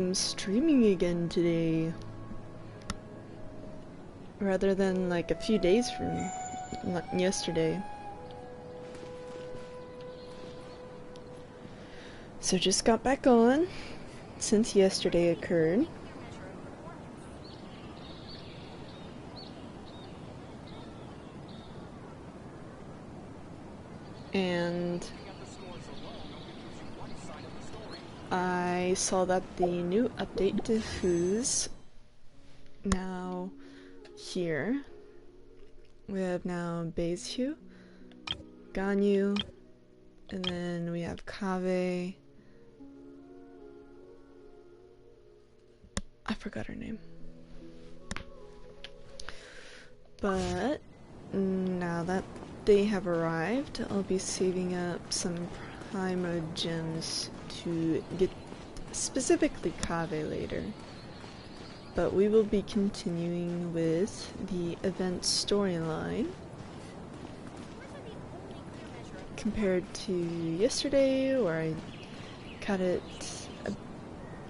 I'm streaming again today, rather than like a few days from yesterday. So just got back on since yesterday occurred. And I saw that the new update to Who's now here. We have now Beizhu, Ganyu, and then we have Kave. I forgot her name. But now that they have arrived, I'll be saving up some Primo gems to get specifically Kave later. But we will be continuing with the event storyline compared to yesterday, where I cut it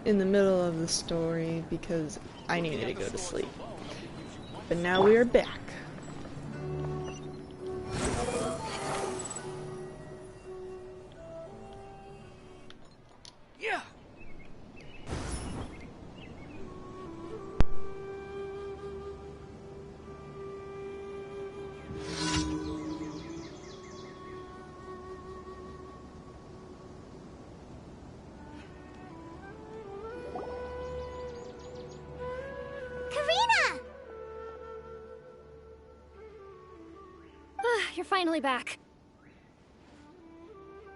in the middle of the story because I needed to go to sleep. But now we are back. Yeah. You're finally back.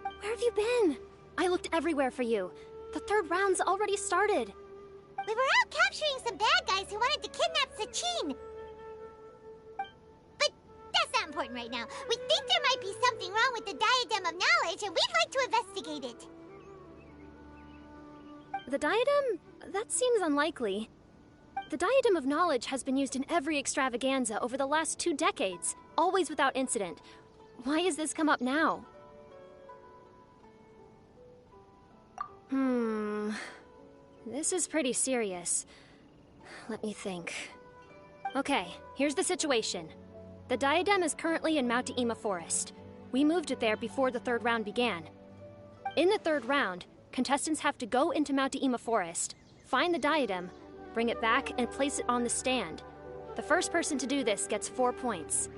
Where have you been? I looked everywhere for you. The third round's already started. We were out capturing some bad guys who wanted to kidnap Sachin. But that's not important right now. We think there might be something wrong with the Diadem of Knowledge, and we'd like to investigate it. The Diadem? That seems unlikely. The Diadem of Knowledge has been used in every extravaganza over the last 2 decades, always without incident. Why has this come up now? This is pretty serious. Let me think. Okay, here's the situation. The Diadem is currently in Mount Ima Forest. We moved it there before the third round began. In the third round, contestants have to go into Mount Ima Forest, find the Diadem, bring it back, and place it on the stand. The first person to do this gets 4 points.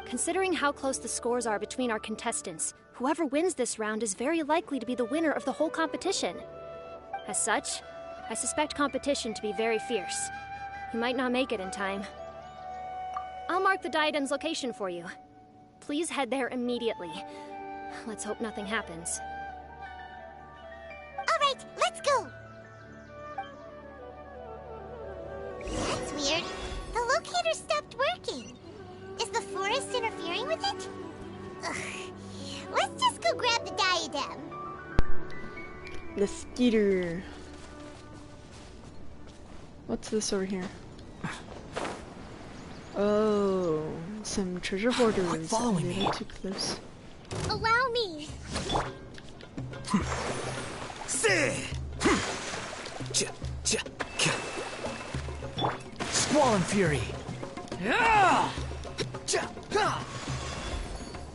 Considering how close the scores are between our contestants, whoever wins this round is very likely to be the winner of the whole competition. As such, I suspect competition to be very fierce. You might not make it in time. I'll mark the Diadem's location for you. Please head there immediately. Let's hope nothing happens. All right, let's go. That's weird. The locator stopped working. Is the forest interfering with it? Ugh. Let's just go grab the Diadem. The skeeter. What's this over here? Oh, some treasure hoarders. Quit following me. Too close. Allow me. Squall and Fury.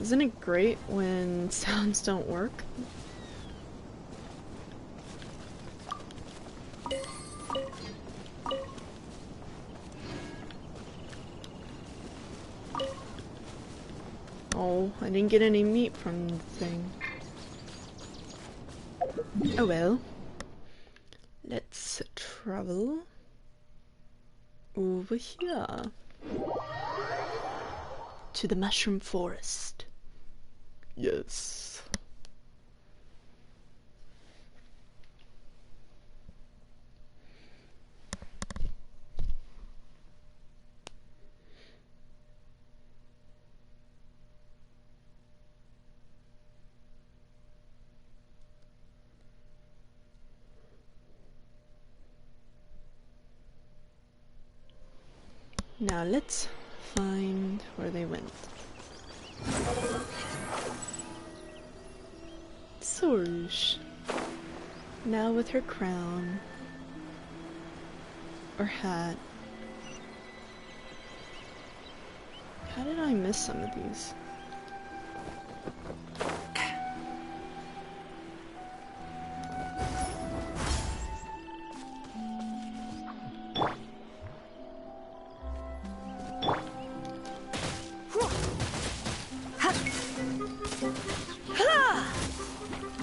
Isn't it great when sounds don't work? Oh, I didn't get any meat from the thing. Oh well. Let's travel over here to the Mushroom Forest. Yes. Now let's find where they went. Source. Now with her crown. Or hat. How did I miss some of these?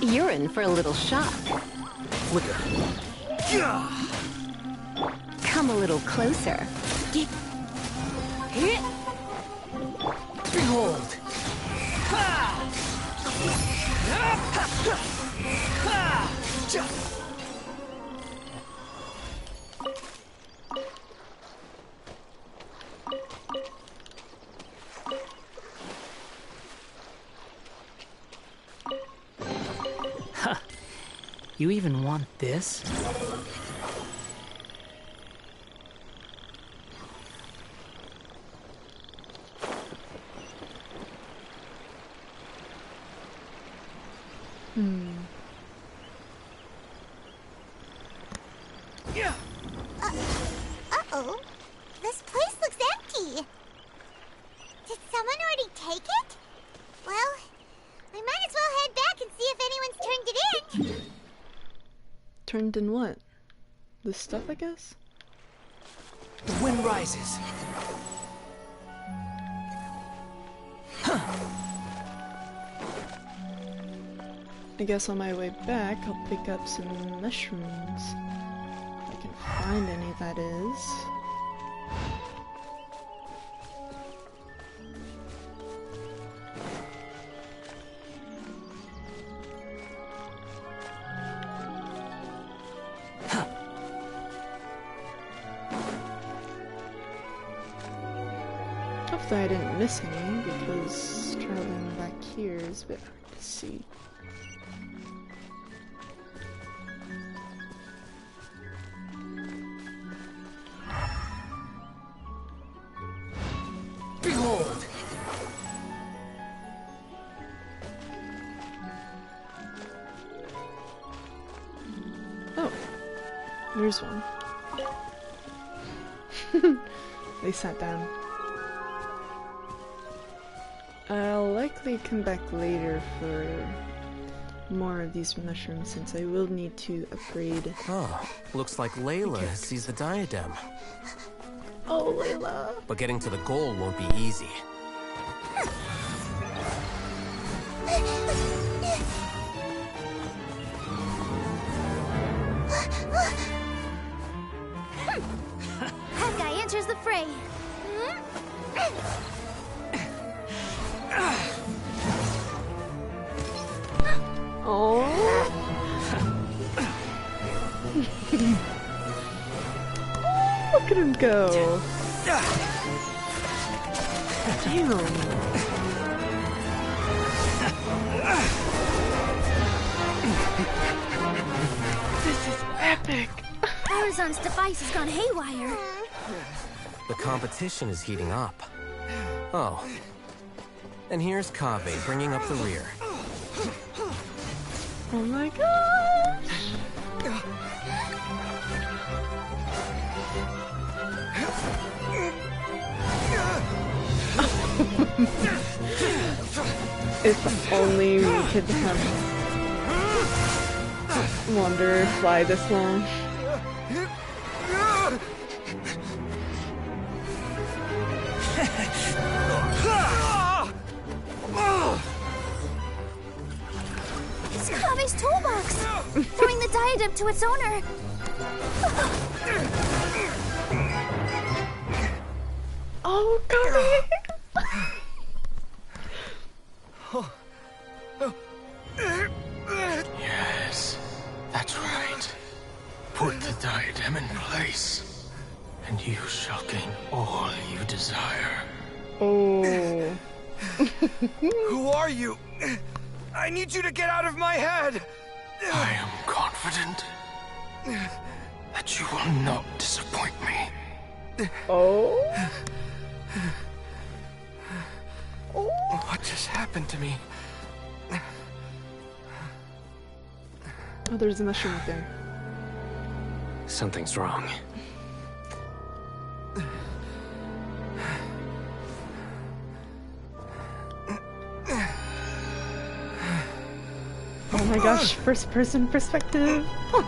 You're in for a little shock. Come a little closer. Behold! You even want this? Uh-oh. This place looks empty. Did someone already take it? Well, we might as well head back and see if anyone's turned it in. Turned in what? This stuff, I guess? The wind rises. I guess on my way back, I'll pick up some mushrooms. If I can find any, that is. Hopefully I didn't miss any, because traveling back here is a bit hard to see. Behold! Oh, there's one. They sat down. I'll likely come back later for more of these mushrooms since I will need to upgrade. Oh, looks like Layla has seized the diadem. Oh, Layla! But getting to the goal won't be easy. That guy enters the fray. Oh! Look at him go! Damn! This is epic! Arizon's device has gone haywire. The competition is heating up. Oh. And here's Kaveh bringing up the rear. Oh my gosh! If only we could have Wanderer fly this long. It's Kave's toolbox! Throwing the diadem to its owner! Oh, Kaveh! Yes, that's right. Put the diadem in place, and you shall gain all you desire. Oh. Who are you? I need you to get out of my head! I am confident that you will not disappoint me. Oh? What just happened to me? Oh, there's a mushroom up there. Something's wrong. Oh my gosh, first person perspective. Oh,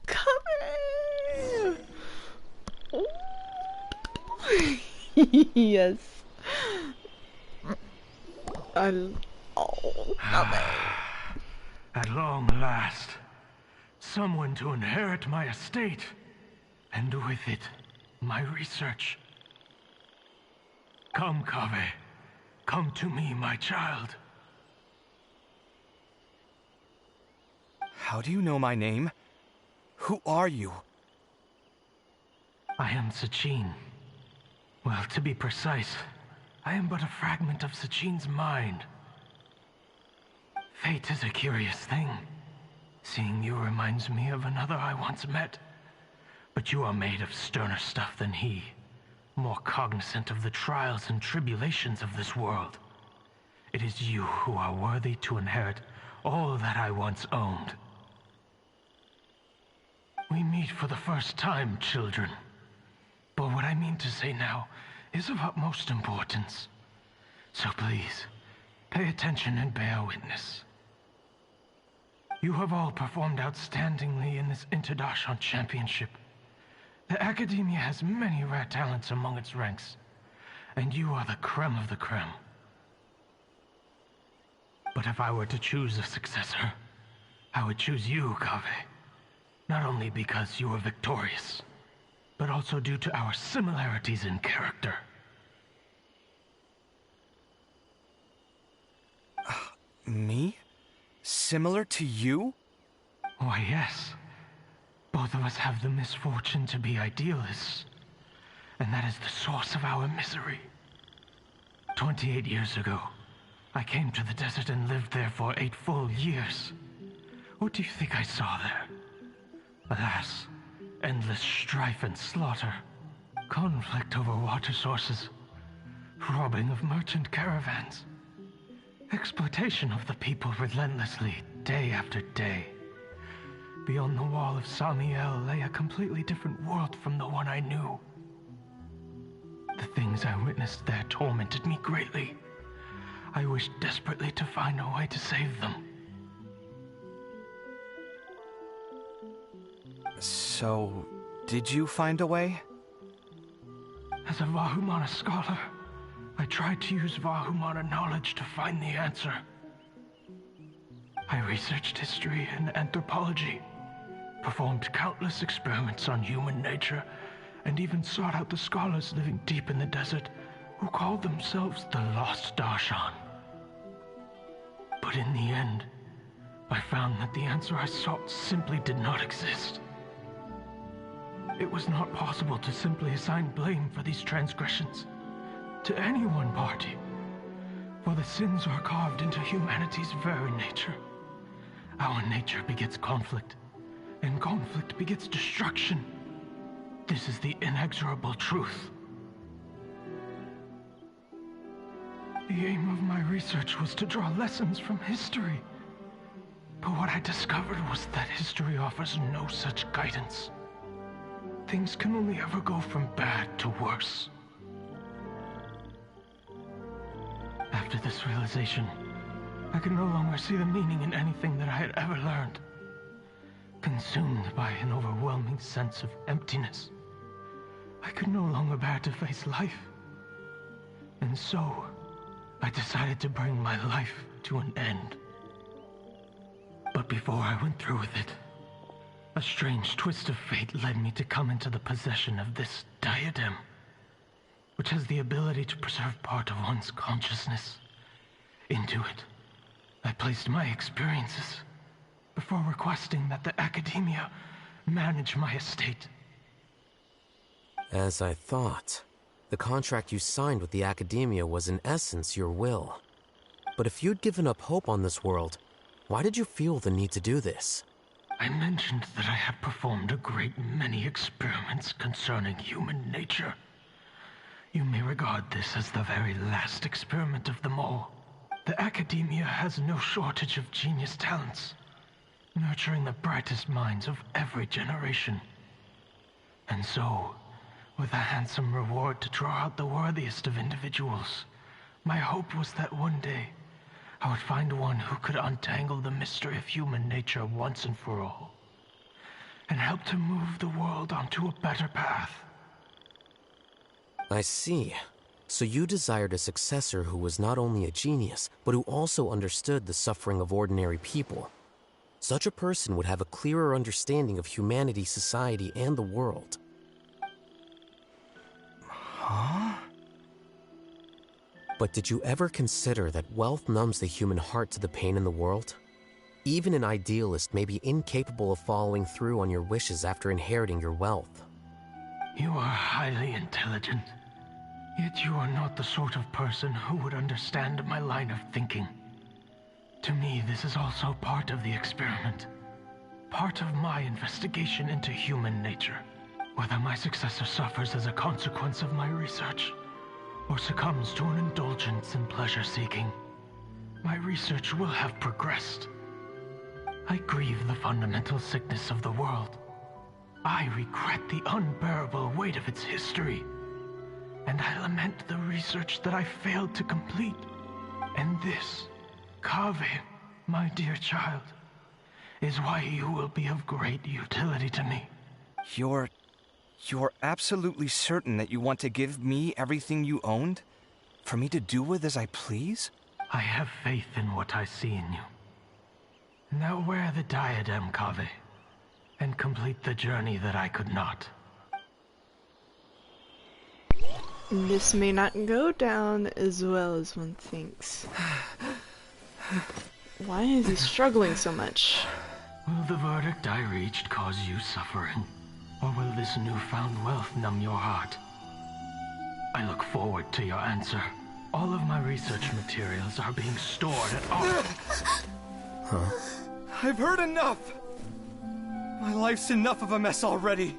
Kame! Oh. Yes. Oh, Kame. At long last, someone to inherit my estate, and with it, my research. Come, Kave. Come to me, my child. How do you know my name? Who are you? I am Sachin. Well, to be precise, I am but a fragment of Sachin's mind. Fate is a curious thing. Seeing you reminds me of another I once met. But you are made of sterner stuff than he. More cognizant of the trials and tribulations of this world. It is you who are worthy to inherit all that I once owned. We meet for the first time, children. But what I mean to say now is of utmost importance. So please, pay attention and bear witness. You have all performed outstandingly in this Interdarshan Championship. The Academia has many rare talents among its ranks, and you are the creme of the creme. But if I were to choose a successor, I would choose you, Kave. Not only because you were victorious, but also due to our similarities in character. Me? Similar to you? Why, yes. Both of us have the misfortune to be idealists, and that is the source of our misery. 28 years ago, I came to the desert and lived there for 8 full years. What do you think I saw there? Alas, endless strife and slaughter, conflict over water sources, robbing of merchant caravans, exploitation of the people relentlessly, day after day. Beyond the wall of Samiel lay a completely different world from the one I knew. The things I witnessed there tormented me greatly. I wished desperately to find a way to save them. So, did you find a way? As a Vahumana scholar, I tried to use Vahumana knowledge to find the answer. I researched history and anthropology, performed countless experiments on human nature, and even sought out the scholars living deep in the desert who called themselves the Lost Darshan. But in the end, I found that the answer I sought simply did not exist. It was not possible to simply assign blame for these transgressions to any one party, for the sins are carved into humanity's very nature. Our nature begets conflict, and conflict begets destruction. This is the inexorable truth. The aim of my research was to draw lessons from history. But what I discovered was that history offers no such guidance. Things can only ever go from bad to worse. After this realization, I could no longer see the meaning in anything that I had ever learned. Consumed by an overwhelming sense of emptiness, I could no longer bear to face life. And so, I decided to bring my life to an end. But before I went through with it, a strange twist of fate led me to come into the possession of this diadem, which has the ability to preserve part of one's consciousness. Into it, I placed my experiences before requesting that the Academia manage my estate. As I thought, the contract you signed with the Academia was in essence your will. But if you'd given up hope on this world, why did you feel the need to do this? I mentioned that I had performed a great many experiments concerning human nature. You may regard this as the very last experiment of them all. The academia has no shortage of genius talents, nurturing the brightest minds of every generation. And so, with a handsome reward to draw out the worthiest of individuals, my hope was that one day I would find one who could untangle the mystery of human nature once and for all, and help to move the world onto a better path. I see. So you desired a successor who was not only a genius, but who also understood the suffering of ordinary people. Such a person would have a clearer understanding of humanity, society, and the world. Huh? But did you ever consider that wealth numbs the human heart to the pain in the world? Even an idealist may be incapable of following through on your wishes after inheriting your wealth. You are highly intelligent, yet you are not the sort of person who would understand my line of thinking. To me, this is also part of the experiment. Part of my investigation into human nature. Whether my successor suffers as a consequence of my research, or succumbs to an indulgence in pleasure-seeking, my research will have progressed. I grieve the fundamental sickness of the world. I regret the unbearable weight of its history. And I lament the research that I failed to complete. And this, Kaveh, my dear child, is why you will be of great utility to me. You're absolutely certain that you want to give me everything you owned? For me to do with as I please? I have faith in what I see in you. Now wear the diadem, Kaveh, and complete the journey that I could not. This may not go down as well as one thinks. Why is he struggling so much? Will the verdict I reached cause you suffering? Or will this newfound wealth numb your heart? I look forward to your answer. All of my research materials are being stored at our... Huh? I've heard enough! My life's enough of a mess already.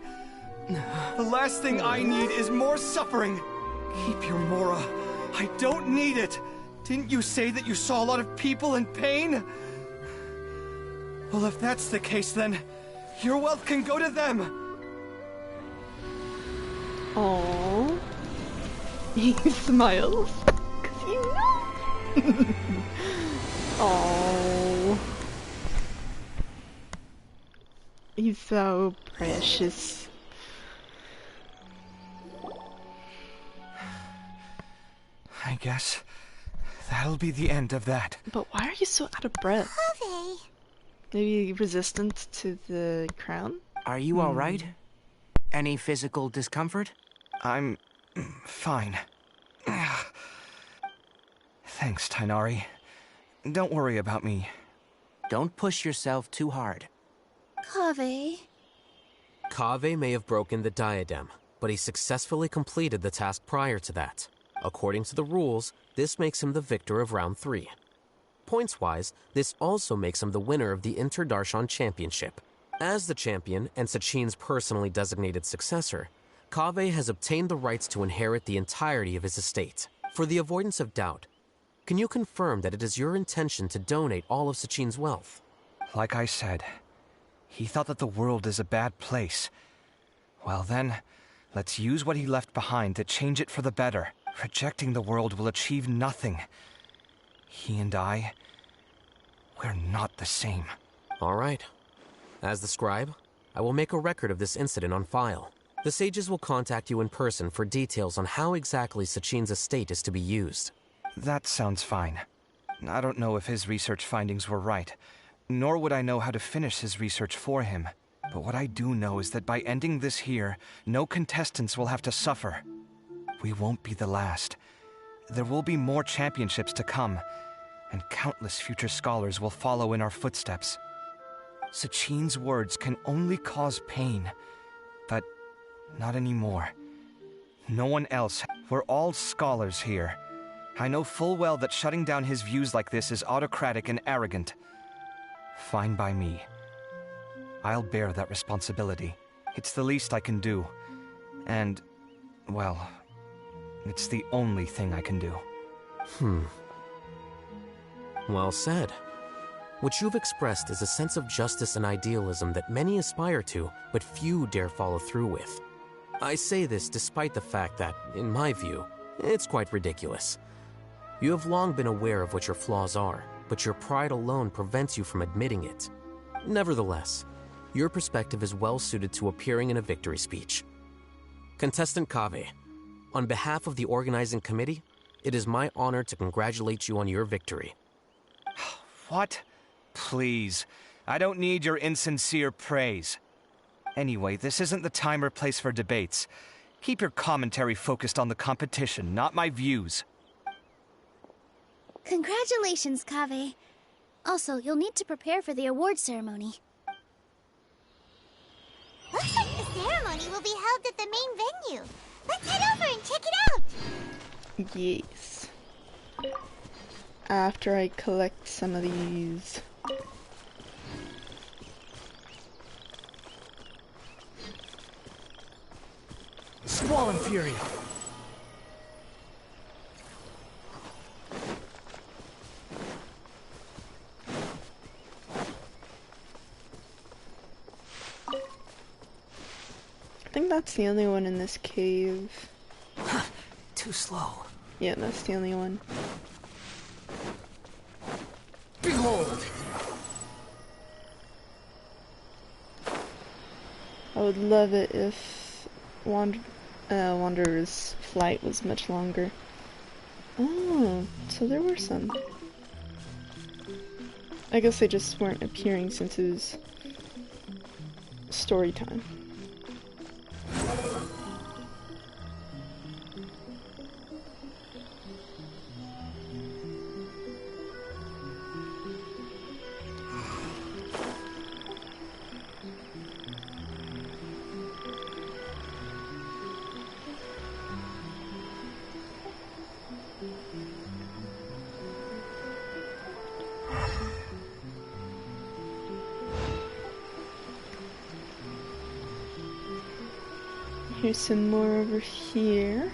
The last thing I need is more suffering. Keep your Mora. I don't need it. Didn't you say that you saw a lot of people in pain? Well, if that's the case, then your wealth can go to them. Aww. He smiles. 'Cause you know. Aww. He's so precious. I guess that'll be the end of that. But why are you so out of breath? Kaveh. Maybe resistant to the crown? Are you all right? Any physical discomfort? I'm fine. Thanks, Tainari. Don't worry about me. Don't push yourself too hard. Kaveh. Kaveh may have broken the diadem, but he successfully completed the task prior to that. According to the rules, this makes him the victor of round 3. Points-wise, this also makes him the winner of the Inter-Darshan Championship. As the champion and Sachin's personally designated successor, Kaveh has obtained the rights to inherit the entirety of his estate. For the avoidance of doubt, can you confirm that it is your intention to donate all of Sachin's wealth? Like I said, he thought that the world is a bad place. Well then, let's use what he left behind to change it for the better. Rejecting the world will achieve nothing. He and I, we're not the same. All right. As the scribe, I will make a record of this incident on file. The sages will contact you in person for details on how exactly Sachin's estate is to be used. That sounds fine. I don't know if his research findings were right, nor would I know how to finish his research for him. But what I do know is that by ending this here, no contestants will have to suffer. We won't be the last. There will be more championships to come, and countless future scholars will follow in our footsteps. Sachin's words can only cause pain, but not anymore. No one else. We're all scholars here. I know full well that shutting down his views like this is autocratic and arrogant. Fine by me. I'll bear that responsibility. It's the least I can do. And, well, It's the only thing I can do. Well said. What you've expressed is a sense of justice and idealism that many aspire to, but few dare follow through with. I say this despite the fact that, in my view, it's quite ridiculous. You have long been aware of what your flaws are, but your pride alone prevents you from admitting it. Nevertheless, your perspective is well suited to appearing in a victory speech. Contestant Kaveh, on behalf of the organizing committee, it is my honor to congratulate you on your victory. What? Please. I don't need your insincere praise. Anyway, this isn't the time or place for debates. Keep your commentary focused on the competition, not my views. Congratulations, Kaveh. Also, you'll need to prepare for the award ceremony. Looks like the ceremony will be held at the main venue. Let's head over and check it out! Yes. After I collect some of these. Squall and Fury. I think that's the only one in this cave. Too slow. Yeah, that's the only one. Behold! I would love it if Wanderer's flight was much longer. Oh, so there were some. I guess they just weren't appearing since it was story time. Here's some more over here.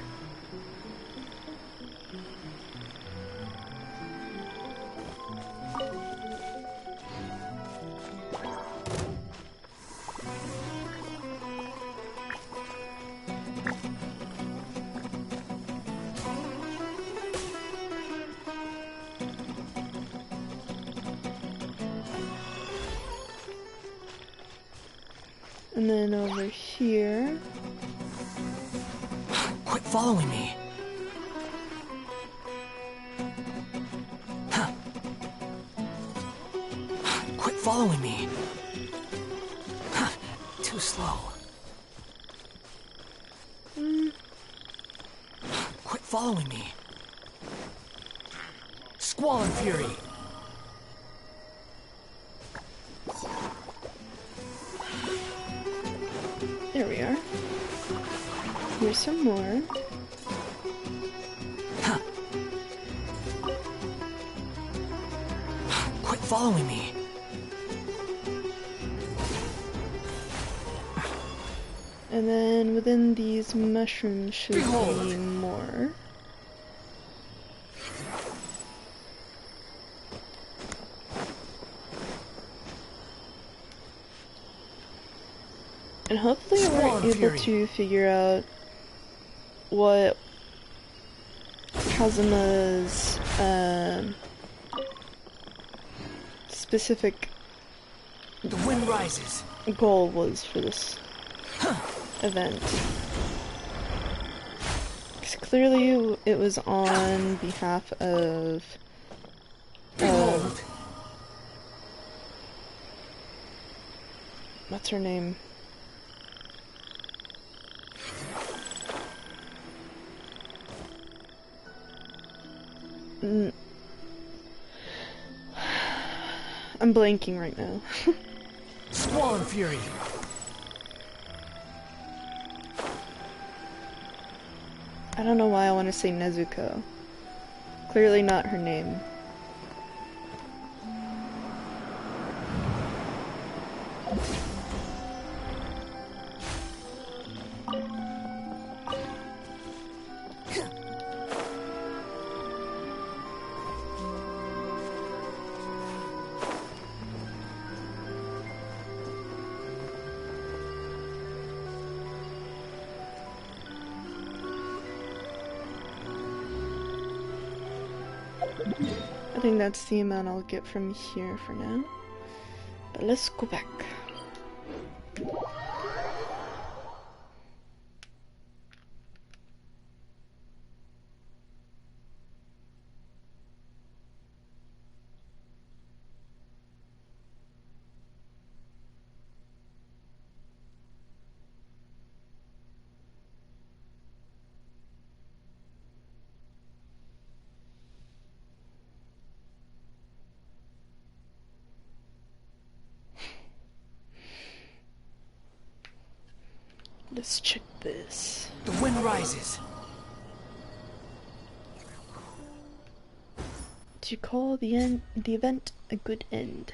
And then over here. Quit following me. Quit following me. Too slow. Quit following me. Squall and Fury. There we are. Here's some more. Quit following me. And then within these mushrooms should be more. And hopefully we're able to figure out what Kazuma's specific The wind rises. goal was for this event. Because clearly it was on behalf of what's her name? I'm blanking right now. Squall and Fury. I don't know why I want to say Nezuko. Clearly not her name. I think that's the amount I'll get from here for now. But let's go back. Let's check this. The wind rises. To call the event a good end.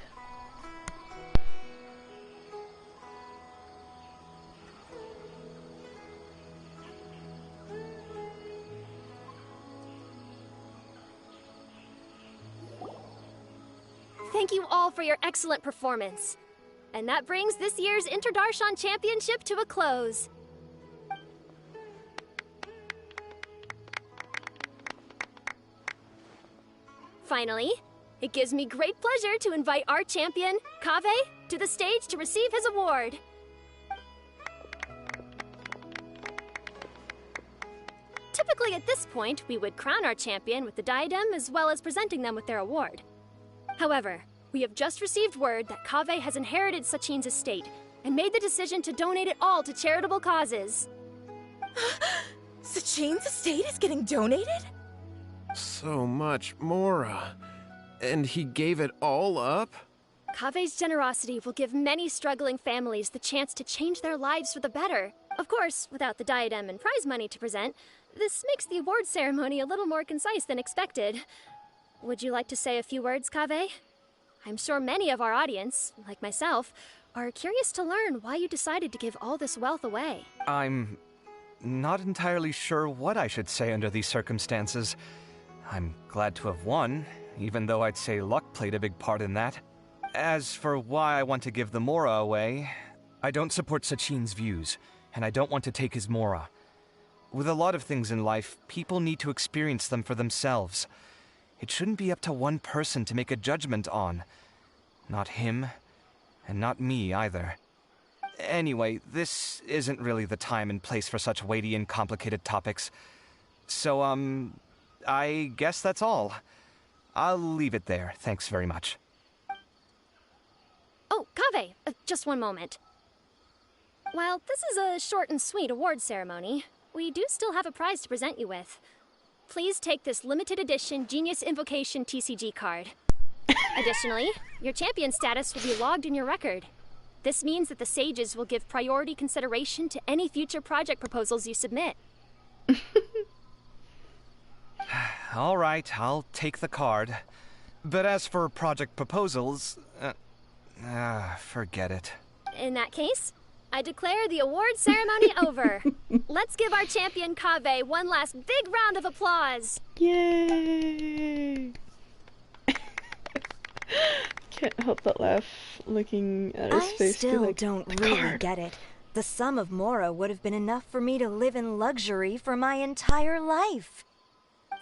Thank you all for your excellent performance. And that brings this year's Interdarshan Championship to a close. Finally, it gives me great pleasure to invite our champion, Kaveh, to the stage to receive his award. Typically at this point, we would crown our champion with the diadem as well as presenting them with their award. However, we have just received word that Kaveh has inherited Sachin's estate and made the decision to donate it all to charitable causes. Sachin's estate is getting donated? So much Mora. And he gave it all up? Kaveh's generosity will give many struggling families the chance to change their lives for the better. Of course, without the diadem and prize money to present, this makes the award ceremony a little more concise than expected. Would you like to say a few words, Kaveh? I'm sure many of our audience, like myself, are curious to learn why you decided to give all this wealth away. I'm not entirely sure what I should say under these circumstances. I'm glad to have won, even though I'd say luck played a big part in that. As for why I want to give the Mora away, I don't support Sachin's views, and I don't want to take his Mora. With a lot of things in life, people need to experience them for themselves. It shouldn't be up to one person to make a judgment on. Not him, and not me either. Anyway, this isn't really the time and place for such weighty and complicated topics. So, I guess that's all. I'll leave it there. Thanks very much. Oh, Kaveh, just one moment. While this is a short and sweet award ceremony, we do still have a prize to present you with. Please take this limited edition Genius Invocation TCG card. Additionally, your champion status will be logged in your record. This means that the Sages will give priority consideration to any future project proposals you submit. All right, I'll take the card. But as for project proposals, forget it. In that case, I declare the award ceremony over. Let's give our champion Kaveh one last big round of applause. Yay! Can't help but laugh looking at his face. I still like, don't really get it. The sum of Mora would have been enough for me to live in luxury for my entire life.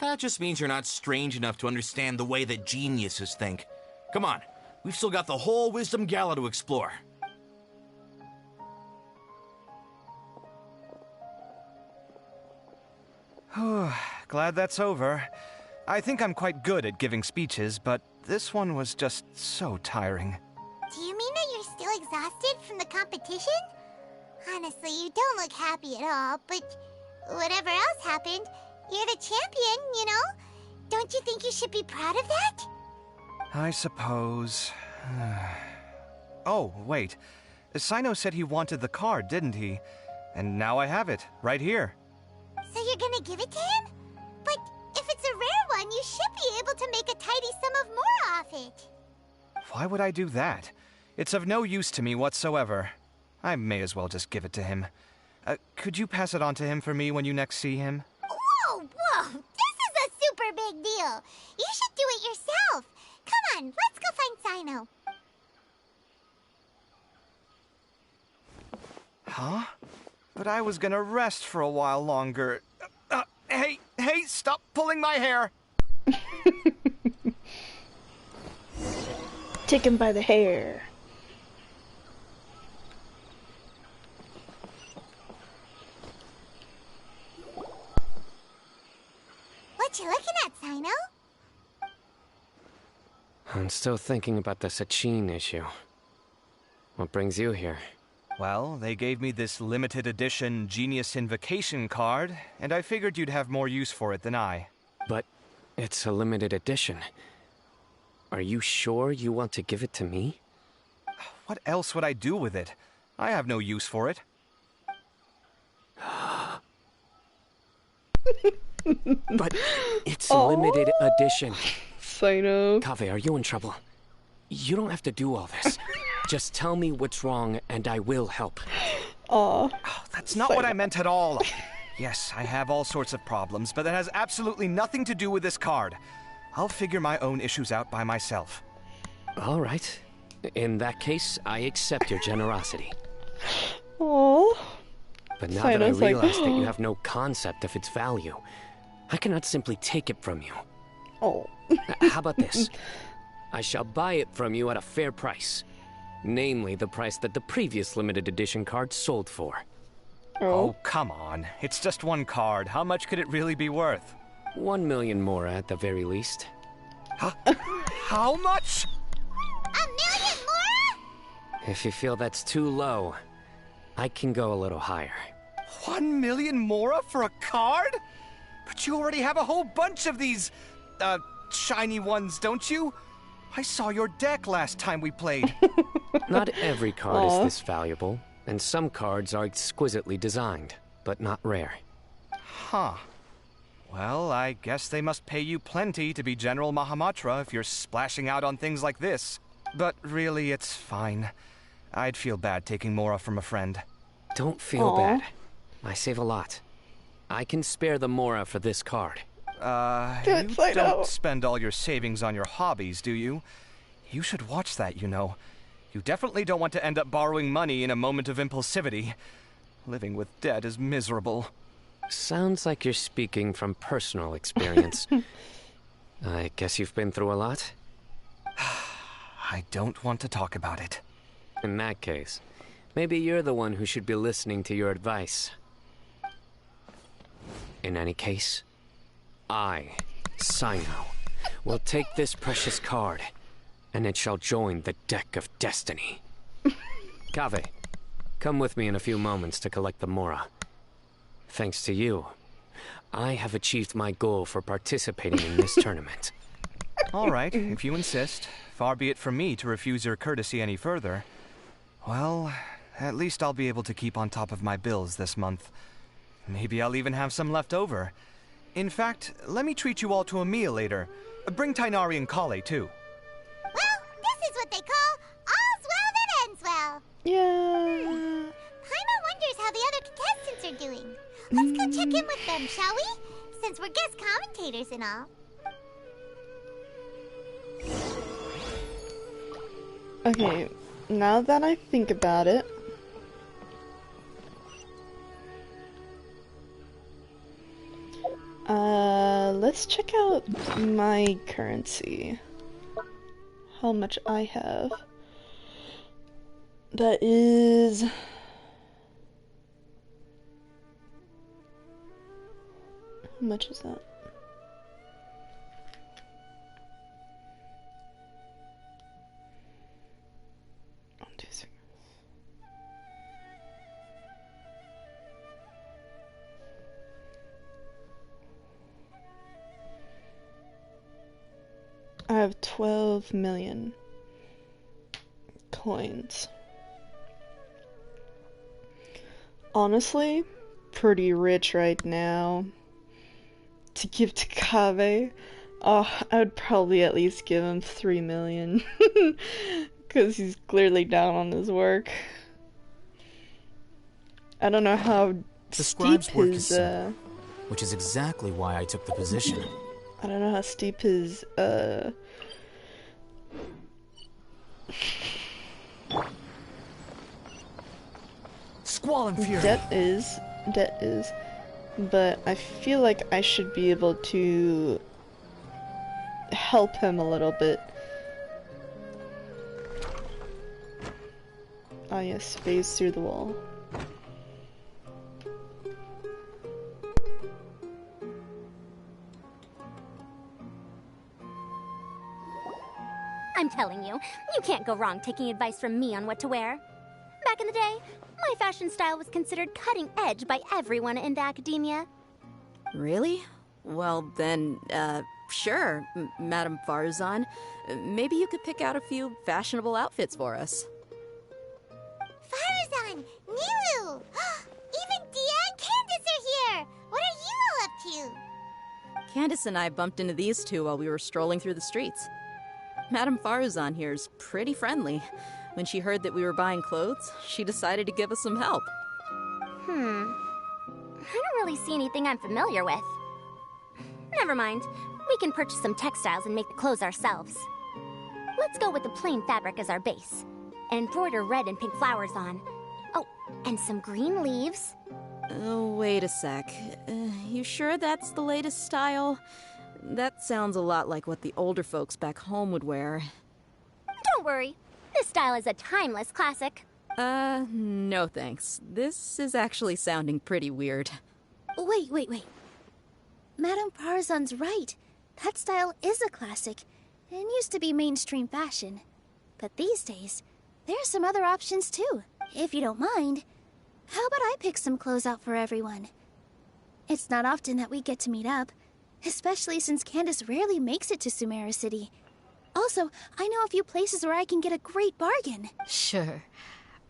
That just means you're not strange enough to understand the way that geniuses think. Come on, we've still got the whole Wisdom Gala to explore. Glad that's over. I think I'm quite good at giving speeches, but this one was just so tiring. Do you mean that you're still exhausted from the competition? Honestly, you don't look happy at all, but whatever else happened, you're the champion, you know? Don't you think you should be proud of that? I suppose. Oh, wait. Sino said he wanted the card, didn't he? And now I have it, right here. So you're gonna give it to him? But if it's a rare one, you should be able to make a tidy sum of more off it. Why would I do that? It's of no use to me whatsoever. I may as well just give it to him. Could you pass it on to him for me when you next see him? Whoa! This is a super big deal. You should do it yourself. Come on, let's go find Sino. Huh? But I was gonna rest for a while longer. Hey, stop pulling my hair! Take him by the hair. What you looking at, Sino? I'm still thinking about the Sachin issue. What brings you here? Well, they gave me this limited edition Genius Invocation card, and I figured you'd have more use for it than I. But it's a limited edition. Are you sure you want to give it to me? What else would I do with it? I have no use for it. But it's a limited edition. Sino. Kaveh, are you in trouble? You don't have to do all this. Just tell me what's wrong, and I will help. Oh, that's not what I meant at all. Yes, I have all sorts of problems, but that has absolutely nothing to do with this card. I'll figure my own issues out by myself. All right. In that case, I accept your generosity. Oh. But now that I realize that you have no concept of its value, I cannot simply take it from you. Oh. How about this? I shall buy it from you at a fair price. Namely, the price that the previous limited edition card sold for. Oh, come on. It's just one card. How much could it really be worth? 1 million more at the very least. Huh? How much? 1 million more? If you feel that's too low, I can go a little higher. 1 million mora for a card? But you already have a whole bunch of these, shiny ones, don't you? I saw your deck last time we played. Not every card is this valuable, and some cards are exquisitely designed, but not rare. Huh. Well, I guess they must pay you plenty to be General Mahamatra if you're splashing out on things like this. But really, it's fine. I'd feel bad taking mora from a friend. Don't feel bad. I save a lot. I can spare the mora for this card. You don't spend all your savings on your hobbies, do you? You should watch that, you know. You definitely don't want to end up borrowing money in a moment of impulsivity. Living with debt is miserable. Sounds like you're speaking from personal experience. I guess you've been through a lot? I don't want to talk about it. In that case, maybe you're the one who should be listening to your advice. In any case, I, Sino, will take this precious card, and it shall join the deck of destiny. Kaveh, come with me in a few moments to collect the mora. Thanks to you, I have achieved my goal for participating in this tournament. All right, if you insist. Far be it from me to refuse your courtesy any further. Well, at least I'll be able to keep on top of my bills this month. Maybe I'll even have some left over. In fact, let me treat you all to a meal later. Bring Tainari and Kale, too. Well, this is what they call all's well that ends well. Yeah. Paimon wonders how the other contestants are doing. Let's go check in with them, shall we? Since we're guest commentators and all. Okay, now that I think about it, let's check out my currency. How much I have. That is... How much is that? I have 12 million coins. Honestly, pretty rich right now. To give to Kaveh, oh, I would probably at least give him 3 million. Because he's clearly down on his work. I don't know how steep his, which is exactly why I took the position. I don't know how steep his, Squall and Fury. debt is, but I feel like I should be able to help him a little bit. Ah yes, phase through the wall. I'm telling you, you can't go wrong taking advice from me on what to wear. Back in the day, my fashion style was considered cutting edge by everyone in the academia. Really? Well then, sure, Madame Farzan. Maybe you could pick out a few fashionable outfits for us. Farazan! Nilu! Even Dia and Candace are here! What are you all up to? Candace and I bumped into these two while we were strolling through the streets. Madame Farazan here is pretty friendly. When she heard that we were buying clothes, she decided to give us some help. I don't really see anything I'm familiar with. Never mind. We can purchase some textiles and make the clothes ourselves. Let's go with the plain fabric as our base. And embroider red and pink flowers on. Oh, and some green leaves. Oh, wait a sec. You sure that's the latest style? That sounds a lot like what the older folks back home would wear. Don't worry. This style is a timeless classic. No thanks. This is actually sounding pretty weird. Wait. Madame Farzan's right. That style is a classic and used to be mainstream fashion. But these days, there's some other options too. If you don't mind, how about I pick some clothes out for everyone? It's not often that we get to meet up, especially since Candace rarely makes it to Sumeru City. Also, I know a few places where I can get a great bargain. Sure.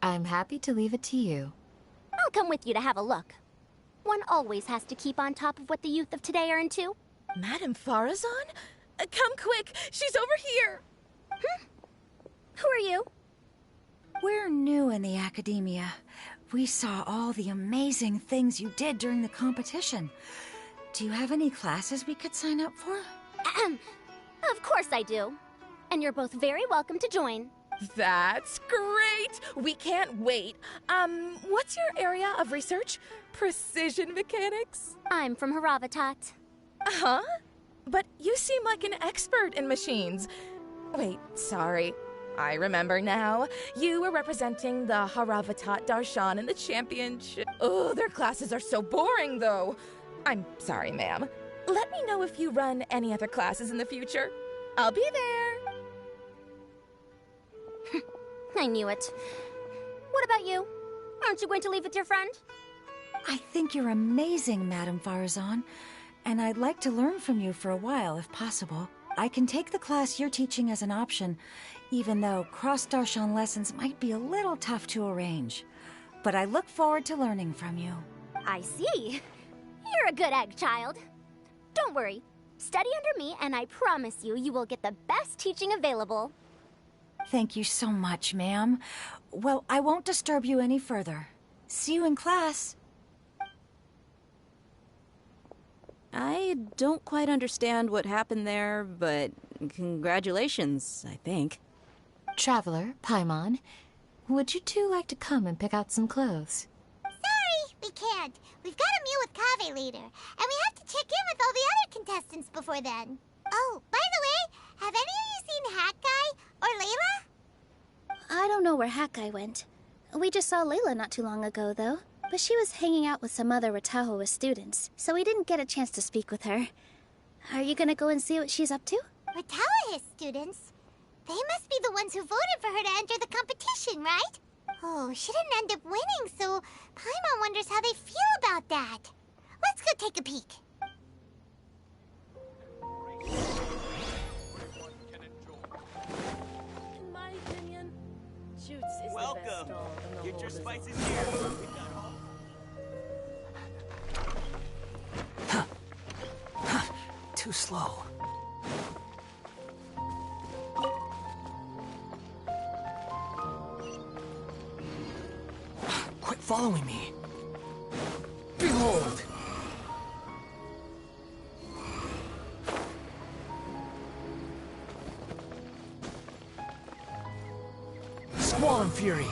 I'm happy to leave it to you. I'll come with you to have a look. One always has to keep on top of what the youth of today are into. Madame Farazan? Come quick! She's over here! Who are you? We're new in the academia. We saw all the amazing things you did during the competition. Do you have any classes we could sign up for? Of course I do. And you're both very welcome to join. That's great! We can't wait. What's your area of research? Precision mechanics? I'm from Haravatat. Huh? But you seem like an expert in machines. Wait, sorry. I remember now. You were representing the Haravatat Darshan in the championship. Oh, their classes are so boring, though. I'm sorry, ma'am. Let me know if you run any other classes in the future. I'll be there. I knew it. What about you? Aren't you going to leave with your friend? I think you're amazing, Madame Farazan, and I'd like to learn from you for a while, if possible. I can take the class you're teaching as an option, even though cross-Darshan lessons might be a little tough to arrange. But I look forward to learning from you. I see. You're a good egg, child. Don't worry. Study under me, and I promise you, you will get the best teaching available. Thank you so much, ma'am. Well, I won't disturb you any further. See you in class. I don't quite understand what happened there, but congratulations, I think. Traveler, Paimon, would you two like to come and pick out some clothes? Sorry, we can't. We've got a meal with Kaveh later, and we have to check in with all the other contestants before then. Oh, by the way, have any of you seen Hat Guy or Layla? I don't know where Hakai went. We just saw Layla not too long ago, though. But she was hanging out with some other Ratahoa students, so we didn't get a chance to speak with her. Are you gonna go and see what she's up to? Ratahoa students? They must be the ones who voted for her to enter the competition, right? Oh, she didn't end up winning, so Paimon wonders how they feel about that. Let's go take a peek. In my opinion, Shoots is Welcome. the best doll in the Get whole your business. spices here. We've got all- Too slow. Quit following me. Behold! Squall and Fury!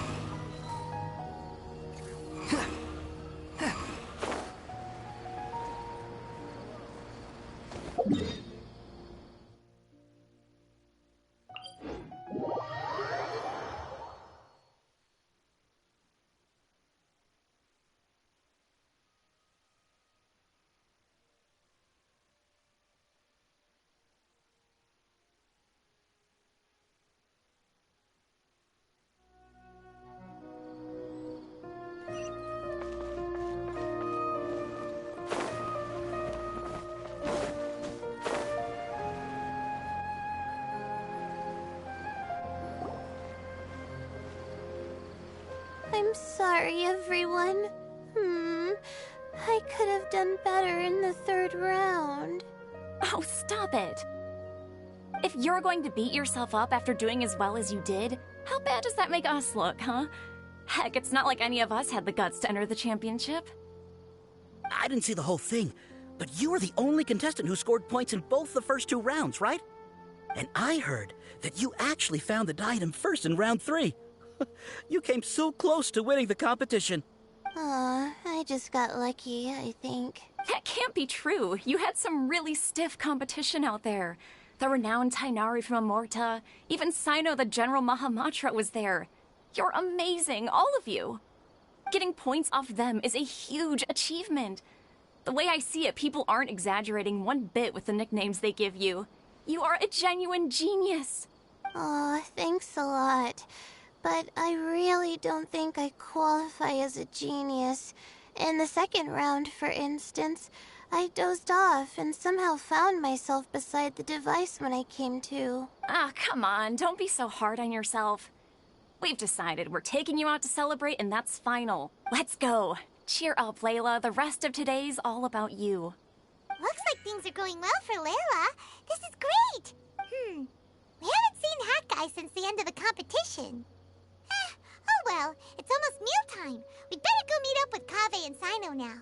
I'm sorry, everyone. I could have done better in the third round. Oh, stop it. If you're going to beat yourself up after doing as well as you did, how bad does that make us look, huh? Heck, it's not like any of us had the guts to enter the championship. I didn't see the whole thing, but you were the only contestant who scored points in both the first 2 rounds, right? And I heard that you actually found the diadem first in round 3. You came so close to winning the competition. Aw, I just got lucky, I think. That can't be true. You had some really stiff competition out there. The renowned Tainari from Amorta, even Sino the General Mahamatra was there. You're amazing, all of you. Getting points off them is a huge achievement. The way I see it, people aren't exaggerating one bit with the nicknames they give you. You are a genuine genius. Aw, thanks a lot. But I really don't think I qualify as a genius. In the second round, for instance, I dozed off and somehow found myself beside the device when I came to. Ah, come on, don't be so hard on yourself. We've decided we're taking you out to celebrate, and that's final. Let's go. Cheer up, Layla. The rest of today's all about you. Looks like things are going well for Layla. This is great. We haven't seen Hat Guy since the end of the competition. Oh well, it's almost mealtime. We'd better go meet up with Kaveh and Sino now.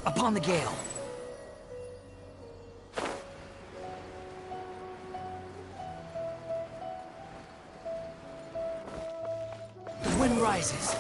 Upon the gale. The wind rises.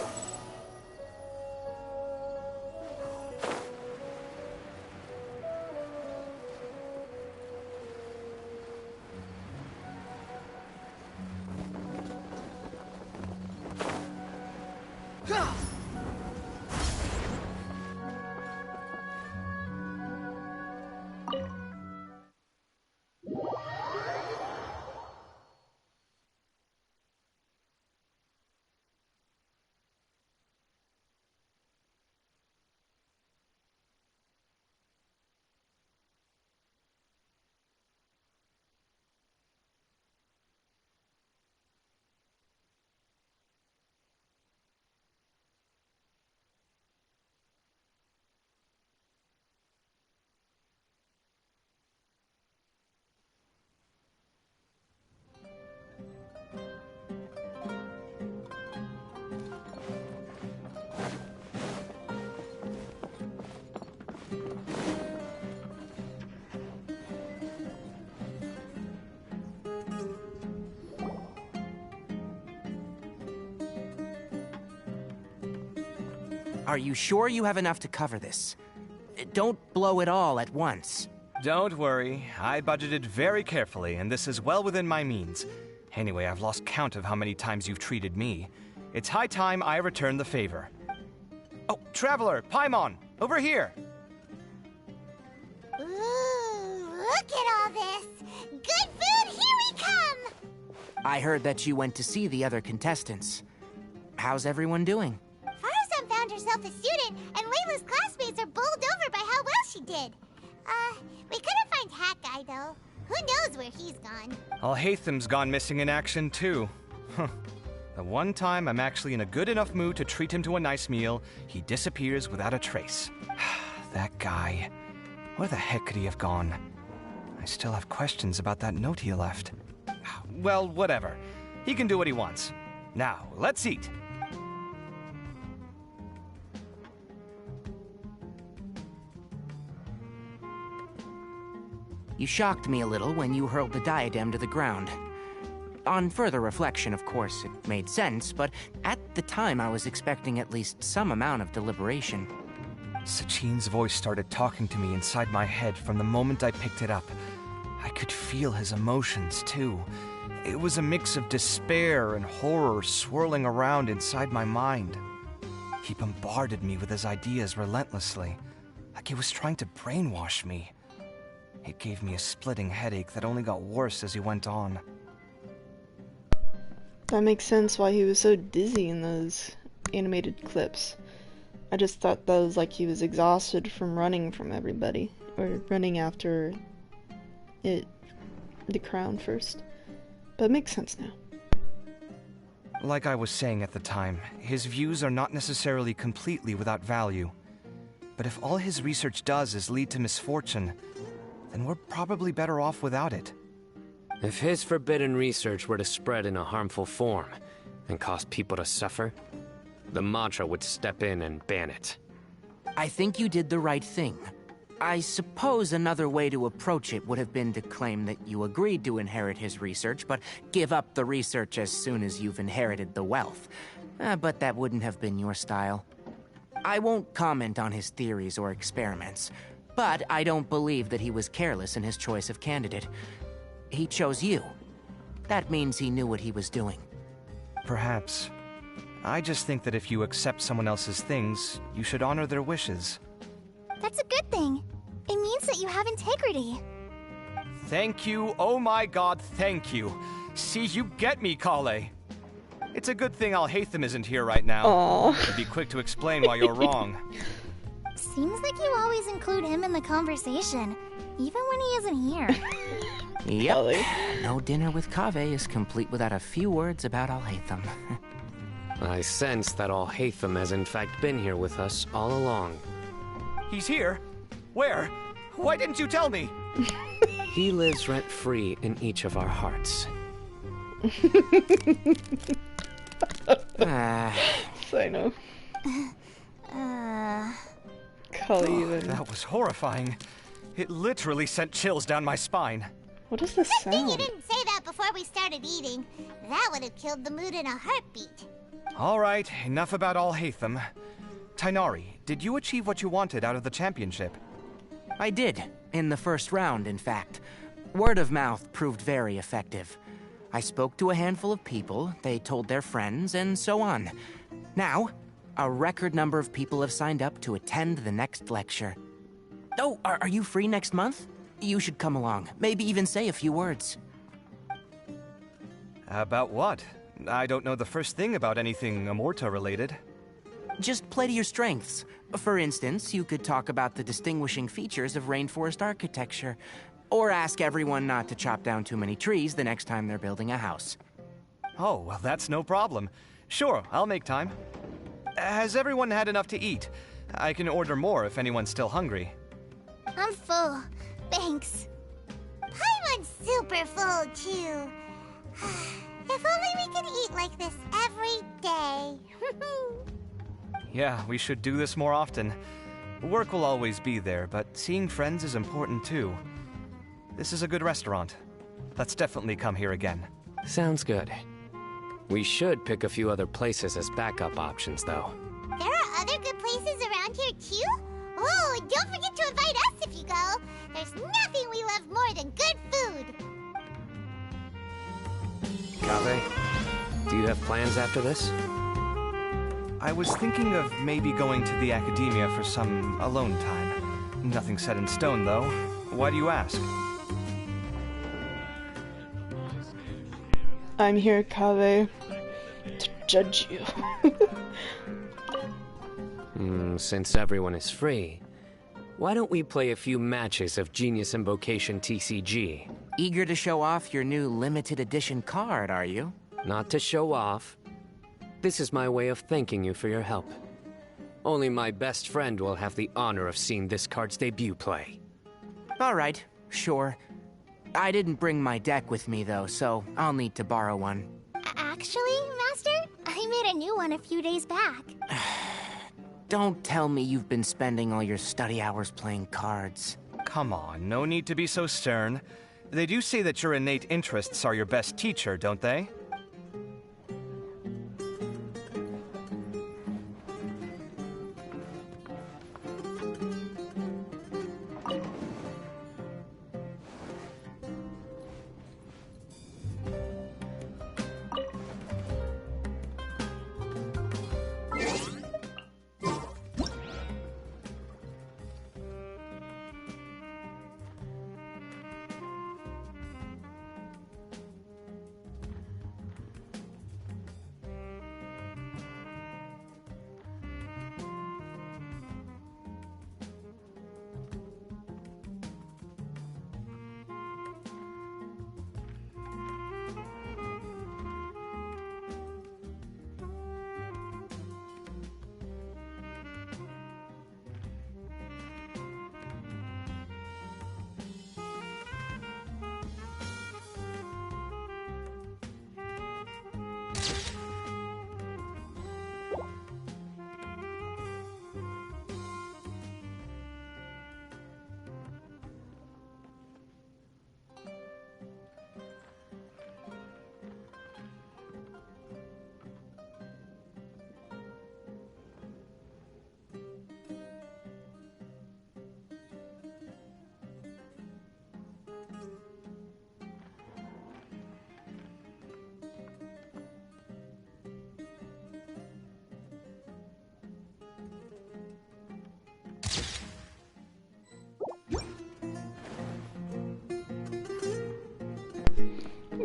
Are you sure you have enough to cover this? Don't blow it all at once. Don't worry. I budgeted very carefully, and this is well within my means. Anyway, I've lost count of how many times you've treated me. It's high time I return the favor. Oh, Traveler, Paimon, over here! Ooh, look at all this! Good food, here we come! I heard that you went to see the other contestants. How's everyone doing? Faruzan found herself a student, and Layla's classmates are bowled over by how well she did. We couldn't find Hat Guy, though. Who knows where he's gone? Alhaitham's gone missing in action, too. The one time I'm actually in a good enough mood to treat him to a nice meal, he disappears without a trace. That guy. Where the heck could he have gone? I still have questions about that note he left. Well, whatever. He can do what he wants. Now, let's eat. You shocked me a little when you hurled the diadem to the ground. On further reflection, of course, it made sense, but at the time I was expecting at least some amount of deliberation. Sachin's voice started talking to me inside my head from the moment I picked it up. I could feel his emotions, too. It was a mix of despair and horror swirling around inside my mind. He bombarded me with his ideas relentlessly, like he was trying to brainwash me. It gave me a splitting headache that only got worse as he went on. That makes sense why he was so dizzy in those animated clips. I just thought that was like he was exhausted from running from everybody, or running after the crown first. But it makes sense now. Like I was saying at the time, his views are not necessarily completely without value. But if all his research does is lead to misfortune, then we're probably better off without it. If his forbidden research were to spread in a harmful form and cause people to suffer, the Matra would step in and ban it. I think you did the right thing. I suppose another way to approach it would have been to claim that you agreed to inherit his research, but give up the research as soon as you've inherited the wealth. But that wouldn't have been your style. I won't comment on his theories or experiments, but I don't believe that he was careless in his choice of candidate. He chose you. That means he knew what he was doing. Perhaps. I just think that if you accept someone else's things, you should honor their wishes. That's a good thing. It means that you have integrity. Thank you, oh my god, thank you. See, you get me, Kale. It's a good thing Alhaitham isn't here right now. Aww. He'd be quick to explain why you're wrong. Seems like you always include him in the conversation, even when he isn't here. Yep. No dinner with Kave is complete without a few words about Alhaitham. I sense that Alhaitham has in fact been here with us all along. He's here? Where? Why didn't you tell me? He lives rent-free in each of our hearts. I know. That was horrifying. It literally sent chills down my spine. What is this Good thing you sound? didn't say that before we started eating. That would have killed the mood in a heartbeat. All right, enough about Alhaitham. Tainari, did you achieve what you wanted out of the championship? I did, in the first round, in fact. Word of mouth proved very effective. I spoke to a handful of people, they told their friends, and so on. Now, a record number of people have signed up to attend the next lecture. Oh, are you free next month? You should come along, maybe even say a few words. About what? I don't know the first thing about anything Amorta related. Just play to your strengths. For instance, you could talk about the distinguishing features of rainforest architecture, or ask everyone not to chop down too many trees the next time they're building a house. Oh, well, that's no problem. Sure, I'll make time. Has everyone had enough to eat? I can order more if anyone's still hungry. I'm full. Thanks. Paimon's super full, too. If only we could eat like this every day. Yeah, we should do this more often. Work will always be there, but seeing friends is important too. This is a good restaurant. Let's definitely come here again. Sounds good. We should pick a few other places as backup options, though. There are other good places around here, too? Oh, and don't forget to invite us if you go. There's nothing we love more than good food. Kave, do you have plans after this? I was thinking of maybe going to the academia for some alone time. Nothing set in stone, though. Why do you ask? I'm here, Kave, to judge you. Since everyone is free, why don't we play a few matches of Genius Invocation TCG? Eager to show off your new limited edition card, are you? Not to show off. This is my way of thanking you for your help. Only my best friend will have the honor of seeing this card's debut play. All right, sure. I didn't bring my deck with me, though, so I'll need to borrow one. Actually, Master, I made a new one a few days back. Don't tell me you've been spending all your study hours playing cards. Come on, no need to be so stern. They do say that your innate interests are your best teacher, don't they?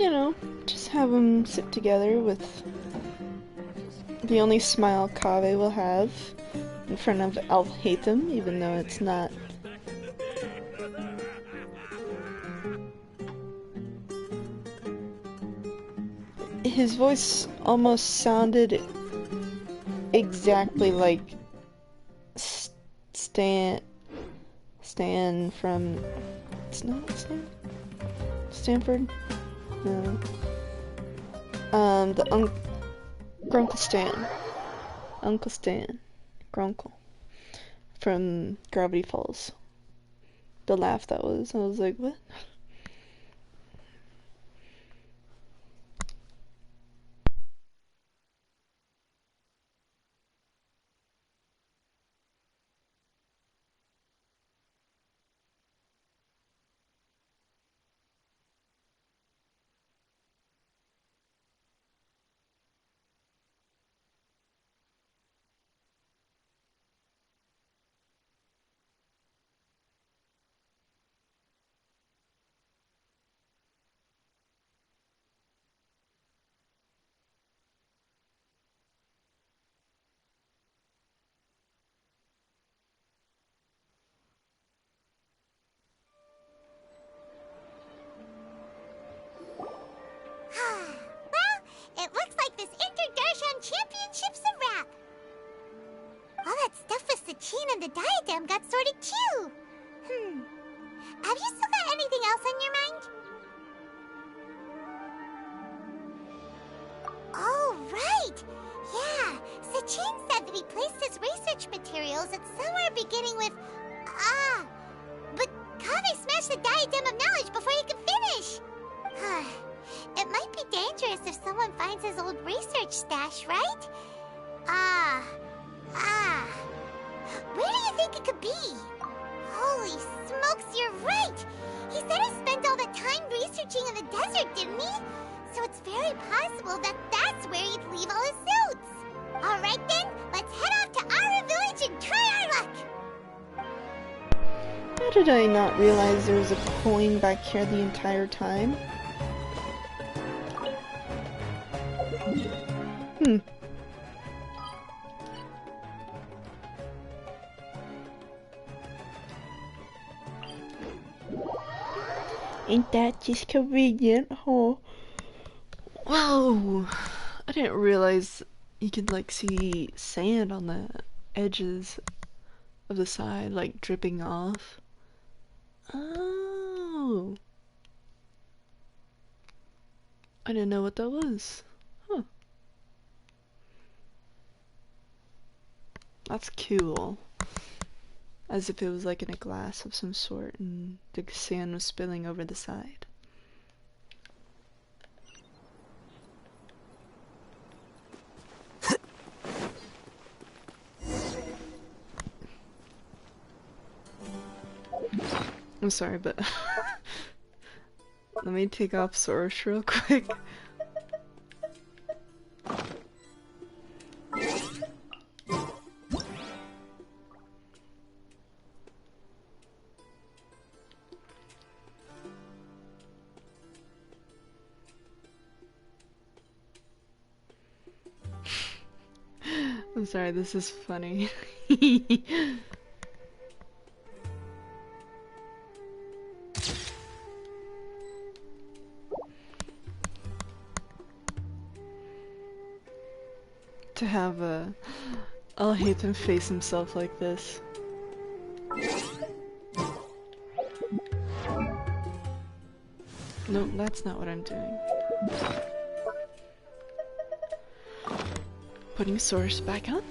you know, just have them sit together with the only smile Kaveh will have in front of Alhaitham, even though it's not. His voice almost sounded exactly like Stan from... It's not Stan? Stanford? No. Grunkle Stan. Uncle Stan. Grunkle. From Gravity Falls. The laugh that was. I was like, what? Well, it looks like this Inter-Darshan Championship's a wrap. All that stuff with Sachin and the diadem got sorted too. Have you still got anything else on your mind? Oh, right. Yeah, Sachin said that he placed his research materials at somewhere beginning with... But Kaveh smashed the diadem of knowledge before he could finish. It might be dangerous if someone finds his old research stash, right? Where do you think it could be? Holy smokes, you're right! He said he spent all that time researching in the desert, didn't he? So it's very possible that that's where he'd leave all his notes. Alright then, let's head off to Aru Village and try our luck! How did I not realize there was a coin back here the entire time? Ain't that just convenient, huh? Whoa! I didn't realize you could, like, see sand on the edges of the side, like, dripping off. Oh! I didn't know what that was. Huh. That's cool. As if it was like in a glass of some sort and the sand was spilling over the side. I'm sorry, but let me take off Source real quick. I'm sorry, this is funny. To have Alhaitham face himself like this. Nope, that's not what I'm doing. Putting Source back on.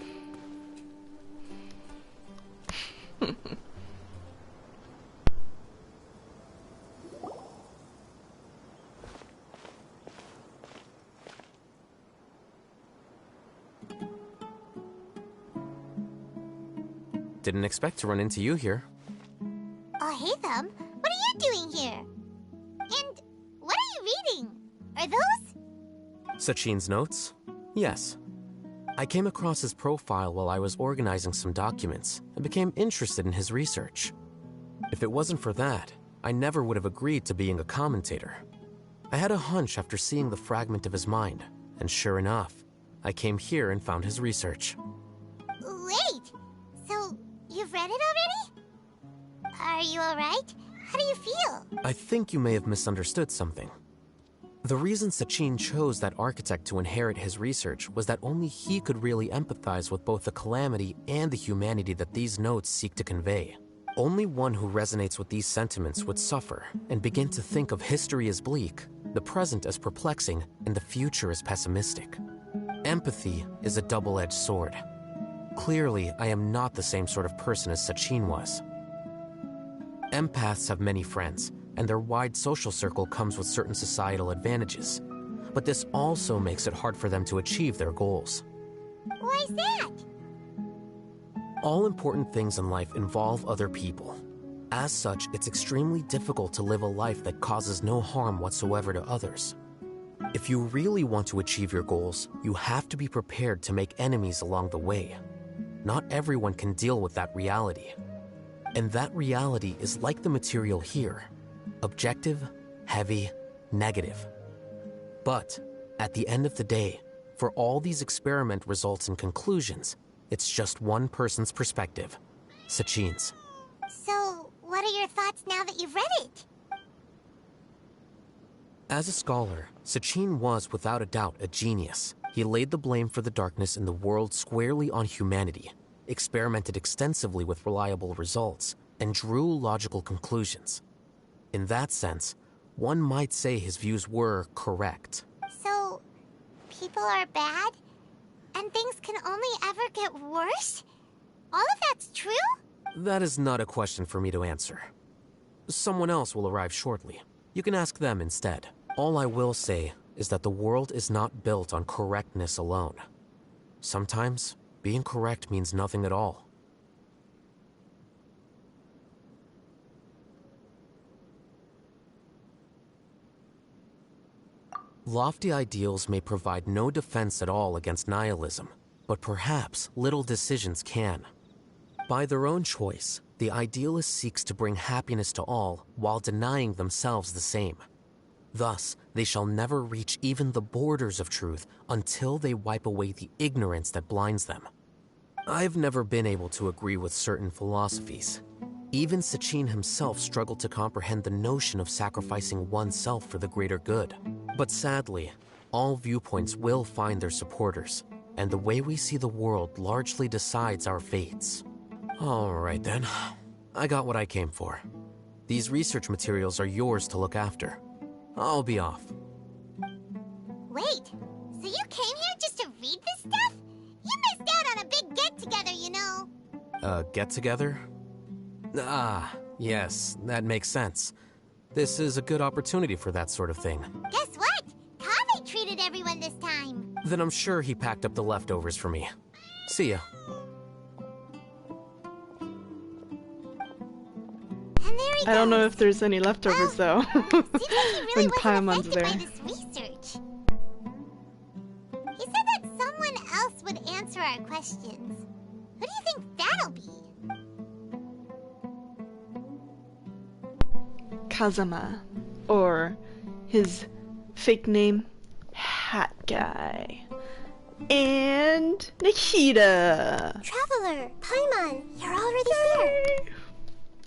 Didn't expect to run into you here. Alhaitham, what are you doing here? And what are you reading? Are those? Sachin's notes? Yes. I came across his profile while I was organizing some documents and became interested in his research. If it wasn't for that, I never would have agreed to being a commentator. I had a hunch after seeing the fragment of his mind, and sure enough, I came here and found his research. Wait! So, you've read it already? Are you alright? How do you feel? I think you may have misunderstood something. The reason Sachin chose that architect to inherit his research was that only he could really empathize with both the calamity and the humanity that these notes seek to convey. Only one who resonates with these sentiments would suffer and begin to think of history as bleak, the present as perplexing, and the future as pessimistic. Empathy is a double-edged sword. Clearly, I am not the same sort of person as Sachin was. Empaths have many friends, and their wide social circle comes with certain societal advantages. But this also makes it hard for them to achieve their goals. Why's that? All important things in life involve other people. As such, it's extremely difficult to live a life that causes no harm whatsoever to others. If you really want to achieve your goals, you have to be prepared to make enemies along the way. Not everyone can deal with that reality. And that reality is like the material here. Objective, heavy, negative. But, at the end of the day, for all these experiment results and conclusions, it's just one person's perspective, Sachin's. So, what are your thoughts now that you've read it? As a scholar, Sachin was without a doubt a genius. He laid the blame for the darkness in the world squarely on humanity, experimented extensively with reliable results, and drew logical conclusions. In that sense, one might say his views were correct. So, people are bad? And things can only ever get worse? All of that's true? That is not a question for me to answer. Someone else will arrive shortly. You can ask them instead. All I will say is that the world is not built on correctness alone. Sometimes, being correct means nothing at all. Lofty ideals may provide no defense at all against nihilism, but perhaps little decisions can. By their own choice, the idealist seeks to bring happiness to all while denying themselves the same. Thus, they shall never reach even the borders of truth until they wipe away the ignorance that blinds them. I've never been able to agree with certain philosophies. Even Sachin himself struggled to comprehend the notion of sacrificing oneself for the greater good. But sadly, all viewpoints will find their supporters, and the way we see the world largely decides our fates. All right then, I got what I came for. These research materials are yours to look after. I'll be off. Wait, so you came here just to read this stuff? You missed out on a big get-together, you know. Get-together? Ah, yes, that makes sense. This is a good opportunity for that sort of thing. Guess what? Kaveh treated everyone this time. Then I'm sure he packed up the leftovers for me. See ya. I don't know if there's any leftovers though. When Paimon's there. By this research. He said that someone else would answer our questions. Who do you think that'll be? Kazama, or his fake name, Hat Guy, and Nikita. Traveler, Paimon, you're already here.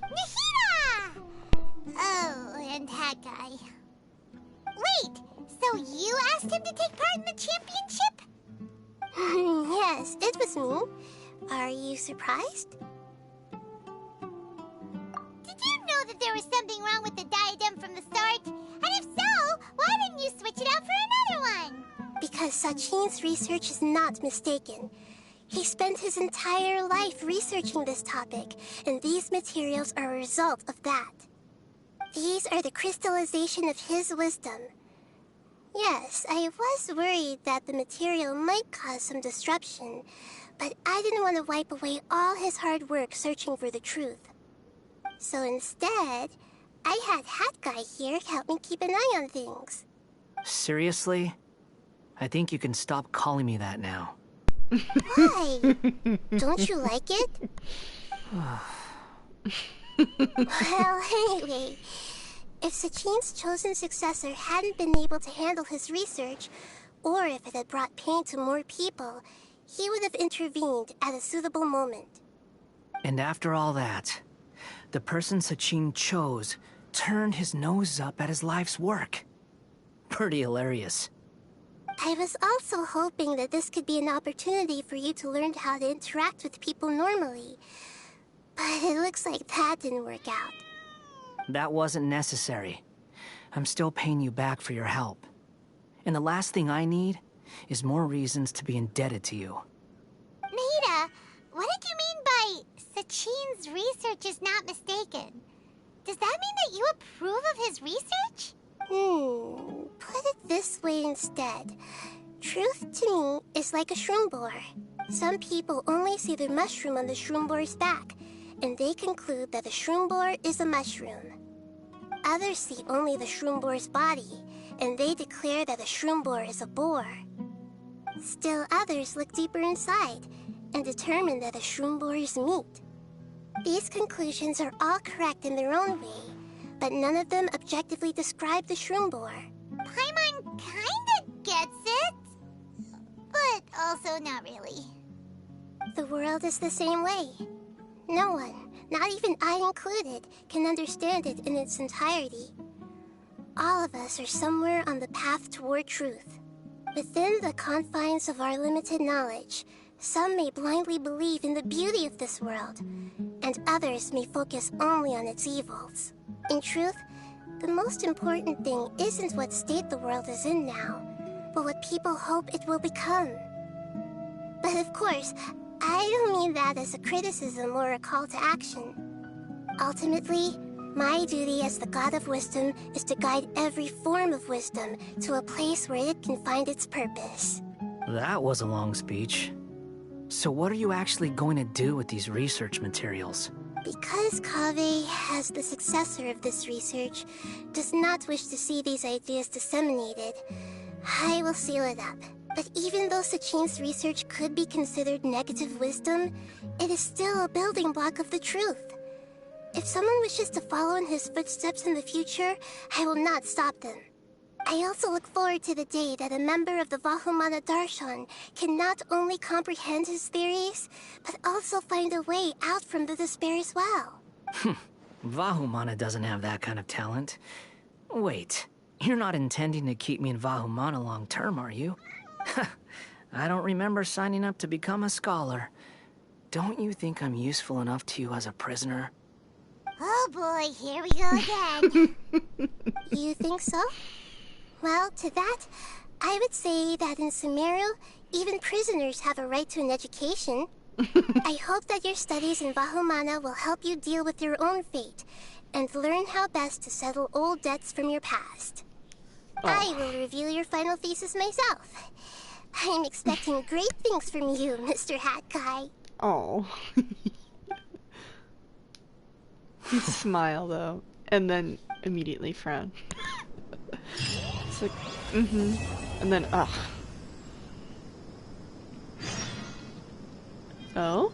Nikita! Oh, and Hat Guy. Wait, so you asked him to take part in the championship? Yes, it was me. Are you surprised? Did you know that there was something wrong with the diadem from the start? And if so, why didn't you switch it out for another one? Because Sachin's research is not mistaken. He spent his entire life researching this topic, and these materials are a result of that. These are the crystallization of his wisdom. Yes, I was worried that the material might cause some disruption, but I didn't want to wipe away all his hard work searching for the truth. So instead, I had Hat Guy here help me keep an eye on things. Seriously? I think you can stop calling me that now. Why? Don't you like it? Well, anyway, If Sachin's chosen successor hadn't been able to handle his research, or if it had brought pain to more people, he would have intervened at a suitable moment. And after all that, the person Sachin chose turned his nose up at his life's work. Pretty hilarious. I was also hoping that this could be an opportunity for you to learn how to interact with people normally. But it looks like that didn't work out. That wasn't necessary. I'm still paying you back for your help. And the last thing I need is more reasons to be indebted to you. Nahida, what did you mean by Sachin's research is not mistaken? Does that mean that you approve of his research? Put it this way instead. Truth to me is like a shroom boar. Some people only see the mushroom on the shroom boar's back, and they conclude that the shroom boar is a mushroom. Others see only the shroom boar's body, and they declare that the shroom boar is a boar. Still others look deeper inside, and determine that the shroom boar is meat. These conclusions are all correct in their own way, but none of them objectively describe the shroom boar. Paimon kinda gets it, but also not really. The world is the same way. No one, not even I included, can understand it in its entirety. All of us are somewhere on the path toward truth. Within the confines of our limited knowledge, some may blindly believe in the beauty of this world, and others may focus only on its evils. In truth, the most important thing isn't what state the world is in now, but what people hope it will become. But of course, I don't mean that as a criticism or a call to action. Ultimately, my duty as the God of Wisdom is to guide every form of wisdom to a place where it can find its purpose. That was a long speech. So what are you actually going to do with these research materials? Because Kaveh, as the successor of this research, does not wish to see these ideas disseminated, I will seal it up. But even though Sachin's research could be considered negative wisdom, it is still a building block of the truth. If someone wishes to follow in his footsteps in the future, I will not stop them. I also look forward to the day that a member of the Vahumana Darshan can not only comprehend his theories, but also find a way out from the despair as well. Vahumana doesn't have that kind of talent. Wait, you're not intending to keep me in Vahumana long term, are you? I don't remember signing up to become a scholar. Don't you think I'm useful enough to you as a prisoner? Oh boy, here we go again. You think so? Well, to that, I would say that in Sumeru, even prisoners have a right to an education. I hope that your studies in Vahumana will help you deal with your own fate, and learn how best to settle old debts from your past. I will review your final thesis myself. I'm expecting great things from you, Mr. Hat Guy. Oh. He smile though, and then immediately frown. It's like, and then, ugh. Oh?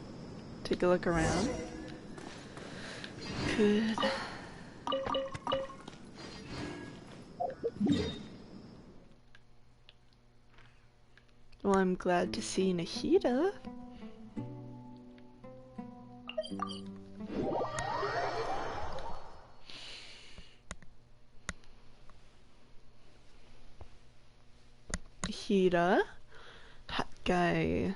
Take a look around. Good. Well, I'm glad to see Nahida. Nahida? Hot guy.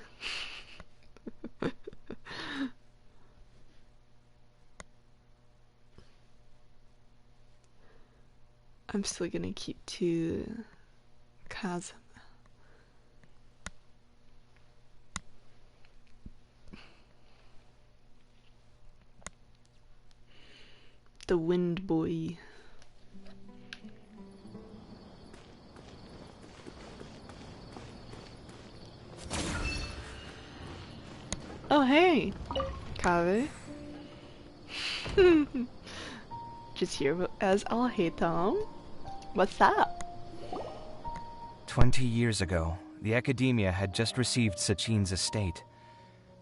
I'm still gonna keep to Kazuma. The Wind Boy. Oh hey, Kaveh. Just here as Alhaitham. What's up? 20 years ago, the Academia had just received Sachin's estate.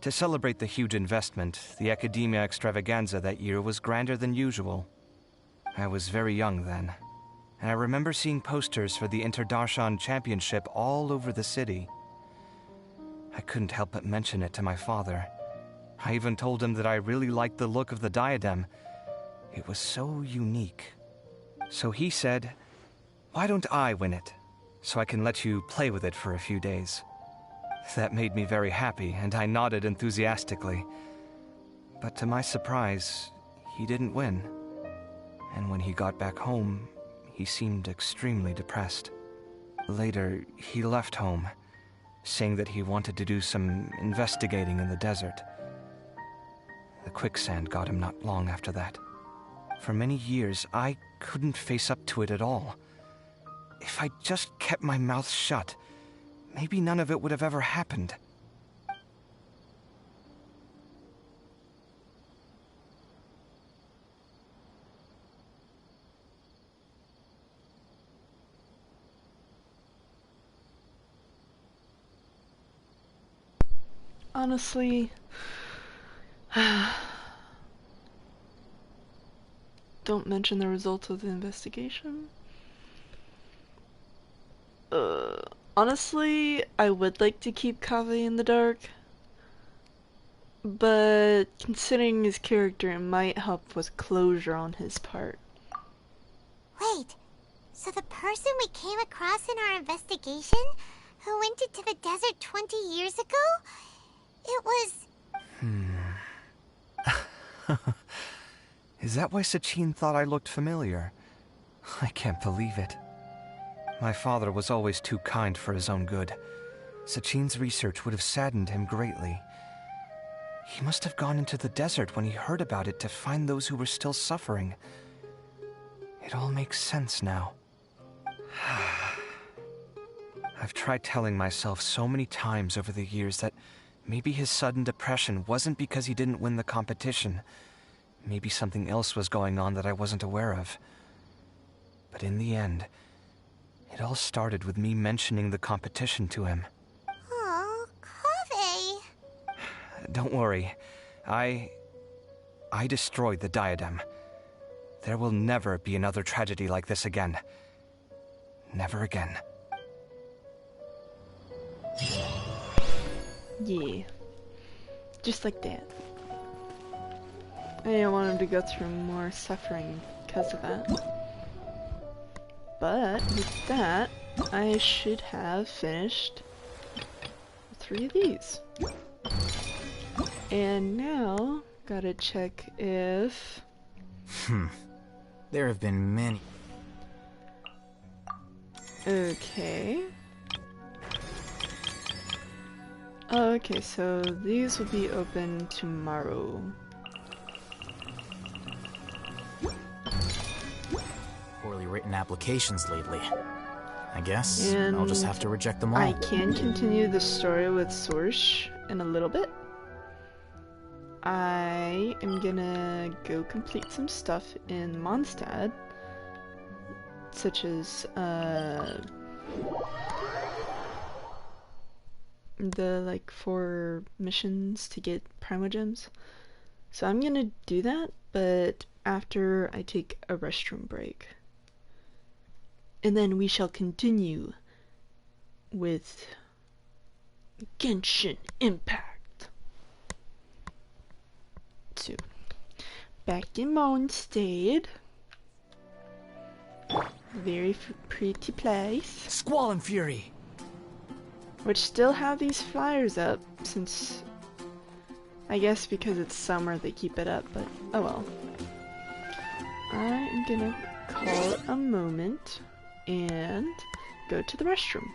To celebrate the huge investment, the Academia extravaganza that year was grander than usual. I was very young then, and I remember seeing posters for the Inter-Darshan Championship all over the city. I couldn't help but mention it to my father. I even told him that I really liked the look of the diadem. It was so unique. So he said, "Why don't I win it, so I can let you play with it for a few days?" That made me very happy, and I nodded enthusiastically. But to my surprise, he didn't win. And when he got back home, he seemed extremely depressed. Later, he left home, saying that he wanted to do some investigating in the desert. The quicksand got him not long after that. For many years, I couldn't face up to it at all. If I just kept my mouth shut, maybe none of it would have ever happened. Honestly, don't mention the results of the investigation. Honestly, I would like to keep Kaveh in the dark, but considering his character, it might help with closure on his part. Wait, so the person we came across in our investigation, who went into the desert 20 years ago, it was... Is that why Sachin thought I looked familiar? I can't believe it. My father was always too kind for his own good. Sachin's research would have saddened him greatly. He must have gone into the desert when he heard about it to find those who were still suffering. It all makes sense now. I've tried telling myself so many times over the years that maybe his sudden depression wasn't because he didn't win the competition. Maybe something else was going on that I wasn't aware of. But in the end, it all started with me mentioning the competition to him. Oh, Kaveh. Don't worry. I destroyed the diadem. There will never be another tragedy like this again. Never again. Yeah. Just like that. I didn't want him to go through more suffering because of that. But with that, I should have finished 3 of these. And now, gotta check if... There have been many. Okay. Okay, so these will be open tomorrow. Poorly written applications lately. I guess And I'll just have to reject them all. I can continue the story with Sorsh in a little bit. I am gonna go complete some stuff in Mondstadt, such as the like 4 missions to get primogems. So I'm gonna do that, but after I take a restroom break. And then we shall continue with Genshin Impact. So, back in Mondstadt. Very pretty place. Squall and Fury! Which still have these flyers up, since... I guess because it's summer they keep it up, but oh well. I am gonna call it a moment and go to the restroom.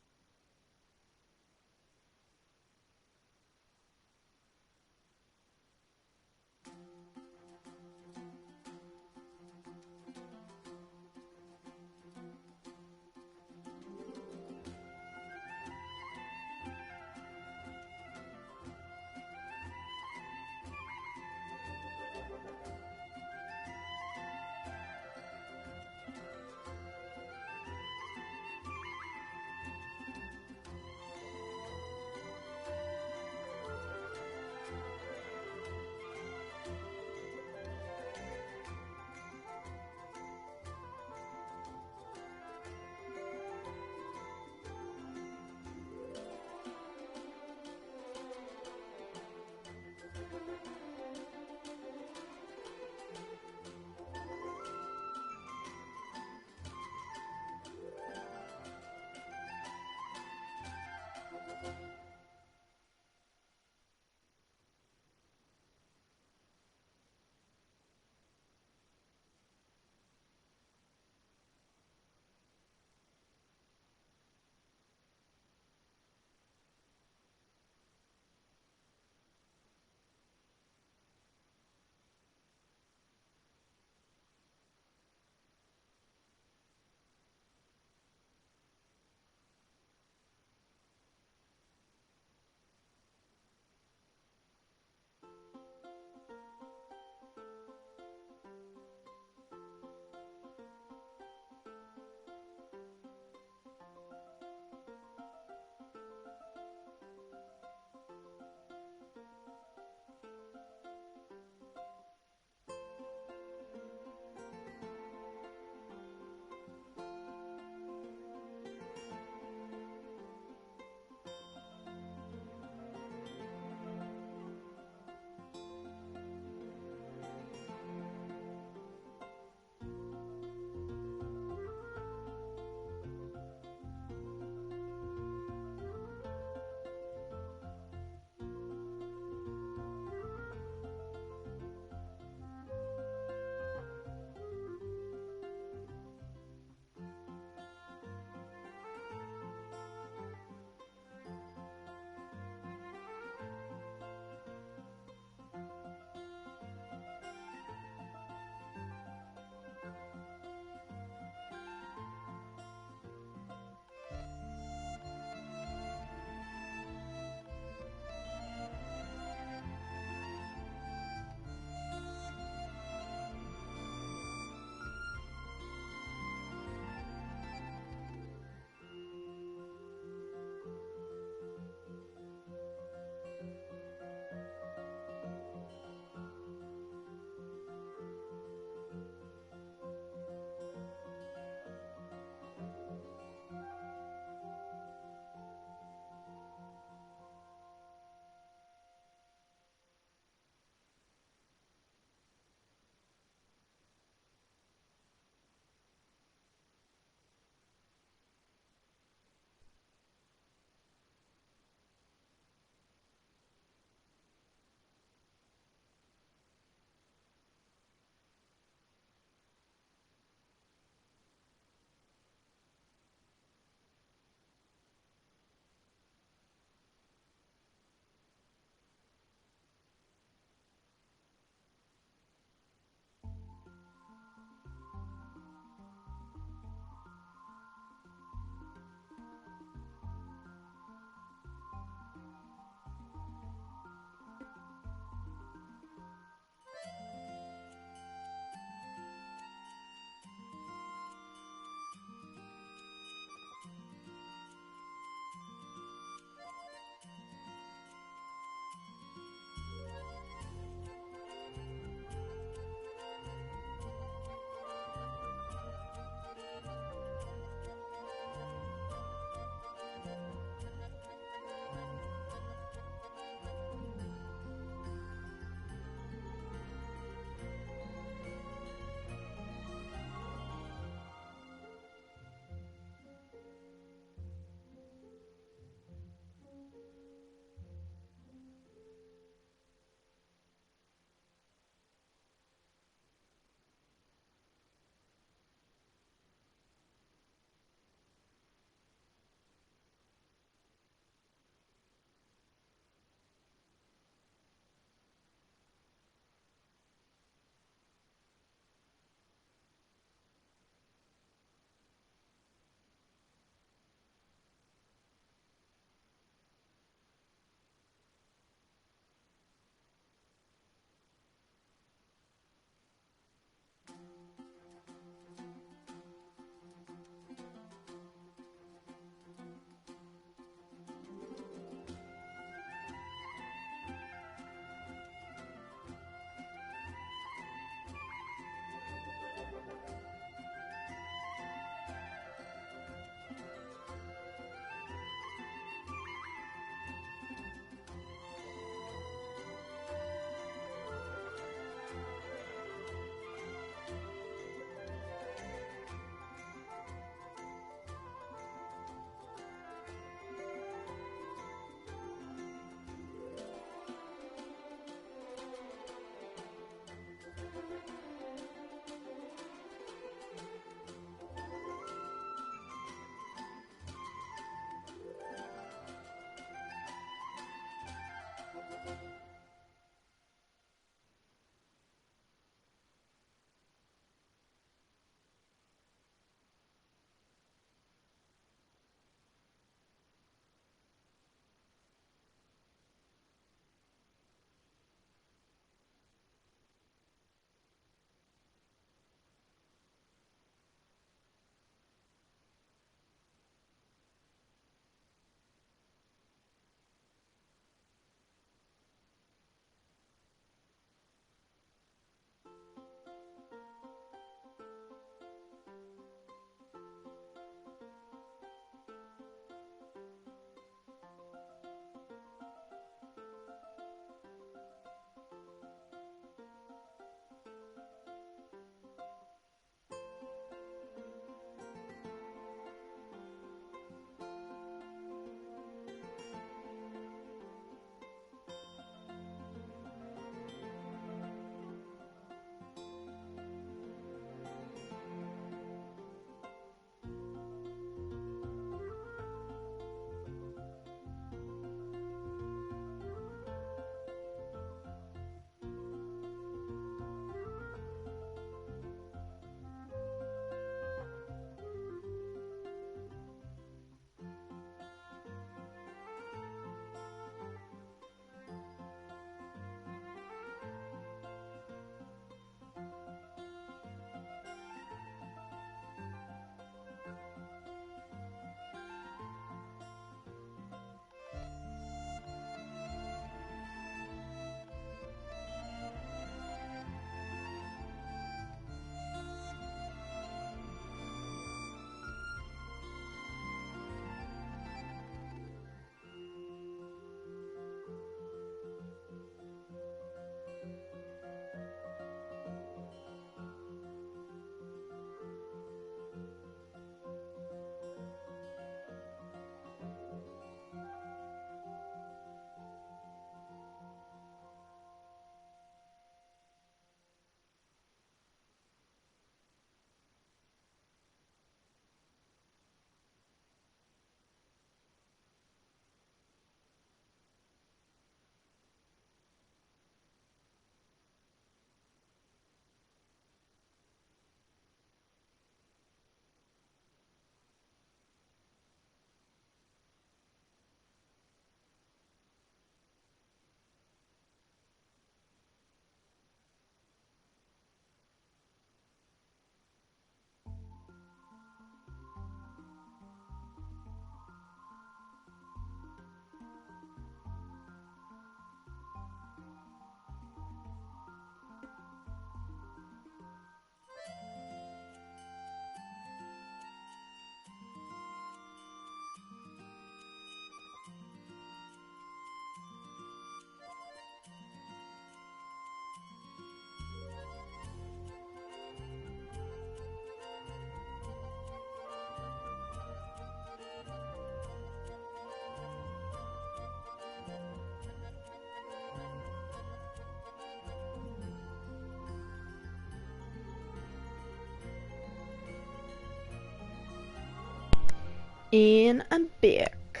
And I'm back.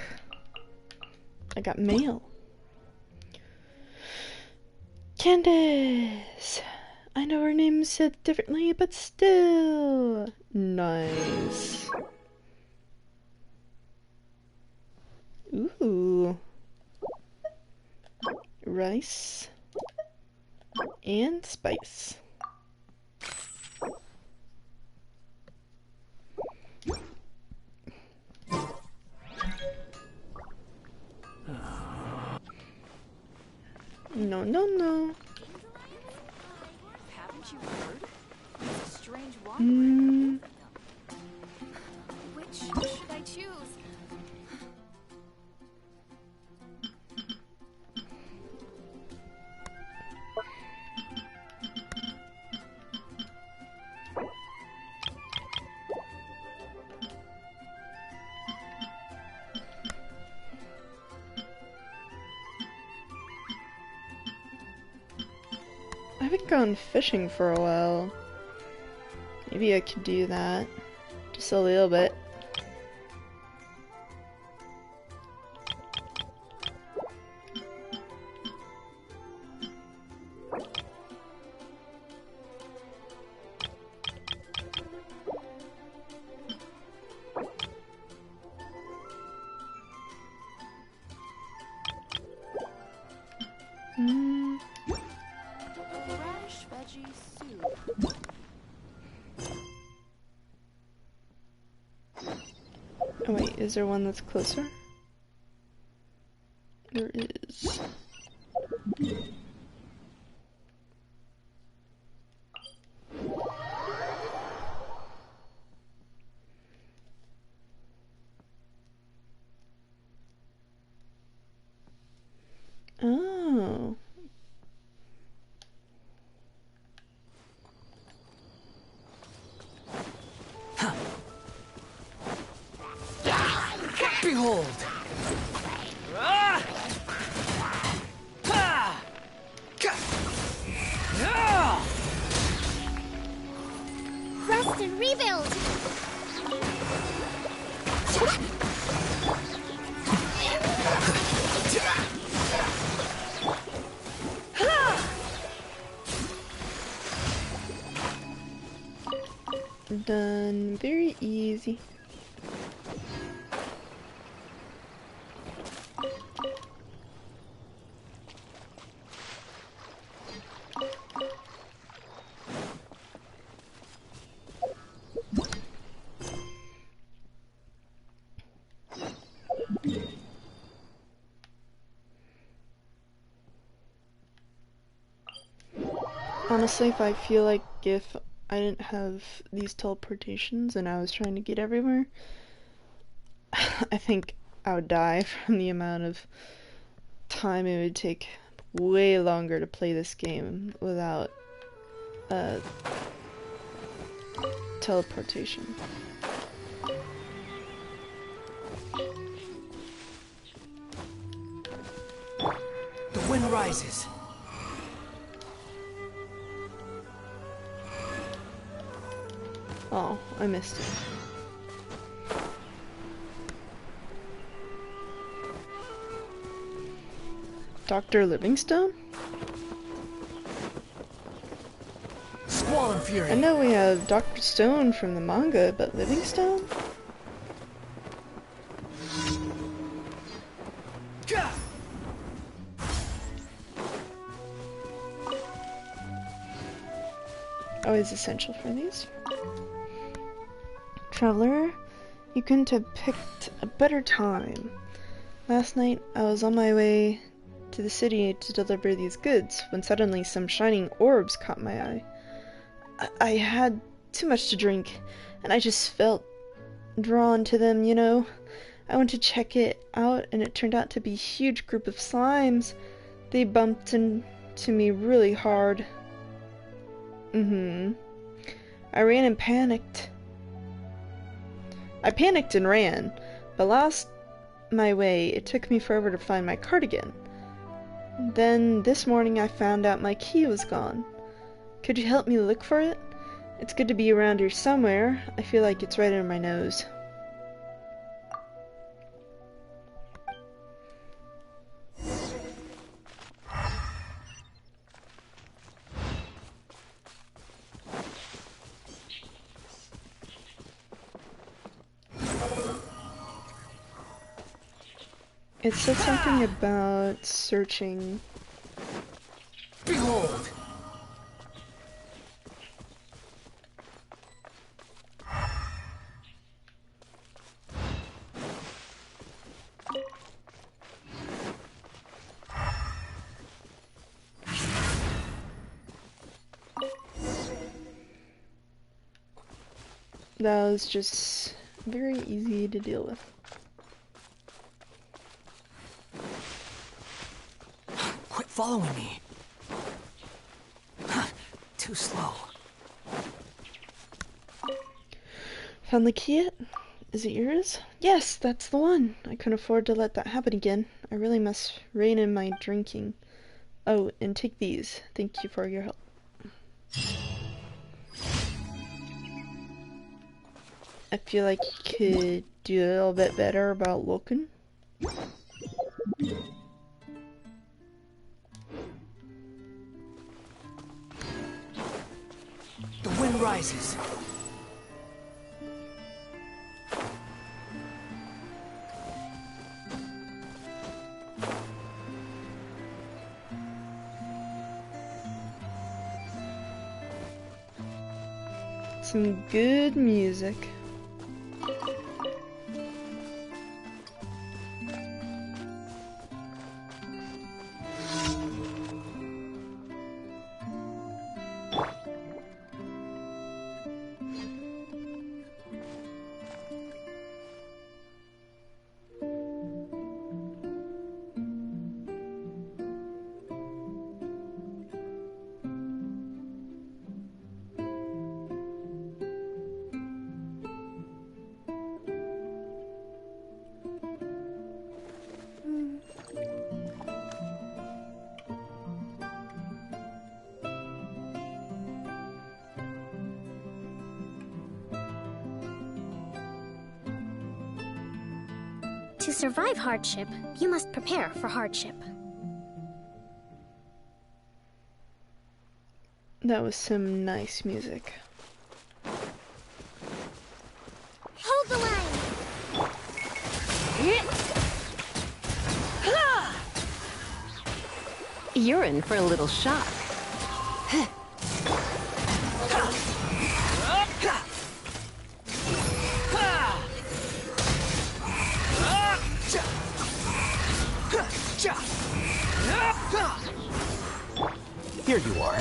I got mail. Candace! I know her name is said differently, but still. Nice. Ooh. Rice. And spice. No, no, no. Haven't you heard? It's a strange Mm. Which should I choose? I haven't gone fishing for a while. Maybe I could do that. Just a little bit. Radish veggie soup. Oh wait, is there one that's closer? There is. Oh. Behold! Rest and rebuild! Done. Very easy. Honestly, if I feel like if I didn't have these teleportations and I was trying to get everywhere, I think I would die from the amount of time it would take way longer to play this game without teleportation. The wind rises. Oh, I missed it. Dr. Livingstone? Squall and fury. I know we have Dr. Stone from the manga, but Livingstone? Always essential for these. Traveler, you couldn't have picked a better time. Last night, I was on my way to the city to deliver these goods when suddenly some shining orbs caught my eye. I had too much to drink, and I just felt drawn to them, you know. I went to check it out, and it turned out to be a huge group of slimes. They bumped into me really hard. I ran and panicked. I panicked and ran, but lost my way. It took me forever to find my cardigan. Then this morning I found out my key was gone. Could you help me look for it? It's good to be around here somewhere. I feel like it's right under my nose. It said something about searching. Behold! That was just very easy to deal with. Quit following me. Too slow. Found the key yet? Is it yours? Yes, that's the one. I couldn't afford to let that happen again. I really must rein in my drinking. Oh, and take these. Thank you for your help. I feel like you could do a little bit better about looking. The wind rises. Some good music. To survive hardship, you must prepare for hardship. That was some nice music. Hold the line! You're in for a little shock. Here you are.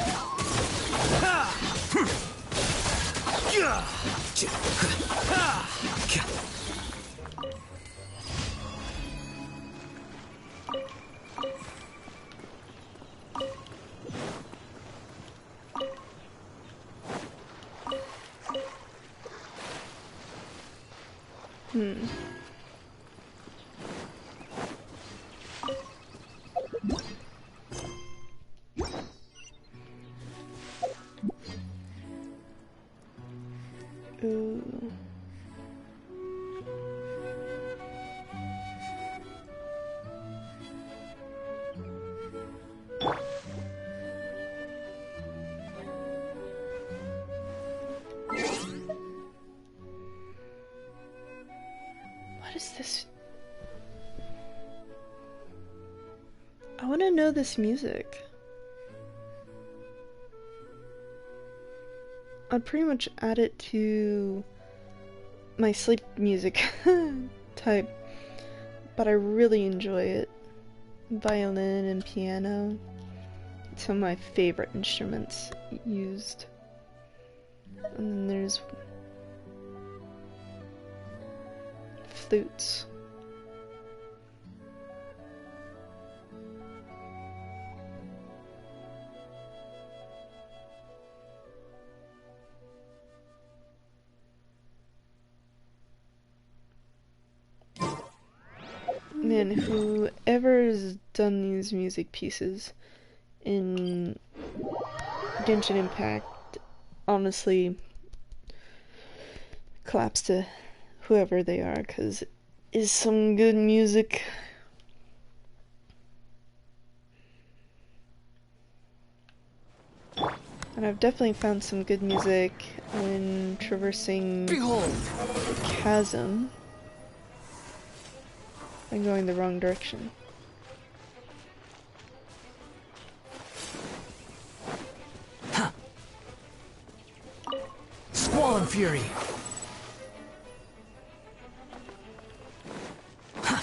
Ooh. What is this? I want to know this music. I'd pretty much add it to my sleep music type, but I really enjoy it. Violin and piano, some of my favorite instruments used. And then there's flutes. Man, whoever's done these music pieces in Genshin Impact, honestly, claps to whoever they are, because it is some good music. And I've definitely found some good music when traversing Behold! the chasm. I'm going the wrong direction. Huh. Squall and Fury. Huh.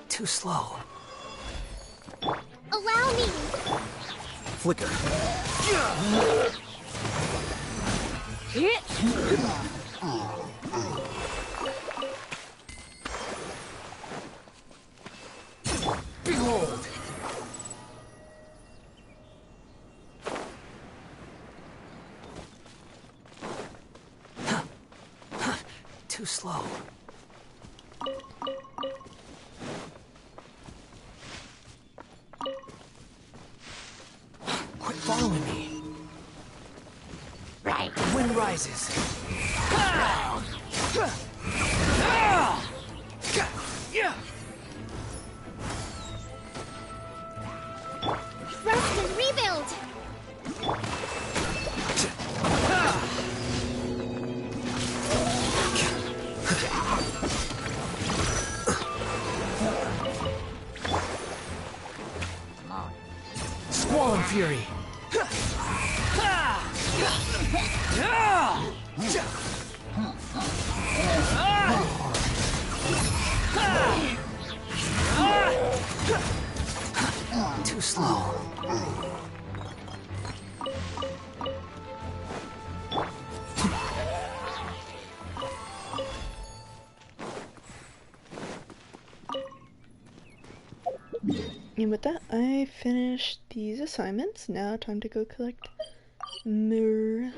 Too slow. Allow me! Flicker. Behold! Too slow. Quit following me. Right. The wind rises. Rest and rebuild! Squall and Fury. Too slow. And with that, I finished these assignments. Now time to go collect more.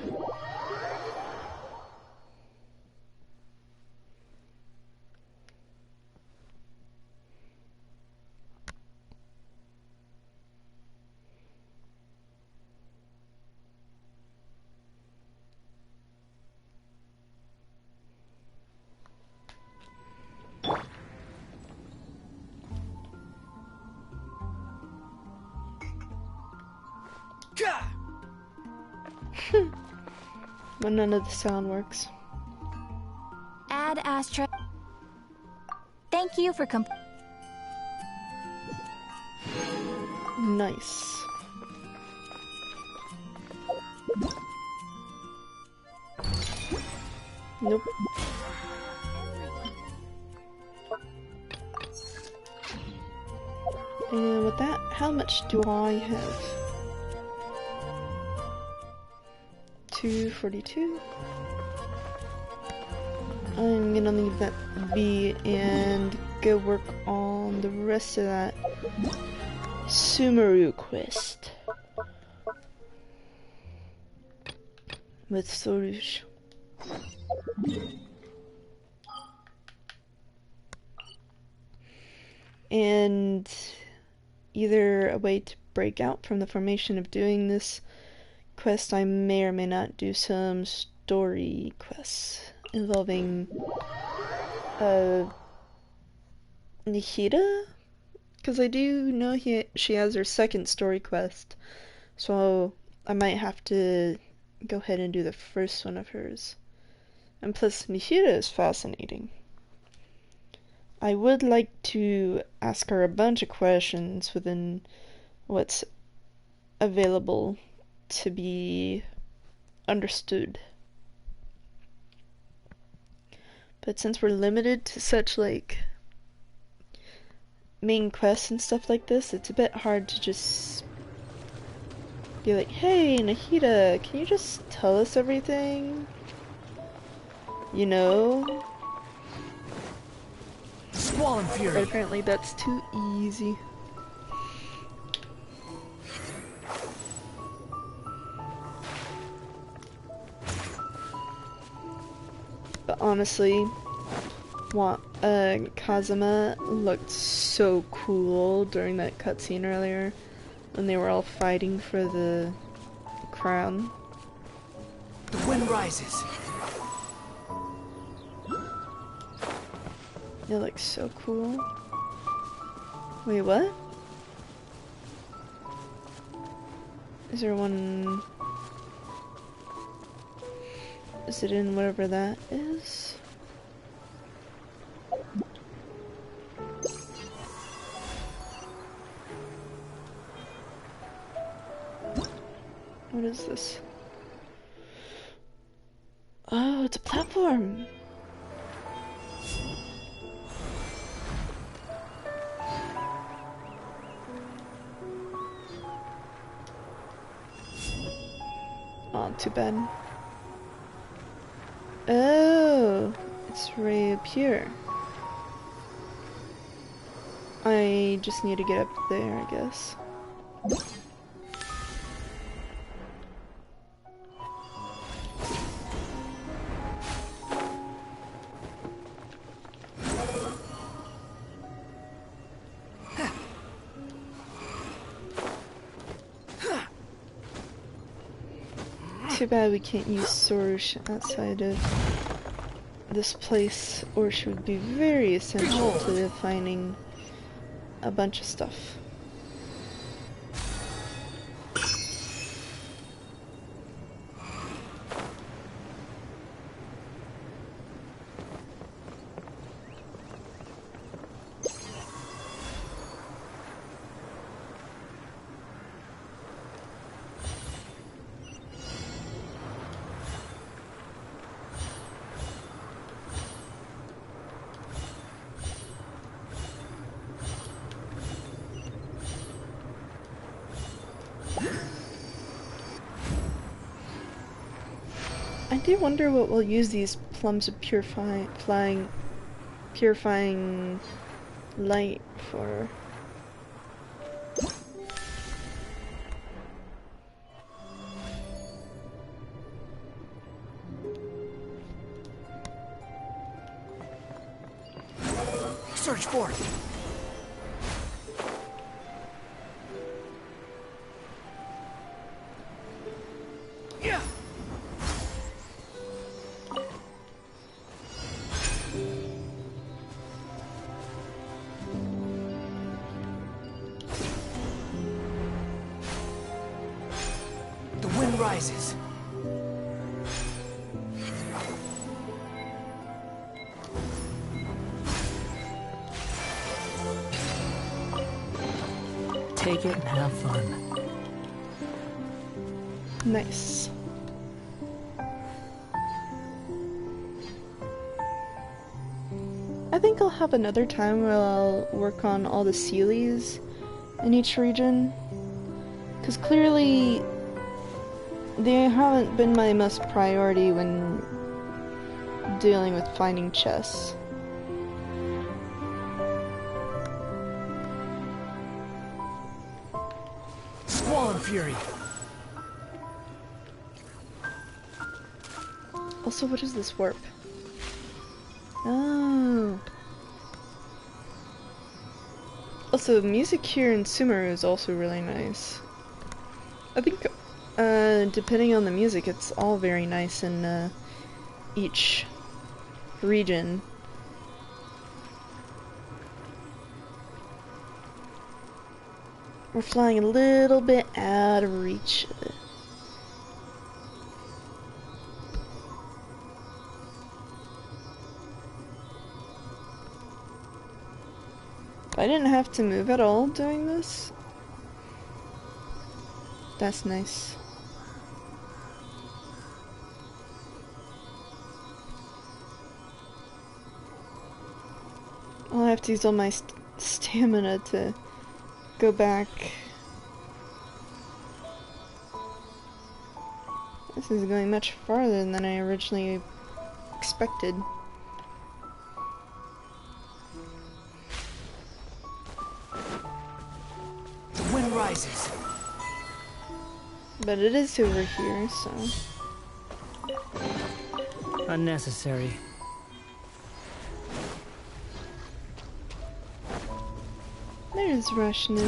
But none of the sound works. Add Astra. Thank you for Nice. Nope. And with that, how much do I have? 242. I'm gonna leave that be and go work on the rest of that Sumeru quest with Sorush. And either a way to break out from the formation of doing this quest, I may or may not do some story quests involving Nihida, because I do know she has her second story quest, so I might have to go ahead and do the first one of hers. And plus, Nihida is fascinating. I would like to ask her a bunch of questions within what's available to be understood. But since we're limited to such like main quests and stuff like this, it's a bit hard to just be like, hey Nahida, can you just tell us everything? You know? Squall and Fury. But apparently that's too easy. But honestly, Kazuma looked so cool during that cutscene earlier when they were all fighting for the crown. The wind rises. It looks so cool. Wait, what? Is there one? Is it in whatever that is? What is this? Oh, it's a platform! Oh, too bad. Oh, it's right up here. I just need to get up there, I guess. Too bad we can't use Sorush outside of this place, or she would be very essential to finding a bunch of stuff. I do wonder what we'll use these plums of purifying light for. Search for it. Yeah. The wind rises. Take it and have fun. Nice. I think I'll have another time where I'll work on all the Sealies in each region, because clearly they haven't been my most priority when dealing with finding chests. Squall Fury. Also, what is this warp? Oh. Also, music here in Sumeru is also really nice. I think, depending on the music, it's all very nice in, each region. We're flying a little bit out of reach of it. I didn't have to move at all doing this. That's nice. I'll have to use all my stamina to go back. This is going much farther than I originally expected. The wind rises. But it is over here, so... Unnecessary. There's Rushnu.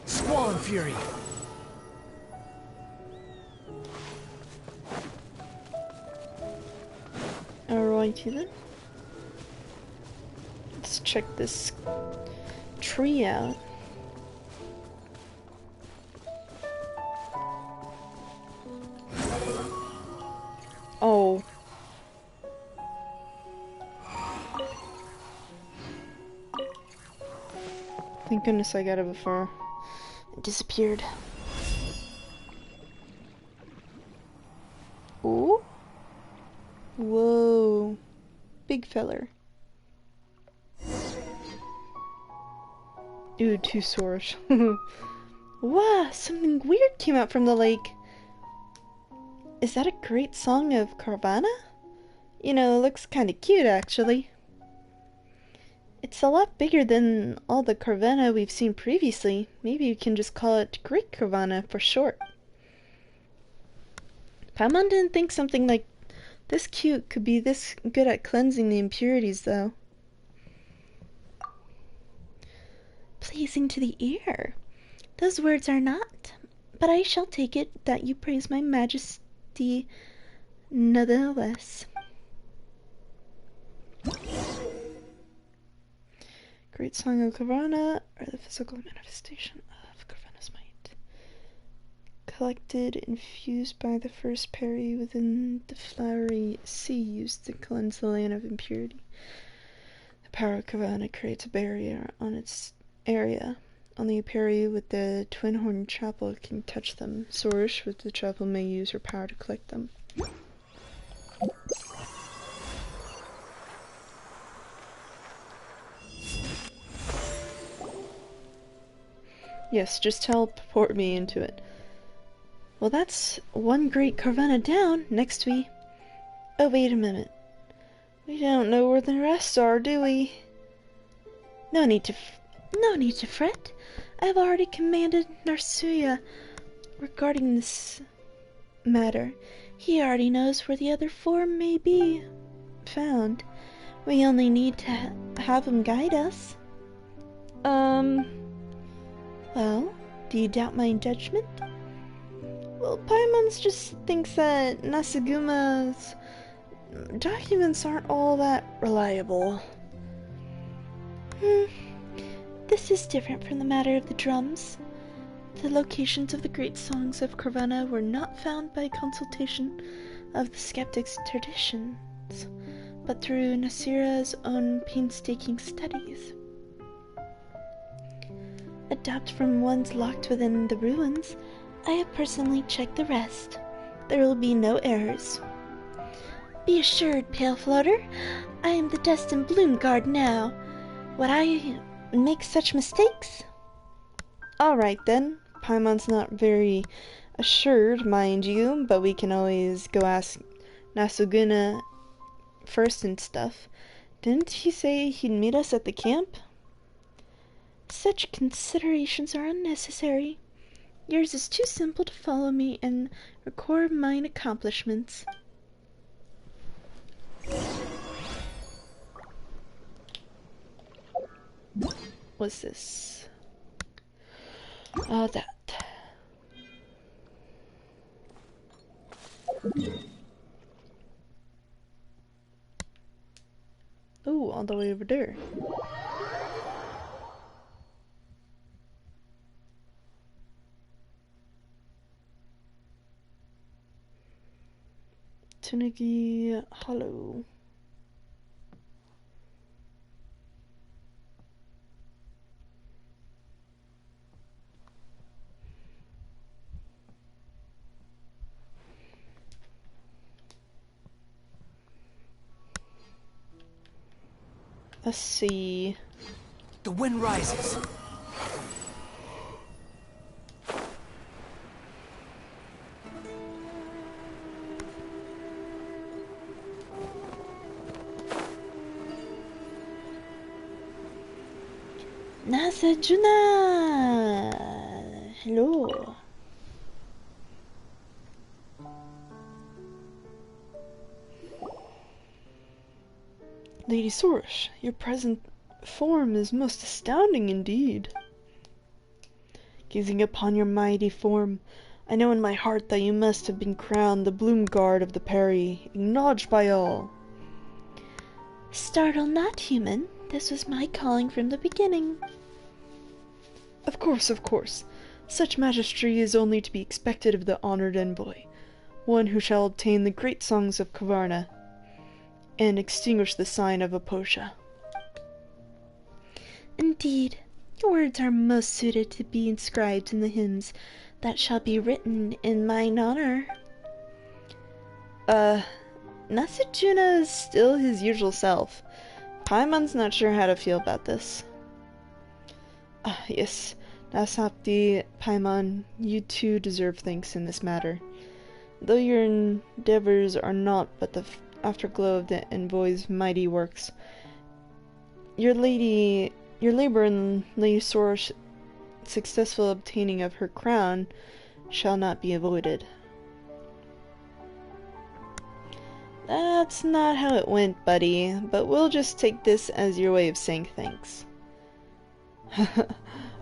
Squall Fury. Alrighty then. Let's check this tree out. Oh. Thank goodness I got it before it disappeared. Ooh. Whoa. Big feller. Ooh, two swords. Wow, something weird came out from the lake. Is that a great song of Carvana? You know, it looks kinda cute actually. It's a lot bigger than all the Carvana we've seen previously. Maybe you can just call it Great Carvana for short. Paimon didn't think something like this cute could be this good at cleansing the impurities, though. Pleasing to the ear. Those words are not, but I shall take it that you praise my majesty nonetheless. Great Song of Carvana, or the physical manifestation of Carvana's might. Collected, infused by the first Peri within the flowery sea used to cleanse the land of impurity. The power of Carvana creates a barrier on its area. Only a Peri with the twin-horned chapel can touch them. Sorish with the chapel may use her power to collect them. Yes, just teleport me into it. Well, that's one great Carvana down. Next we... Oh, wait a minute. We don't know where the rest are, do we? No need to fret. I have already commanded Narsuya regarding this matter. He already knows where the other four may be found. We only need to have him guide us. Well, do you doubt my judgment? Well, Paimon just thinks that Nasuguma's documents aren't all that reliable. This is different from the matter of the drums. The locations of the great songs of Carvana were not found by consultation of the skeptics' traditions, but through Nasira's own painstaking studies. Adapted from ones locked within the ruins, I have personally checked the rest. There will be no errors. Be assured, Pale Floater, I am the Dust and Bloom Guard now. Would I make such mistakes? Alright then. Paimon's not very assured, mind you, but we can always go ask Nasuguna first and stuff. Didn't he say he'd meet us at the camp? Such considerations are unnecessary. Yours is too simple to follow me and record mine accomplishments. What's this? That. Oh, all the way over there. Tunagi Hollow. Let's see. The wind rises. Nasajuna! Hello. Lady Sorish, your present form is most astounding indeed. Gazing upon your mighty form, I know in my heart that you must have been crowned the Bloom Guard of the Peri, acknowledged by all. Startle not, human. This was my calling from the beginning. Of course, of course. Such majesty is only to be expected of the honored envoy, one who shall obtain the great songs of Kavarna, and extinguish the sign of Aposha. Indeed, your words are most suited to be inscribed in the hymns that shall be written in mine honor. Nasujuna is still his usual self. Paimon's not sure how to feel about this. Yes, Nasapti, Paimon, you too deserve thanks in this matter. Though your endeavors are not but the afterglow of the envoy's mighty works, your labor in Lady Sora's successful obtaining of her crown shall not be avoided. That's not how it went, buddy, but we'll just take this as your way of saying thanks.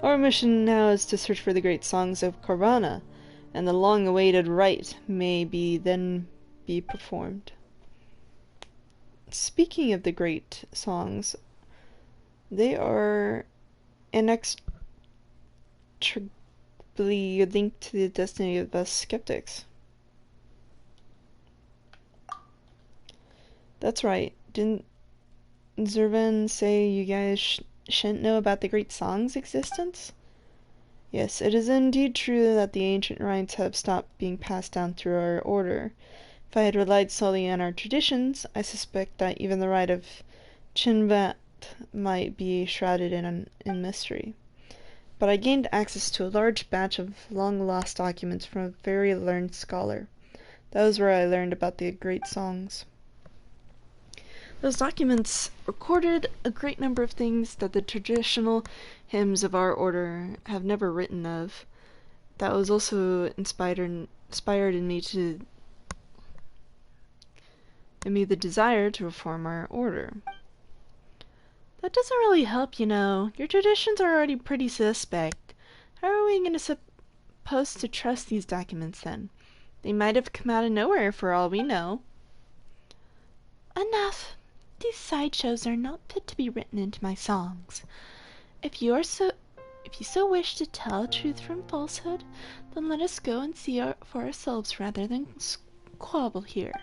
Our mission now is to search for the great songs of Carvana, and the long-awaited rite may then be performed. Speaking of the great songs, they are inextricably linked to the destiny of us skeptics. That's right. Didn't Zervan say you guys shouldn't know about the great song's existence? Yes, it is indeed true that the ancient rites have stopped being passed down through our order. If I had relied solely on our traditions, I suspect that even the rite of Chinvat might be shrouded in mystery. But I gained access to a large batch of long-lost documents from a very learned scholar. That was where I learned about the great songs. Those documents recorded a great number of things that the traditional hymns of our order have never written of. That was also inspired in me the desire to reform our order. That doesn't really help, you know. Your traditions are already pretty suspect. How are we supposed to trust these documents then? They might have come out of nowhere for all we know. Enough. These sideshows are not fit to be written into my songs. If you so wish to tell truth from falsehood, then let us go and see for ourselves rather than squabble here.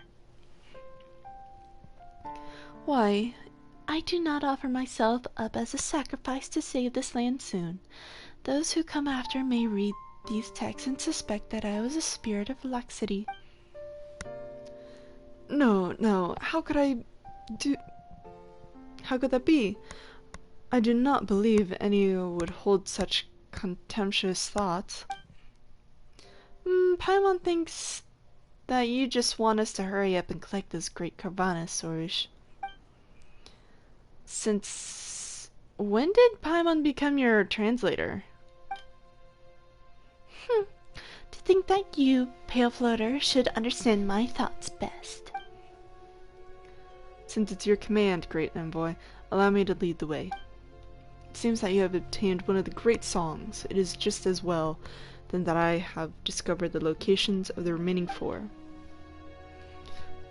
Why? I do not offer myself up as a sacrifice to save this land soon. Those who come after may read these texts and suspect that I was a spirit of laxity. No, how could that be? I do not believe any would hold such contemptuous thoughts. Paimon thinks that you just want us to hurry up and collect those great Carvana, Sorush. Since when did Paimon become your translator? To think that you, Pale Floater, should understand my thoughts best. Since it's your command, great envoy, allow me to lead the way. It seems that you have obtained one of the great songs. It is just as well then that I have discovered the locations of the remaining 4.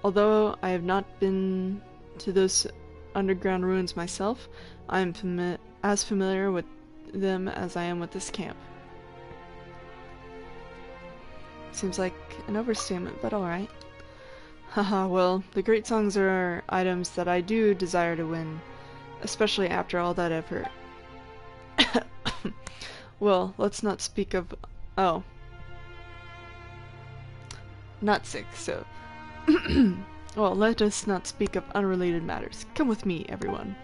Although I have not been to those underground ruins myself, I am as familiar with them as I am with this camp. Seems like an overstatement, but alright. Haha, well, the great songs are items that I do desire to win, especially after all that effort. Well, let's not speak of... Oh. Not sick, so... Well, let us not speak of unrelated matters. Come with me, everyone.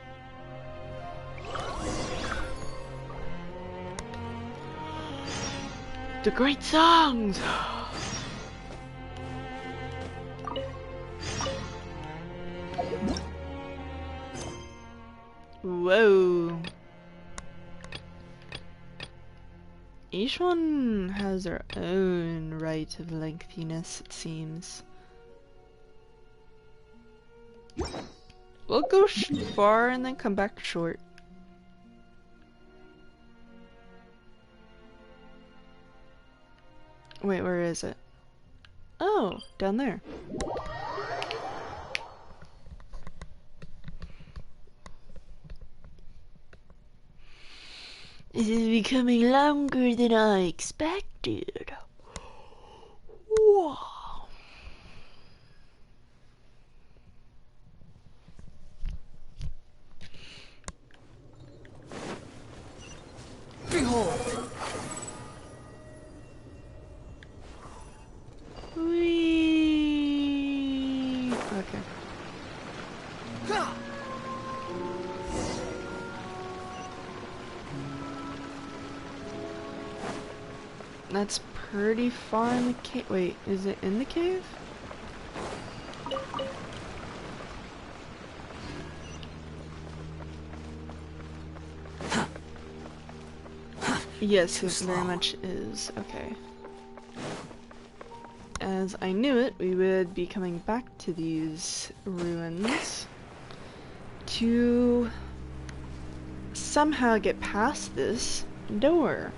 The great songs! Whoa. Each one has their own right of lengthiness, it seems. We'll go far and then come back short. Wait, where is it? Oh, down there. This is becoming longer than I expected. Whoa. Behold! Whee! Okay. That's pretty far in the cave. Wait, is it in the cave? Yes, it very much is. Okay. As I knew it, we would be coming back to these ruins to somehow get past this door.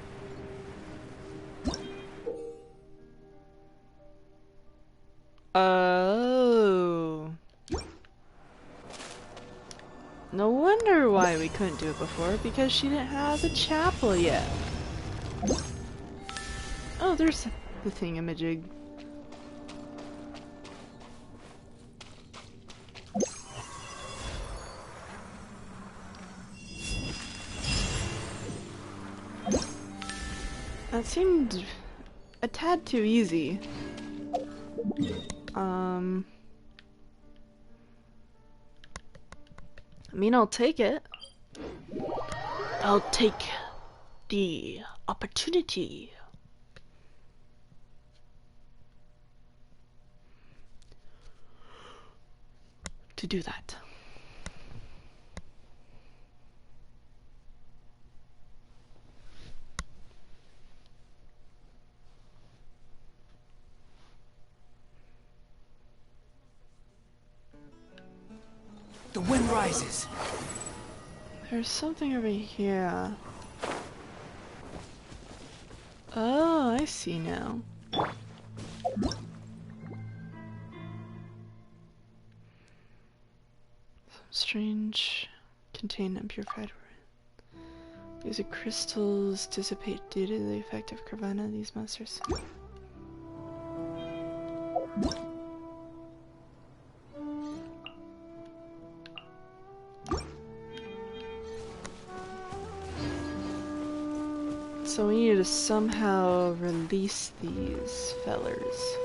Oh. No wonder why we couldn't do it before, because she didn't have the chapel yet. Oh, there's the thingamajig. That seemed a tad too easy. I mean, I'll take it. I'll take the opportunity. To do that. The wind rises. There's something over here. Oh, I see now. Strange, contain unpurified. These are crystals dissipate due to the effect of Carvana. These monsters. So we need to somehow release these fellers.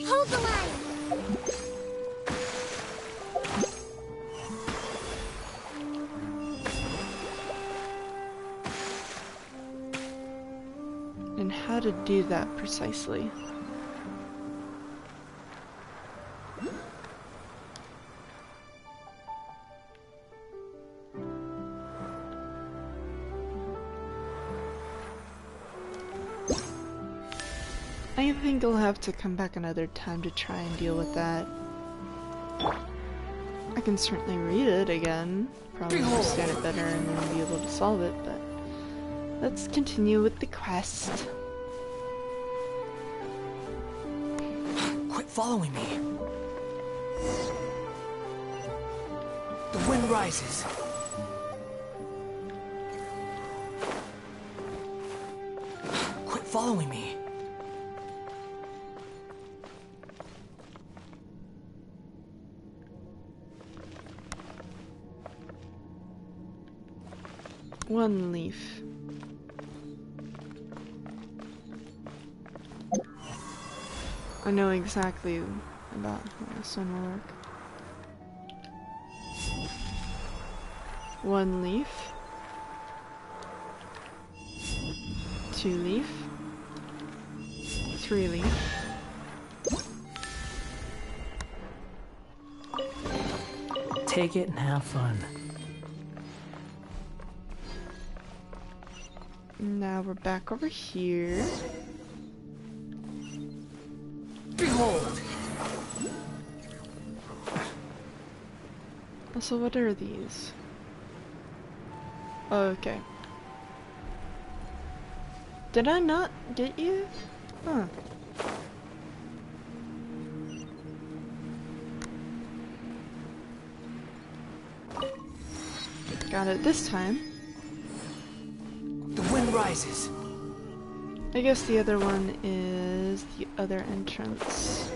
Hold the line! And how to do that precisely. I think I'll have to come back another time to try and deal with that. I can certainly read it again, probably understand it better and then be able to solve it, but let's continue with the quest. Quit following me. The wind rises. Quit following me. One leaf. I know exactly about how this one will work. One leaf. Two leaf. Three leaf. Take it and have fun. Now we're back over here. Behold! Also, what are these? Oh, okay. Did I not get you? Huh. Got it this time. wind rises. I guess the other one is the other entrance.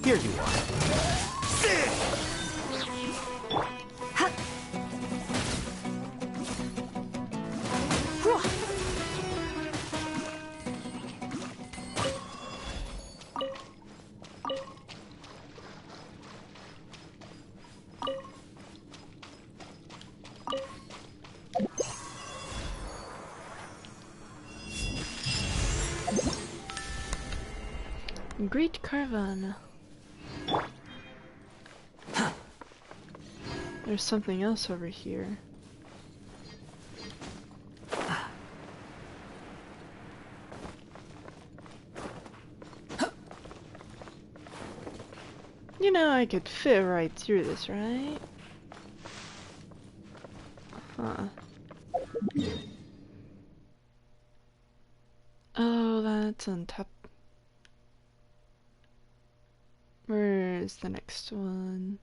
Here you are. Great Caravan. There's something else over here. You know, I could fit right through this, right? Huh. Oh, that's on top. Where is the next one?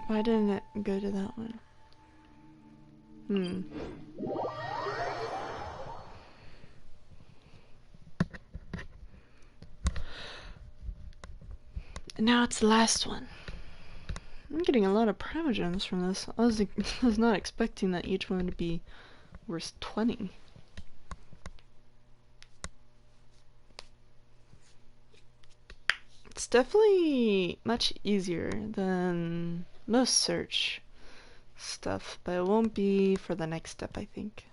Why didn't it go to that one? And now it's the last one. I'm getting a lot of primogems from this. I was not expecting that each one to be worth 20. It's definitely much easier than most search stuff, but it won't be for the next step, I think.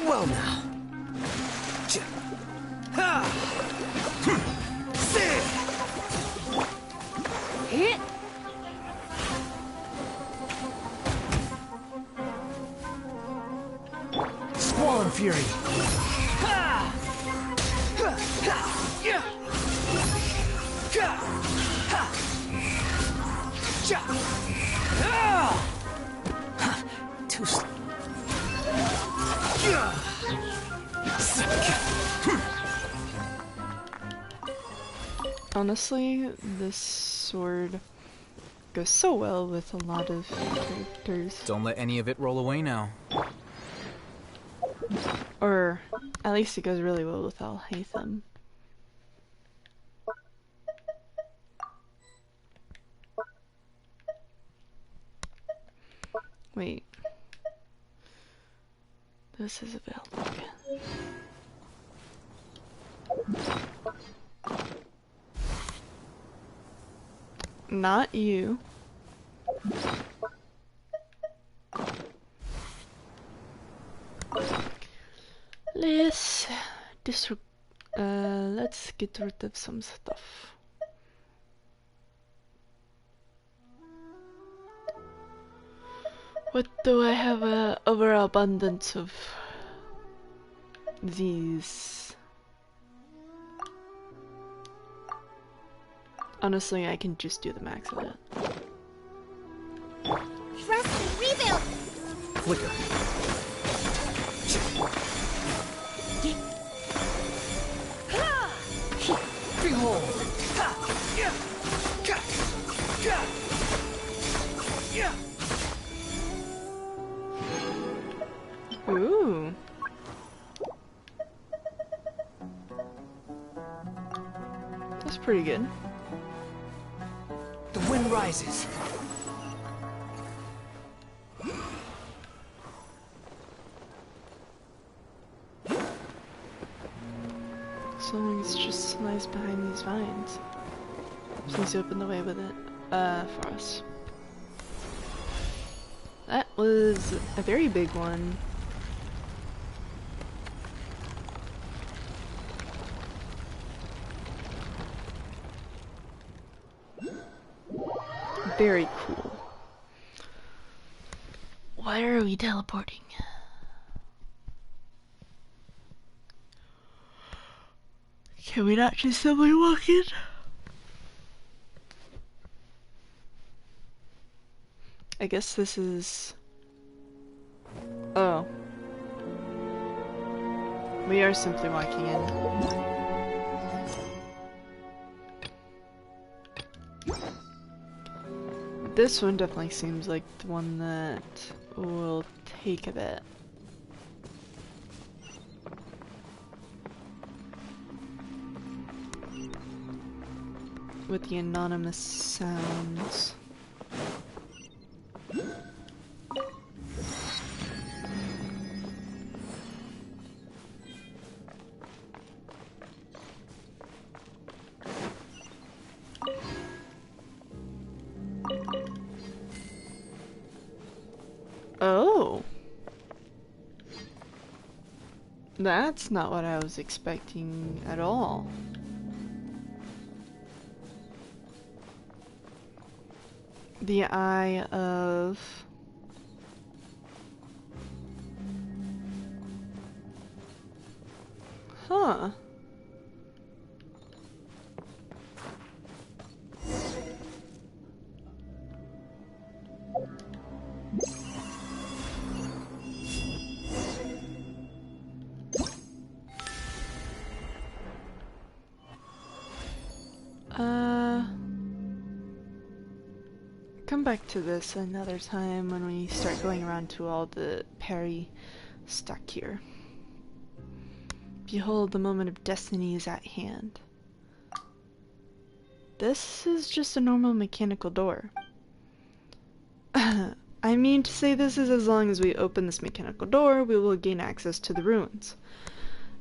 Well now. Hit. Squall and Fury. Too slow. Honestly, this sword goes so well with a lot of characters. Don't let any of it roll away now. Or at least it goes really well with Al-Haytham. Wait. This is available again. Not you. Let's get rid of some stuff. What do I have a overabundance of these? Honestly, I can just do the max of it. Trust me, rebuild! Flicker. Behold! Ooh. That's pretty good. The wind rises. So long as it just lies behind these vines. Please open the way with it, for us. That was a very big one. Very cool. Where are we teleporting? Can we not just simply walk in? I guess this is... Oh. We are simply walking in. This one definitely seems like the one that will take a bit. With the anonymous sounds. Oh. That's not what I was expecting at all. The Eye of... Huh. Come back to this another time when we start going around to all the parry stuck here. Behold, the moment of destiny is at hand. This is just a normal mechanical door. I mean to say this is as long as we open this mechanical door, we will gain access to the ruins.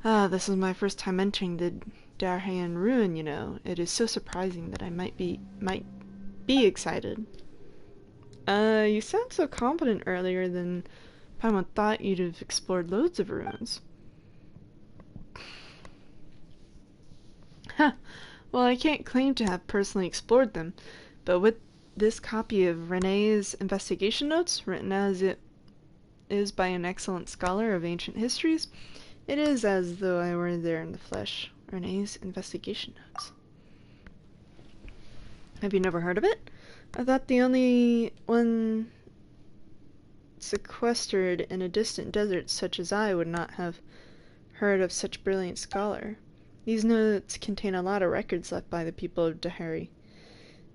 This is my first time entering the Darhayan ruin, you know. It is so surprising that I might be excited. You sound so confident earlier than Paimon thought you'd have explored loads of ruins. Huh. Well, I can't claim to have personally explored them, but with this copy of Renee's investigation notes, written as it is by an excellent scholar of ancient histories, it is as though I were there in the flesh. Renee's investigation notes. Have you never heard of it? I thought the only one sequestered in a distant desert such as I would not have heard of such a brilliant scholar. These notes contain a lot of records left by the people of Dahari.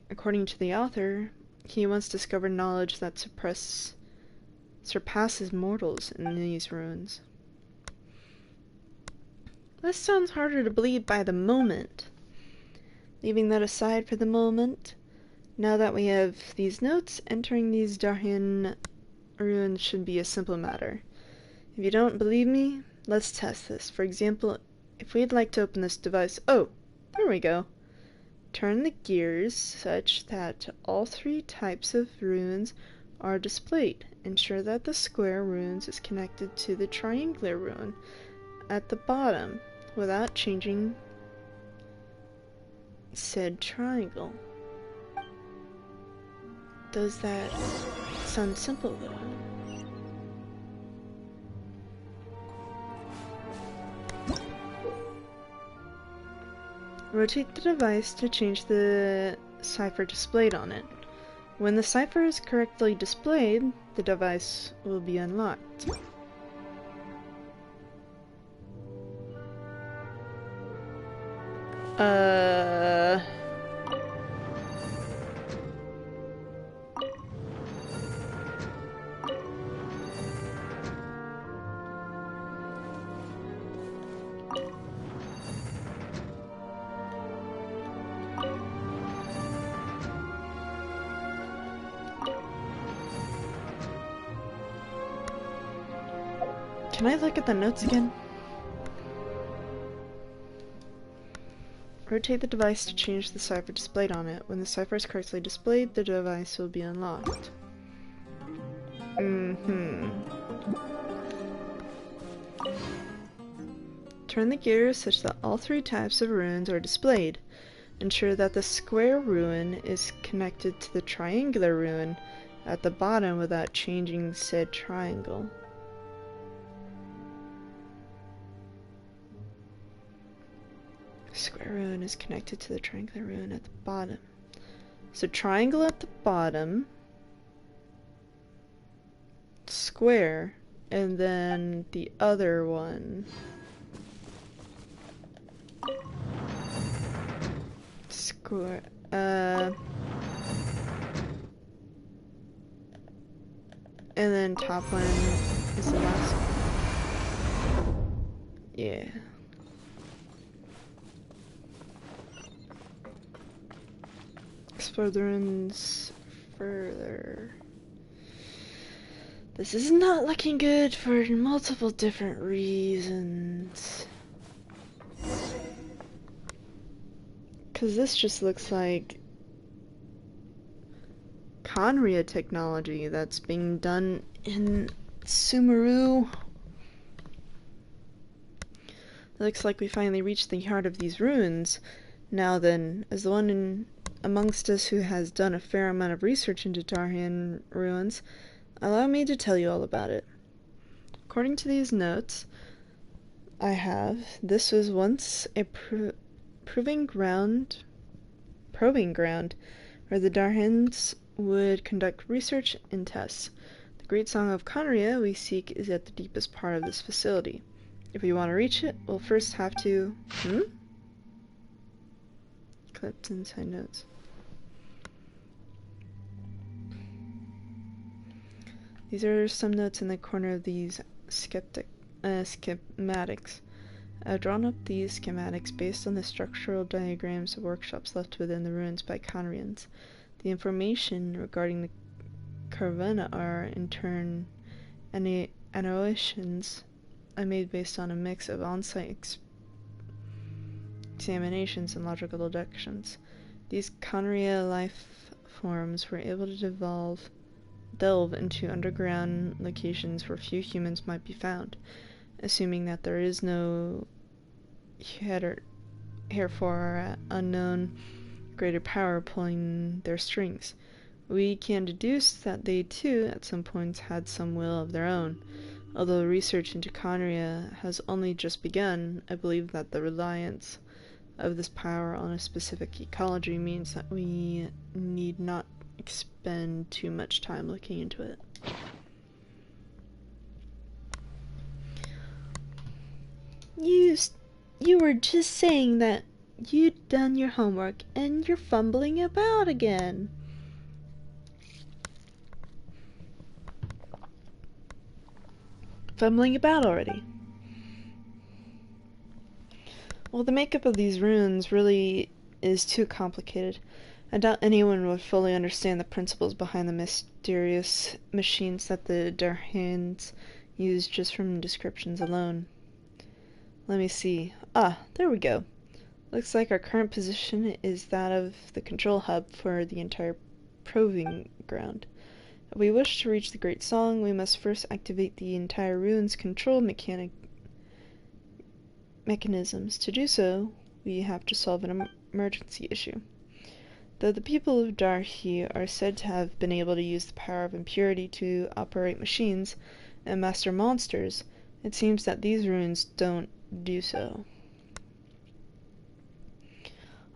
According to the author, he once discovered knowledge that surpasses mortals in these ruins. This sounds harder to believe by the moment. Leaving that aside for the moment, now that we have these notes, entering these Darhayan ruins should be a simple matter. If you don't believe me, let's test this. For example, if we'd like to open this device... Oh, there we go. Turn the gears such that all three types of runes are displayed. Ensure that the square runes is connected to the triangular rune at the bottom without changing said triangle. Does that sound simple though? Rotate the device to change the cipher displayed on it. When the cipher is correctly displayed, the device will be unlocked. Can I look at the notes again? Rotate the device to change the cipher displayed on it. When the cipher is correctly displayed, the device will be unlocked. Turn the gears such that all three types of runes are displayed. Ensure that the square ruin is connected to the triangular ruin at the bottom without changing said triangle. Square ruin is connected to the triangular ruin at the bottom. So triangle at the bottom, square, and then the other one. Square, and then top one is the last one. Yeah. Explore the ruins further. This is not looking good for multiple different reasons. Because this just looks like Conria technology that's being done in Sumeru. Looks like we finally reached the heart of these ruins. Now then, as the one amongst us who has done a fair amount of research into Darhan ruins, allow me to tell you all about it. According to these notes this was once a proving ground where the Darhans would conduct research and tests. The great song of Conria we seek is at the deepest part of this facility. If we want to reach it, we'll first have to... Clipped inside notes. These are some notes in the corner of these schematics. I've drawn up these schematics based on the structural diagrams of workshops left within the ruins by Conrians. The information regarding the Carvana are, in turn, annotations I made based on a mix of on-site examinations and logical deductions. These Conria life forms were able to delve into underground locations where few humans might be found, assuming that there is no herefore unknown greater power pulling their strings. We can deduce that they too at some points had some will of their own. Although research into Conria has only just begun, I believe that the reliance of this power on a specific ecology means that we need not expend too much time looking into it. You were just saying that you'd done your homework and you're fumbling about again. Fumbling about already. Well, the makeup of these runes really is too complicated. I doubt anyone would fully understand the principles behind the mysterious machines that the Darhans use just from descriptions alone. Let me see. Ah, there we go. Looks like our current position is that of the control hub for the entire proving ground. If we wish to reach the Great Song, we must first activate the entire ruin's control mechanisms. To do so, we have to solve an emergency issue. Though the people of Darhi are said to have been able to use the power of impurity to operate machines and master monsters, it seems that these ruins don't do so.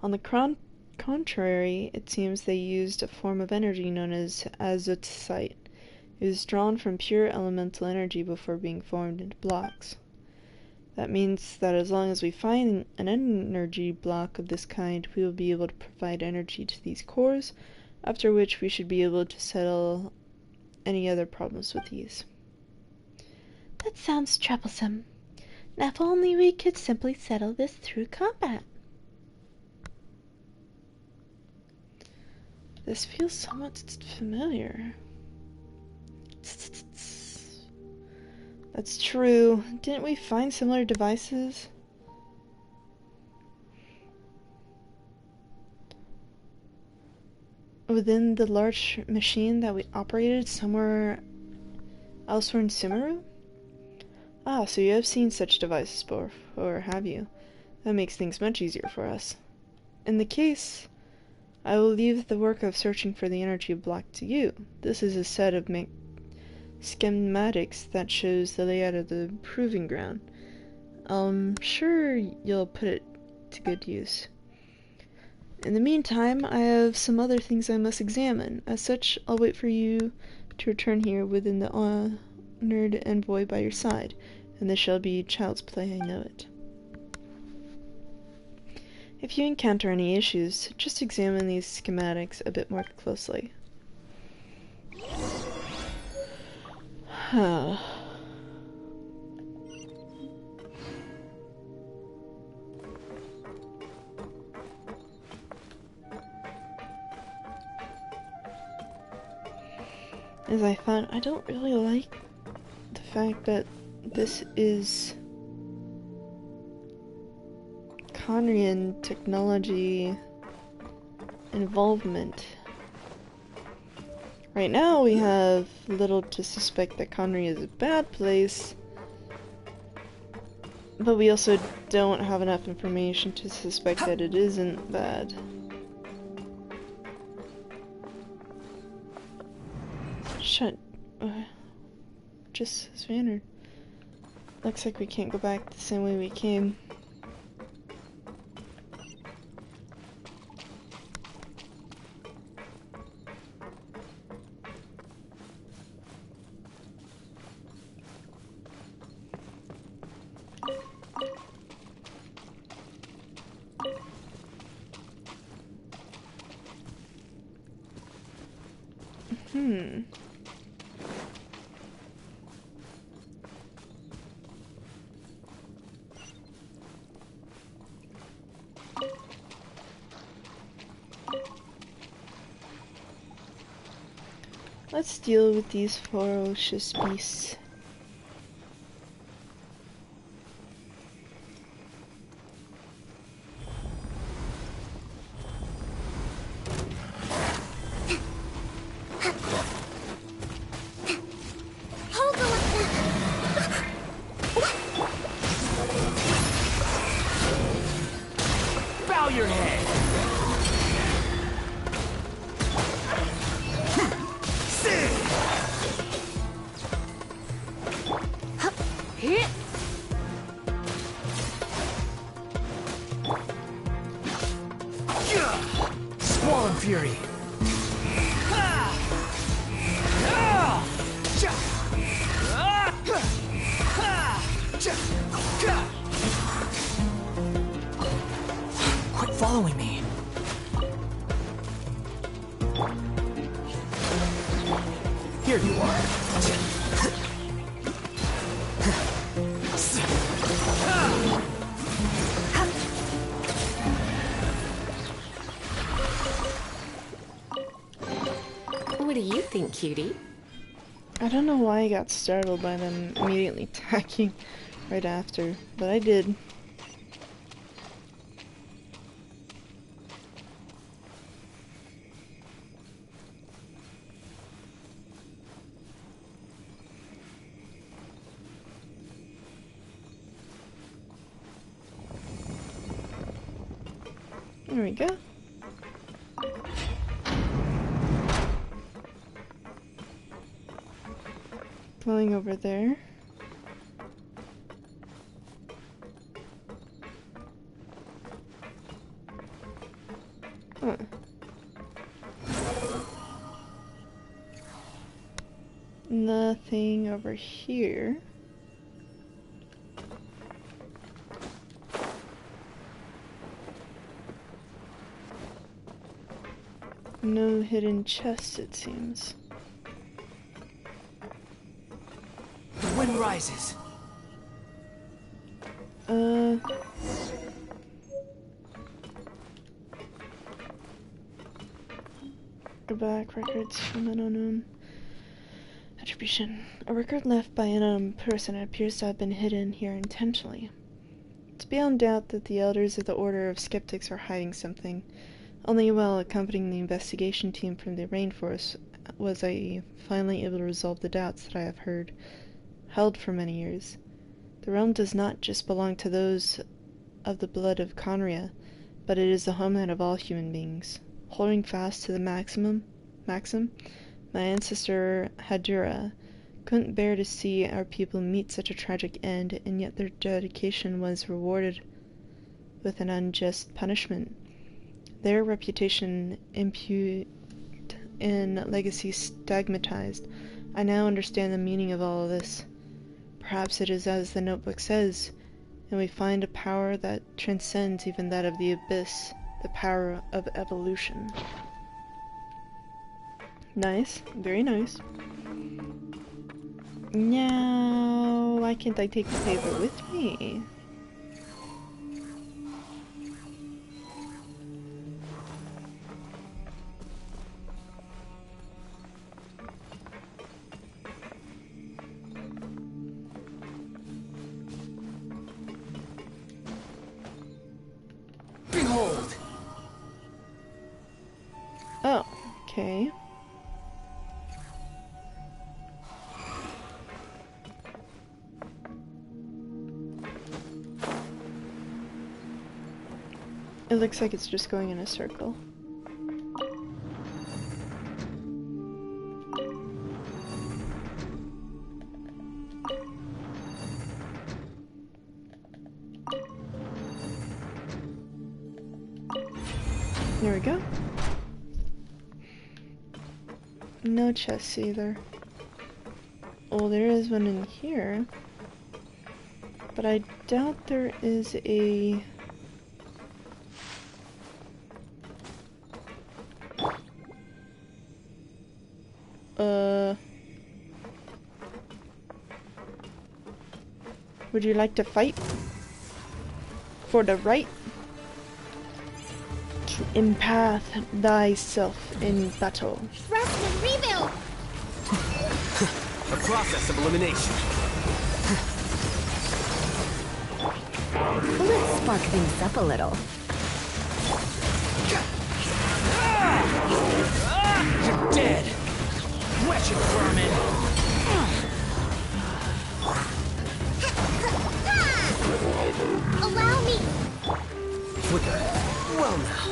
On the contrary, it seems they used a form of energy known as azotite. It is drawn from pure elemental energy before being formed into blocks. That means that as long as we find an energy block of this kind, we will be able to provide energy to these cores, after which we should be able to settle any other problems with ease. That sounds troublesome. Now if only we could simply settle this through combat. This feels somewhat familiar. That's true. Didn't we find similar devices? Within the large machine that we operated somewhere elsewhere in Sumeru? Ah, so you have seen such devices before, have you? That makes things much easier for us. In the case, I will leave the work of searching for the energy block to you. This is a set of schematics that shows the layout of the proving ground. I'm sure you'll put it to good use. In the meantime, I have some other things I must examine. As such, I'll wait for you to return here within the honored envoy by your side, and this shall be child's play, I know it. If you encounter any issues, just examine these schematics a bit more closely. As I thought, I don't really like the fact that this is Conrian technology involvement. Right now we have little to suspect that Conry is a bad place, but we also don't have enough information to suspect that it isn't bad. Shut. Just Svanner. Looks like we can't go back the same way we came. Let's deal with these ferocious beasts. Bow your head! Squall Fury! Quit following me. Here you are. What do you think, cutie? I don't know why I got startled by them immediately attacking right after, but I did. There we go. Going over there. Huh. Nothing over here. No hidden chest, it seems. The wind rises. Go back, records from an unknown attribution. A record left by an unknown person appears to have been hidden here intentionally. It's beyond doubt that the elders of the Order of Skeptics are hiding something. Only while accompanying the investigation team from the rainforest was I finally able to resolve the doubts that I have held for many years. The realm does not just belong to those of the blood of Conria. but it is the homeland of all human beings. Holding fast to the maxim, my ancestor Hadura couldn't bear to see our people meet such a tragic end, and yet their dedication was rewarded with an unjust punishment. Their reputation impugned and legacy stigmatized. I now understand the meaning of all of this. Perhaps it is as the notebook says, and we find a power that transcends even that of the abyss, the power of evolution. Nice, very nice. Now, why can't I take the paper with me? Behold! Oh, okay. It looks like it's just going in a circle. There we go. No chests either. Oh, there is one in here. But I doubt there is a... Would you like to fight? For the right? To empath thyself in battle. Rest and rebuild! The process of elimination. Let's spark things up a little. You're dead! Wretched vermin! Allow me! Flicker. Well now.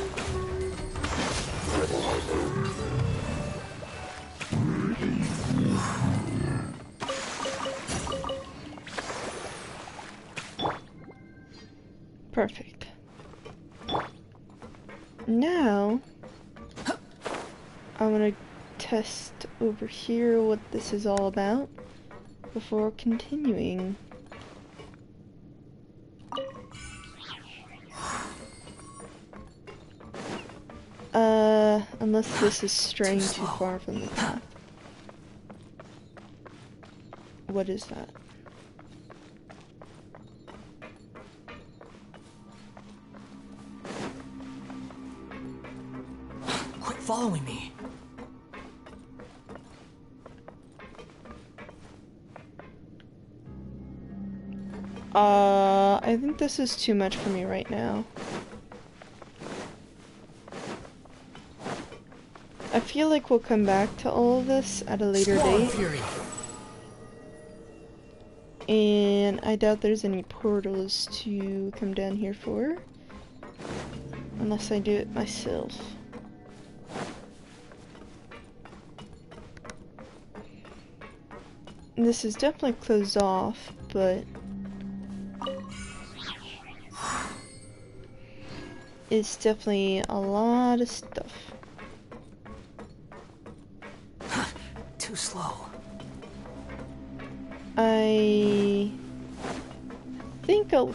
Perfect. Now, I want to test over here what this is all about before continuing. Unless this is straying too far from the path. What is that? Quit following me. I think this is too much for me right now. I feel like we'll come back to all of this at a later date. And I doubt there's any portals to come down here for. Unless I do it myself. This is definitely closed off, but it's definitely a lot of stuff. Too slow. I think I'll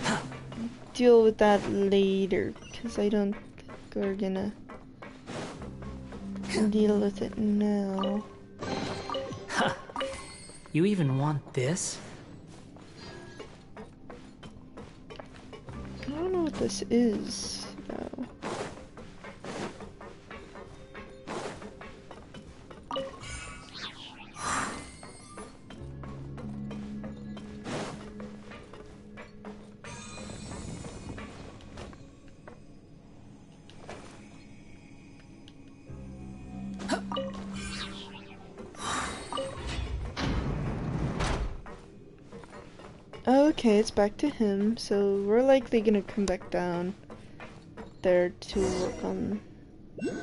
deal with that later, because I don't think we're gonna deal with it now. Huh. You even want this? I don't know what this is, though. Okay, it's back to him, so we're likely gonna come back down there to work on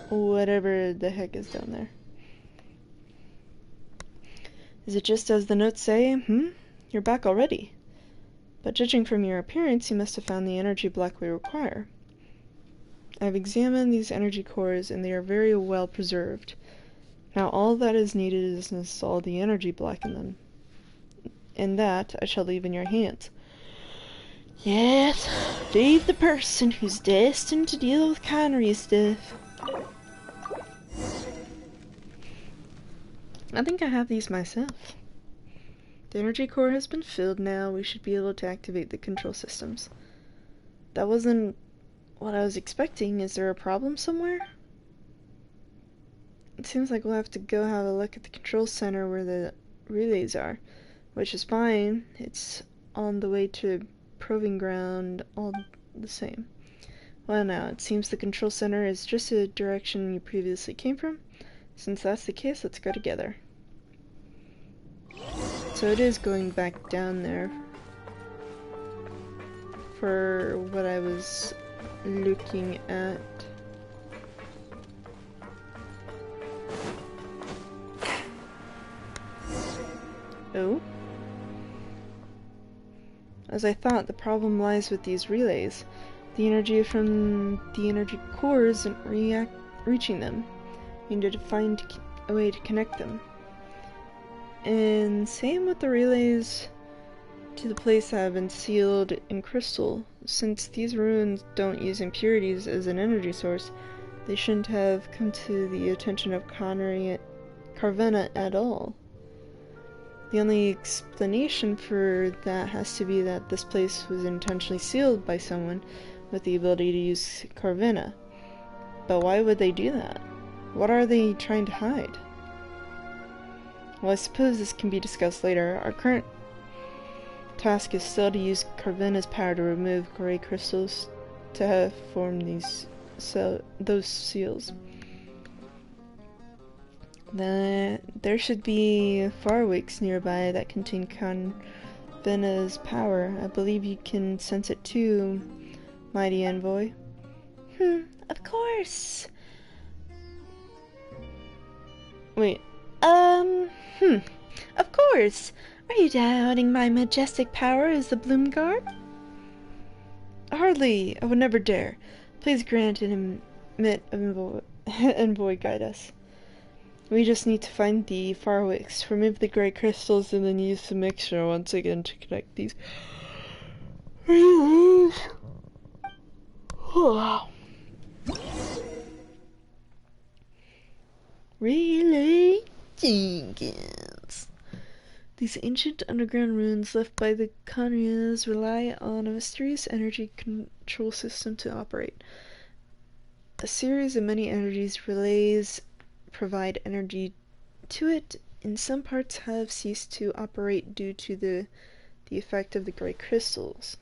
whatever the heck is down there. Is it just as the notes say? You're back already. But judging from your appearance, you must have found the energy block we require. I've examined these energy cores, and they are very well preserved. Now all that is needed is to install the energy block in them. And that I shall leave in your hands. Yes, leave the person who's destined to deal with Connery stuff. I think I have these myself. The energy core has been filled now. We should be able to activate the control systems. That wasn't what I was expecting. Is there a problem somewhere? It seems like we'll have to go have a look at the control center where the relays are, which is fine. It's on the way to proving ground all the same. Well now, it seems the control center is just the direction you previously came from. Since that's the case, let's go together. So it is going back down there for what I was looking at. Oh? As I thought, the problem lies with these relays. The energy from the energy core isn't reaching them. We need to find a way to connect them. And same with the relays to the place that have been sealed in crystal. Since these ruins don't use impurities as an energy source, they shouldn't have come to the attention of Carvena at all. The only explanation for that has to be that this place was intentionally sealed by someone with the ability to use Carvena. But why would they do that? What are they trying to hide? Well, I suppose this can be discussed later. Our current task is still to use Carvena's power to remove gray crystals to have formed those seals. There should be fireworks nearby that contain Carvena's power. I believe you can sense it too, mighty envoy. Of course. Wait. Of course. Are you doubting my majestic power as the Bloom Guard? Hardly. I would never dare. Please grant and admit envoy guide us. We just need to find the fireworks, remove the gray crystals, and then use the mixture once again to connect these relays. Wow. Relay Jenkins. These ancient underground ruins left by the Kanyas rely on a mysterious energy control system to operate. A series of many energies relays provide energy to it, and some parts have ceased to operate due to the effect of the gray crystals.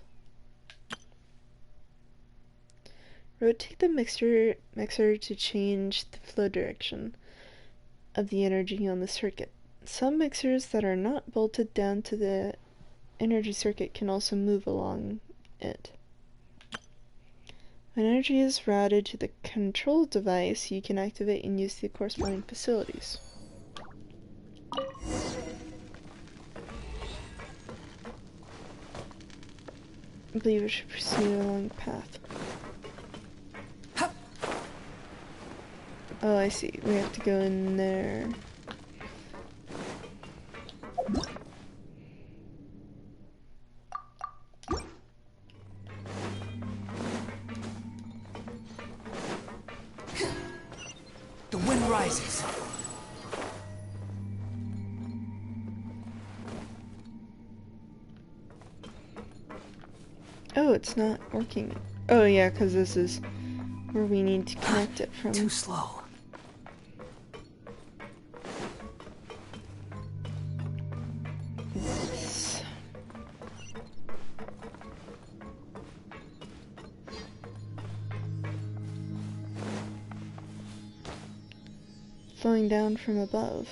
Rotate the mixer to change the flow direction of the energy on the circuit. Some mixers that are not bolted down to the energy circuit can also move along it. When energy is routed to the control device, you can activate and use the corresponding facilities. I believe we should proceed along the path. Oh, I see. We have to go in there. The wind rises. Oh, it's not working. Oh yeah, because this is where we need to connect it from. Too slow. Flowing down from above.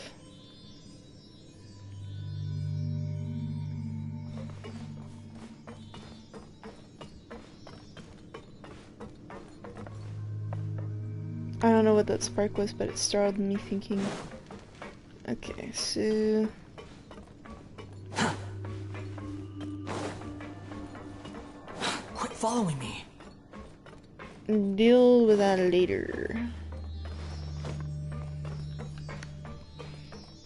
what that spark was, but it startled me thinking. Okay, so... Quit following me. Deal with that later.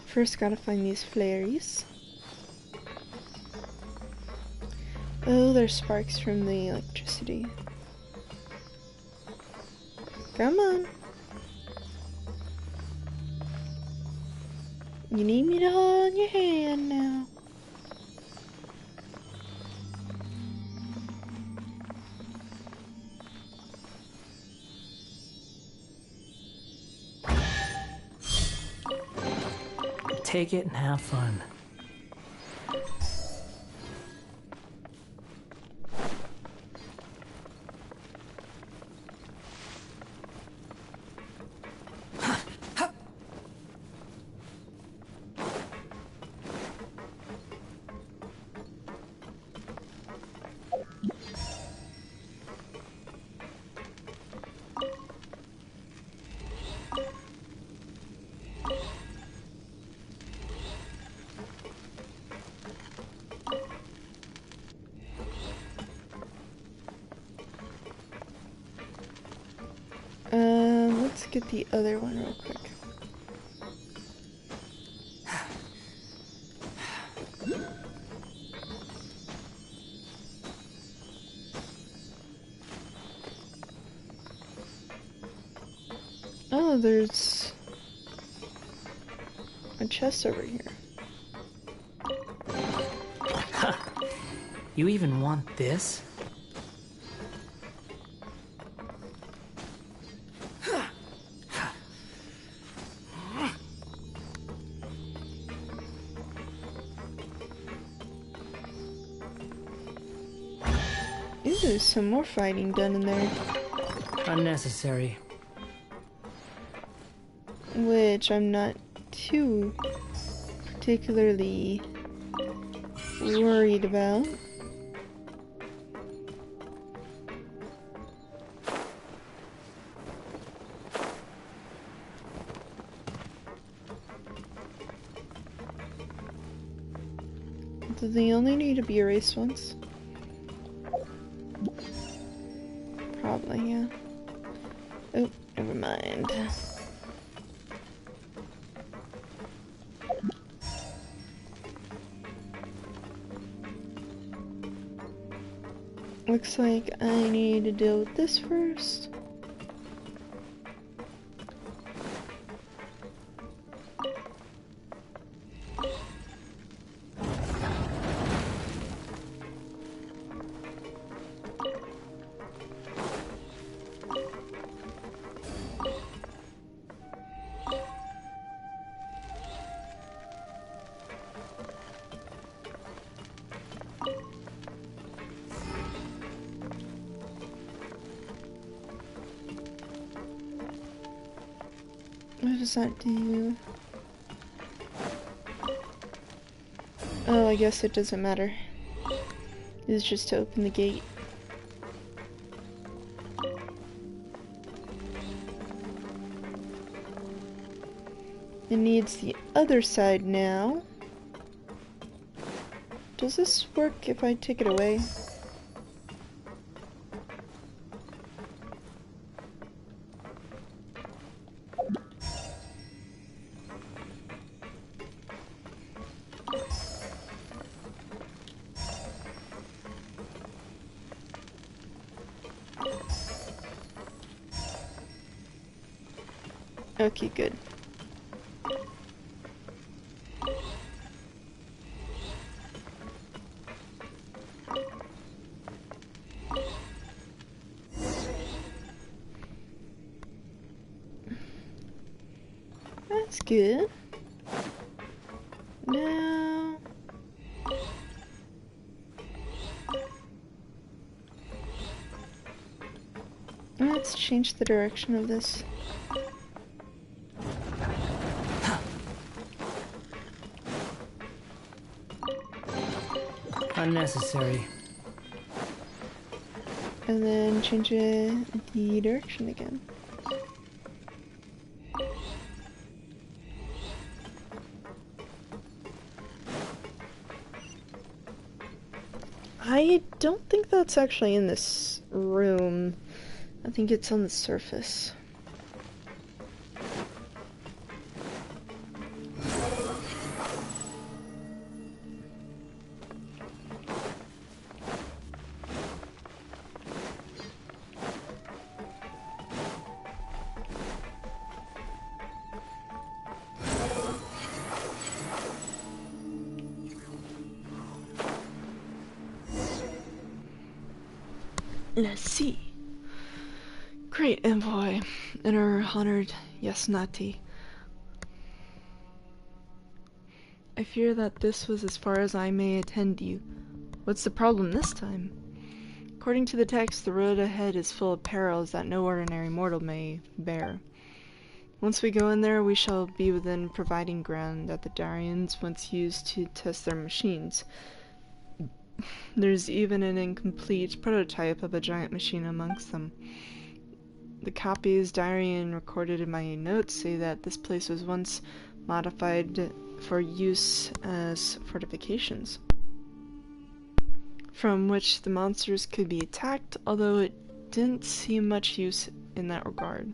First gotta find these flares. Oh, there's sparks from the electricity. Come on. You need me to hold your hand now. Take it and have fun. Let's get the other one real quick. Oh, there's a chest over here. You even want this? Ooh, there's some more fighting done in there. Unnecessary. Which I'm not too particularly worried about. Do they only need to be erased once? Probably, yeah. Oh, never mind. Looks like I need to deal with this first. What does that do? Oh, I guess it doesn't matter. It's just to open the gate. It needs the other side now. Does this work if I take it away? Okay, good. That's good. Now... let's change the direction of this. Unnecessary. And then change it the direction again. I don't think that's actually in this room. I think it's on the surface. Let's see. Great envoy, and her honored Yasnati. I fear that this was as far as I may attend you. What's the problem this time? According to the text, the road ahead is full of perils that no ordinary mortal may bear. Once we go in there, we shall be within providing ground that the Darians once used to test their machines. There's even an incomplete prototype of a giant machine amongst them. The copies Darian recorded in my notes say that this place was once modified for use as fortifications, from which the monsters could be attacked, although it didn't seem much use in that regard.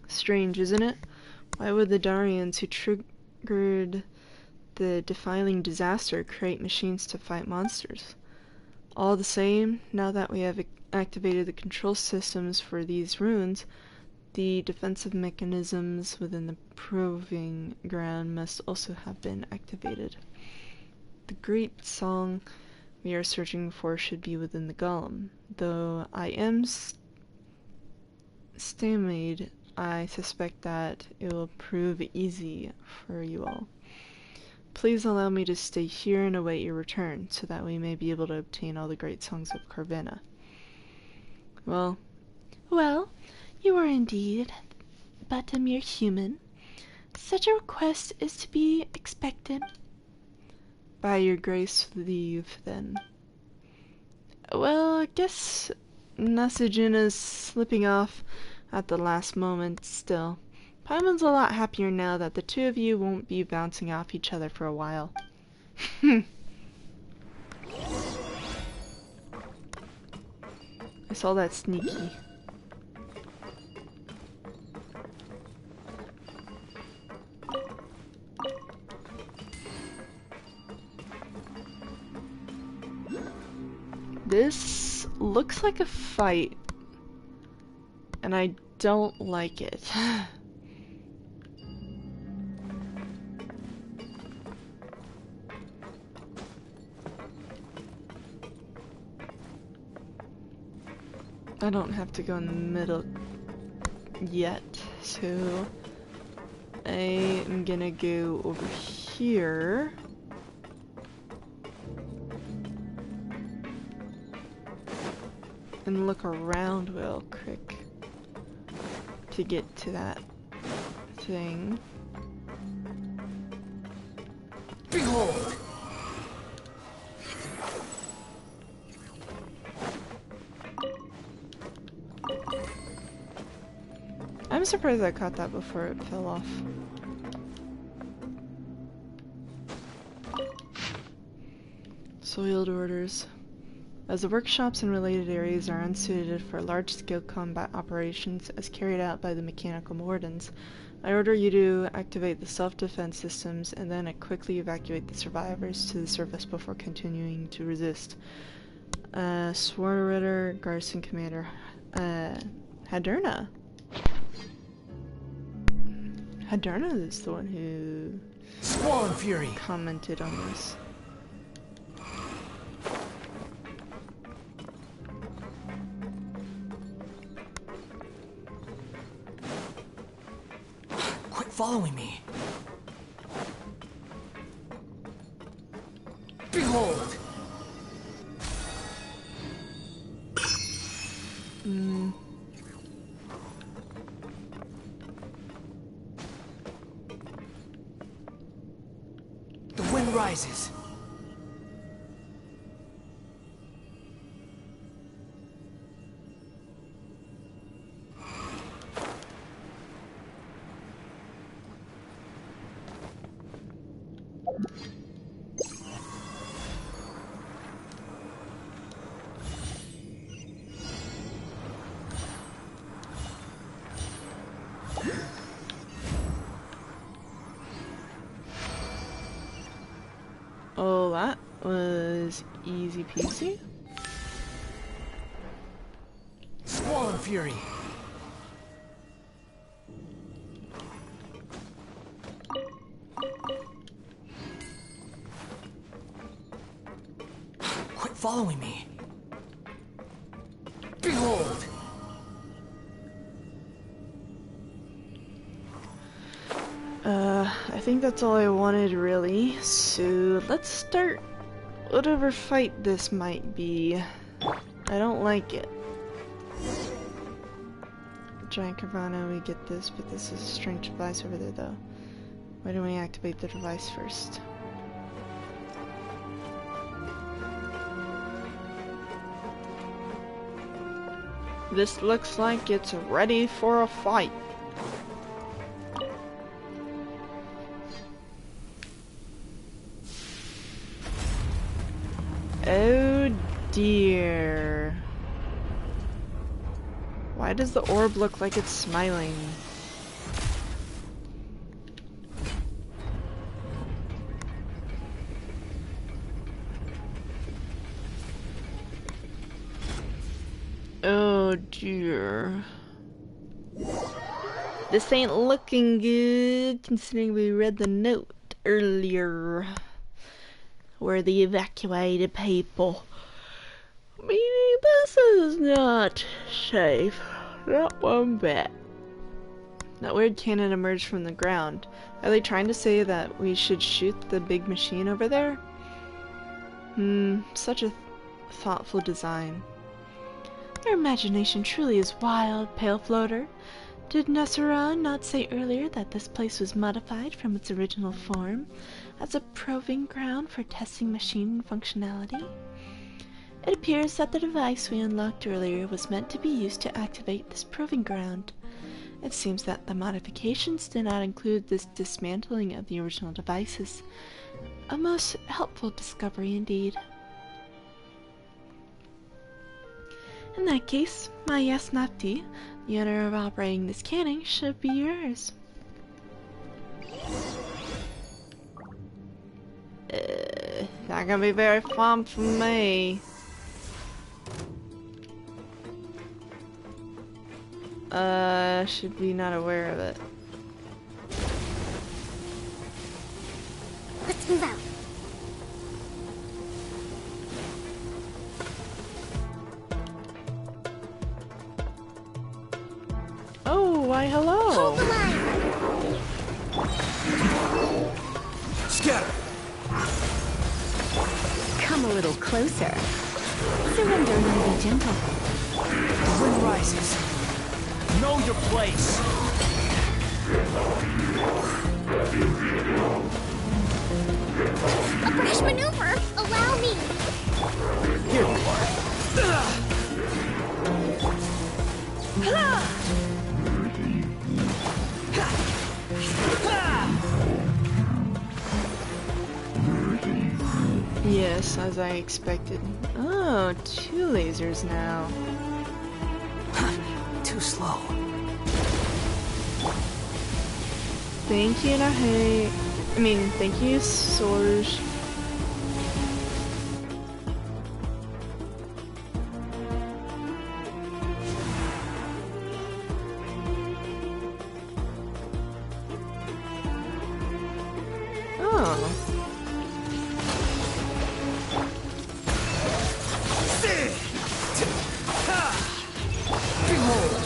Strange, isn't it? Why would the Darians who triggered the defiling disaster create machines to fight monsters? All the same, now that we have activated the control systems for these ruins, the defensive mechanisms within the proving ground must also have been activated. The great song we are searching for should be within the golem, though I am stymied. I suspect that it will prove easy for you all. Please allow me to stay here and await your return, so that we may be able to obtain all the great songs of Carvena. Well, you are indeed but a mere human. Such a request is to be expected. by your grace, leave, then. Well, I guess Nasujina's slipping off at the last moment still. Paimon's a lot happier now that the two of you won't be bouncing off each other for a while. I saw that sneaky. This looks like a fight, and I don't like it. I don't have to go in the middle yet, so I am gonna go over here. And look around real quick to get to that thing. Behold! I'm surprised I caught that before it fell off. Soiled orders. As the workshops and related areas are unsuited for large-scale combat operations as carried out by the mechanical wardens, I order you to activate the self-defense systems and then quickly evacuate the survivors to the surface before continuing to resist. Swarritter, Garrison Commander, Haderna. Haderna is the one who Squall and Fury commented on this. Quit following me. Behold! The wind rises. that was easy peasy. Swollen Fury. Quit following me. Behold! I think that's all I wanted really, so let's start whatever fight this might be. I don't like it. Giant Carvana, we get this, but this is a strange device over there though. Why don't we activate the device first? This looks like it's ready for a fight. Oh dear. Why does the orb look like it's smiling? Oh dear. This ain't looking good considering we read the note earlier where they evacuated people. Meaning this is not safe. Not one bit. That weird cannon emerged from the ground. Are they trying to say that we should shoot the big machine over there? Such a thoughtful design. Your imagination truly is wild, Pale Floater. Did Nessaran not say earlier that this place was modified from its original form as a proving ground for testing machine functionality? It appears that the device we unlocked earlier was meant to be used to activate this proving ground. It seems that the modifications did not include this dismantling of the original devices. A most helpful discovery indeed. In that case, my Yasnafti, the honor of operating this cannon, should be yours. Not gonna be very fun for me. Should be not aware of it. Let's move out. Oh, why hello. Hold the line. Scatter. Come a little closer. Surrender and be gentle. The wind rises. Know your place. A brash maneuver! Allow me! Here you are. Yes, as I expected. Oh, 2 lasers now. Too slow. Thank you, Nahe. Thank you, Sorge. Oh. Behold.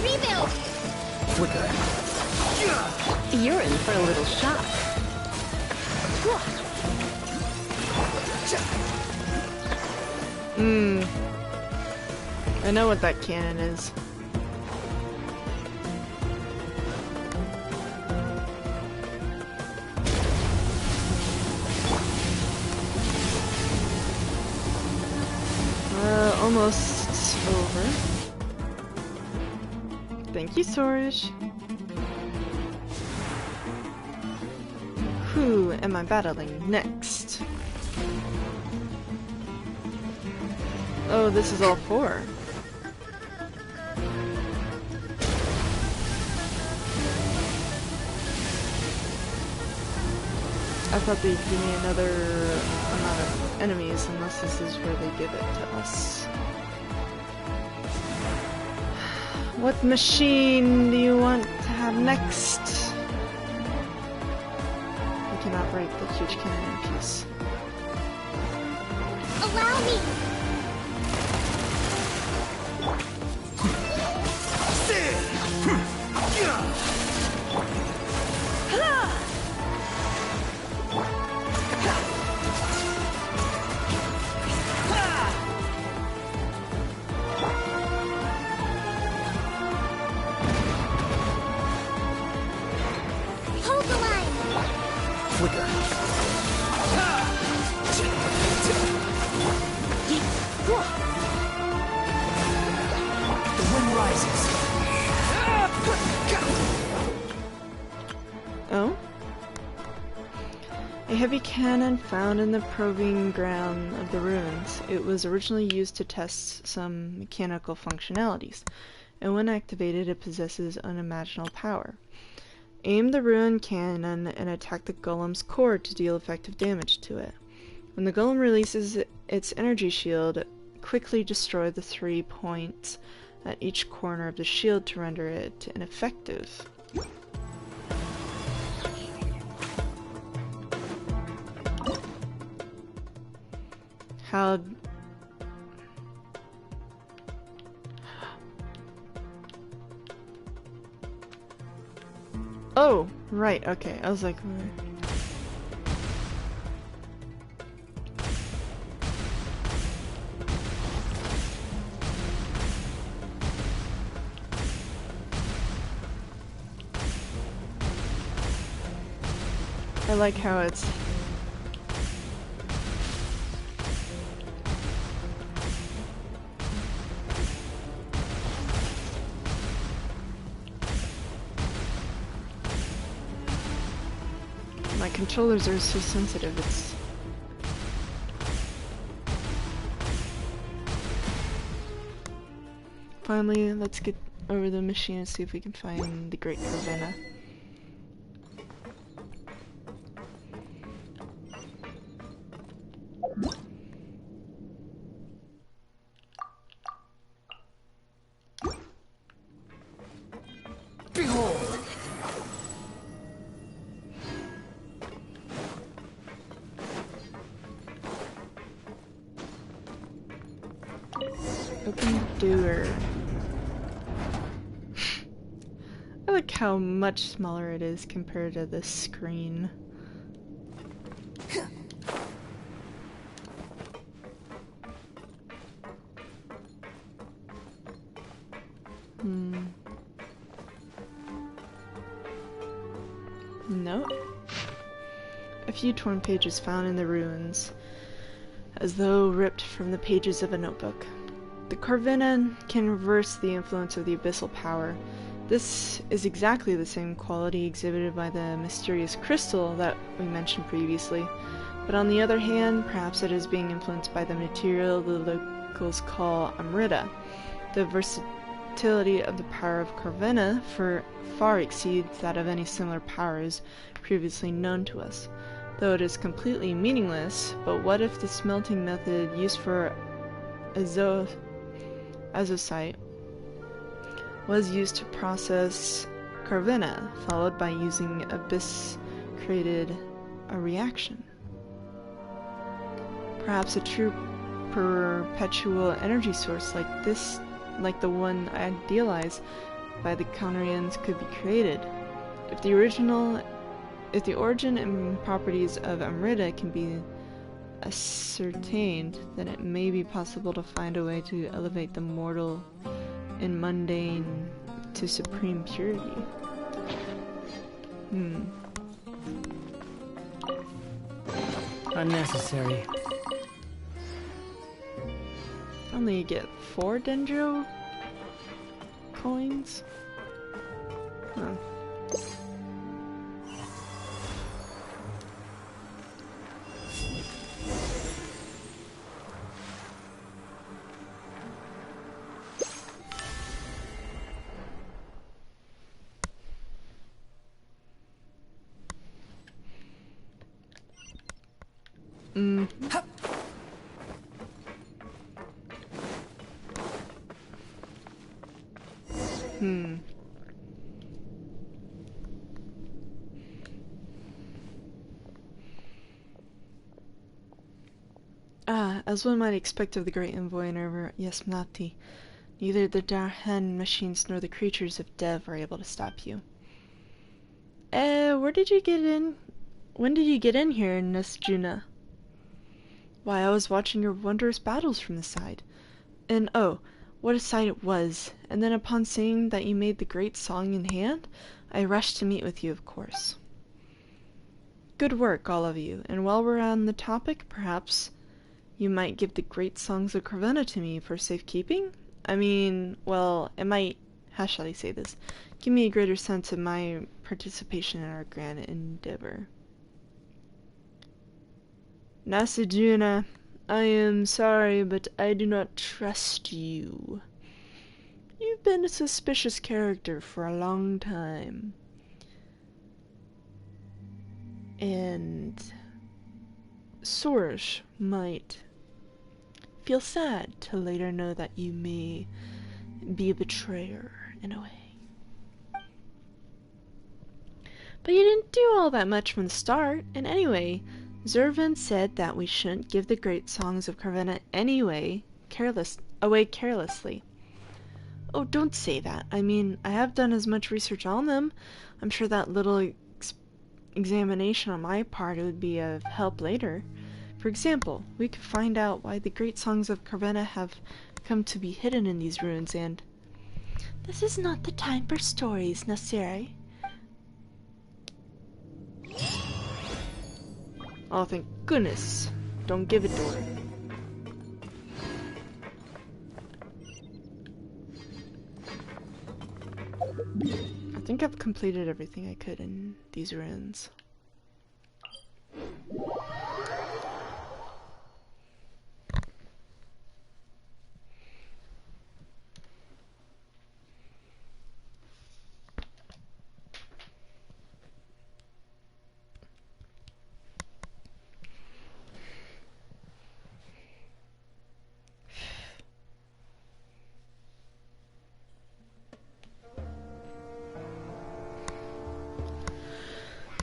Rebuild! Flicker. You're in for a little shock. I know what that cannon is. Almost over. Thank you, Sorish. Who am I battling next? Oh, this is all 4. I thought they'd give me another amount of enemies, unless this is where they give it to us. What machine do you want to have next? We can operate the huge cannon in peace. Allow me! Hold the line! Flicker. The wind rises. Oh? A heavy cannon found in the proving ground of the ruins. It was originally used to test some mechanical functionalities, and when activated it possesses unimaginable power. Aim the ruined cannon and attack the golem's core to deal effective damage to it. When the golem releases its energy shield, quickly destroy the 3 points at each corner of the shield to render it ineffective. How... Oh, right, okay. I was like... I like how it's... My controllers are so sensitive, it's... Finally, let's get over the machine and see if we can find the Great Corvina. Behold! Open door. I like how much smaller it is compared to the screen. Nope. A few torn pages found in the ruins, as though ripped from the pages of a notebook. The Corvina can reverse the influence of the abyssal power. This is exactly the same quality exhibited by the mysterious crystal that we mentioned previously, but on the other hand, perhaps it is being influenced by the material the locals call amrita. The versatility of the power of Corvina far exceeds that of any similar powers previously known to us. Though it is completely meaningless, but what if the smelting method used for azosite was used to process Corvina, followed by using Abyss created a reaction? Perhaps a true perpetual energy source like this, like the one idealized by the Conrians, could be created. If the origin and properties of Amrita can be ascertained, then it may be possible to find a way to elevate the mortal and mundane to supreme purity. Unnecessary. Only get 4 dendro coins? Huh. As one might expect of the great envoy and over Yasmati, neither the Darhan machines nor the creatures of Dev are able to stop you. Where did you get in? When did you get in here, Nasjuna? Why, I was watching your wondrous battles from the side. And oh, what a sight it was. And then upon seeing that you made the great song in hand, I rushed to meet with you, of course. Good work, all of you. And while we're on the topic, perhaps you might give the great songs of Corvina to me for safekeeping? I mean, well, it might, how shall I say this, give me a greater sense of my participation in our grand endeavor. Nasajuna, I am sorry, but I do not trust you. You've been a suspicious character for a long time. And Sorish might feel sad to later know that you may be a betrayer in a way. But you didn't do all that much from the start, and anyway, Zervan said that we shouldn't give the great songs of Carvena away carelessly. Oh, don't say that. I mean, I have done as much research on them. I'm sure that little examination on my part would be of help later. For example, we could find out why the great songs of Carvena have come to be hidden in these ruins and... This is not the time for stories, Nasiri. Oh, thank goodness. Don't give it to her. I think I've completed everything I could in these ruins.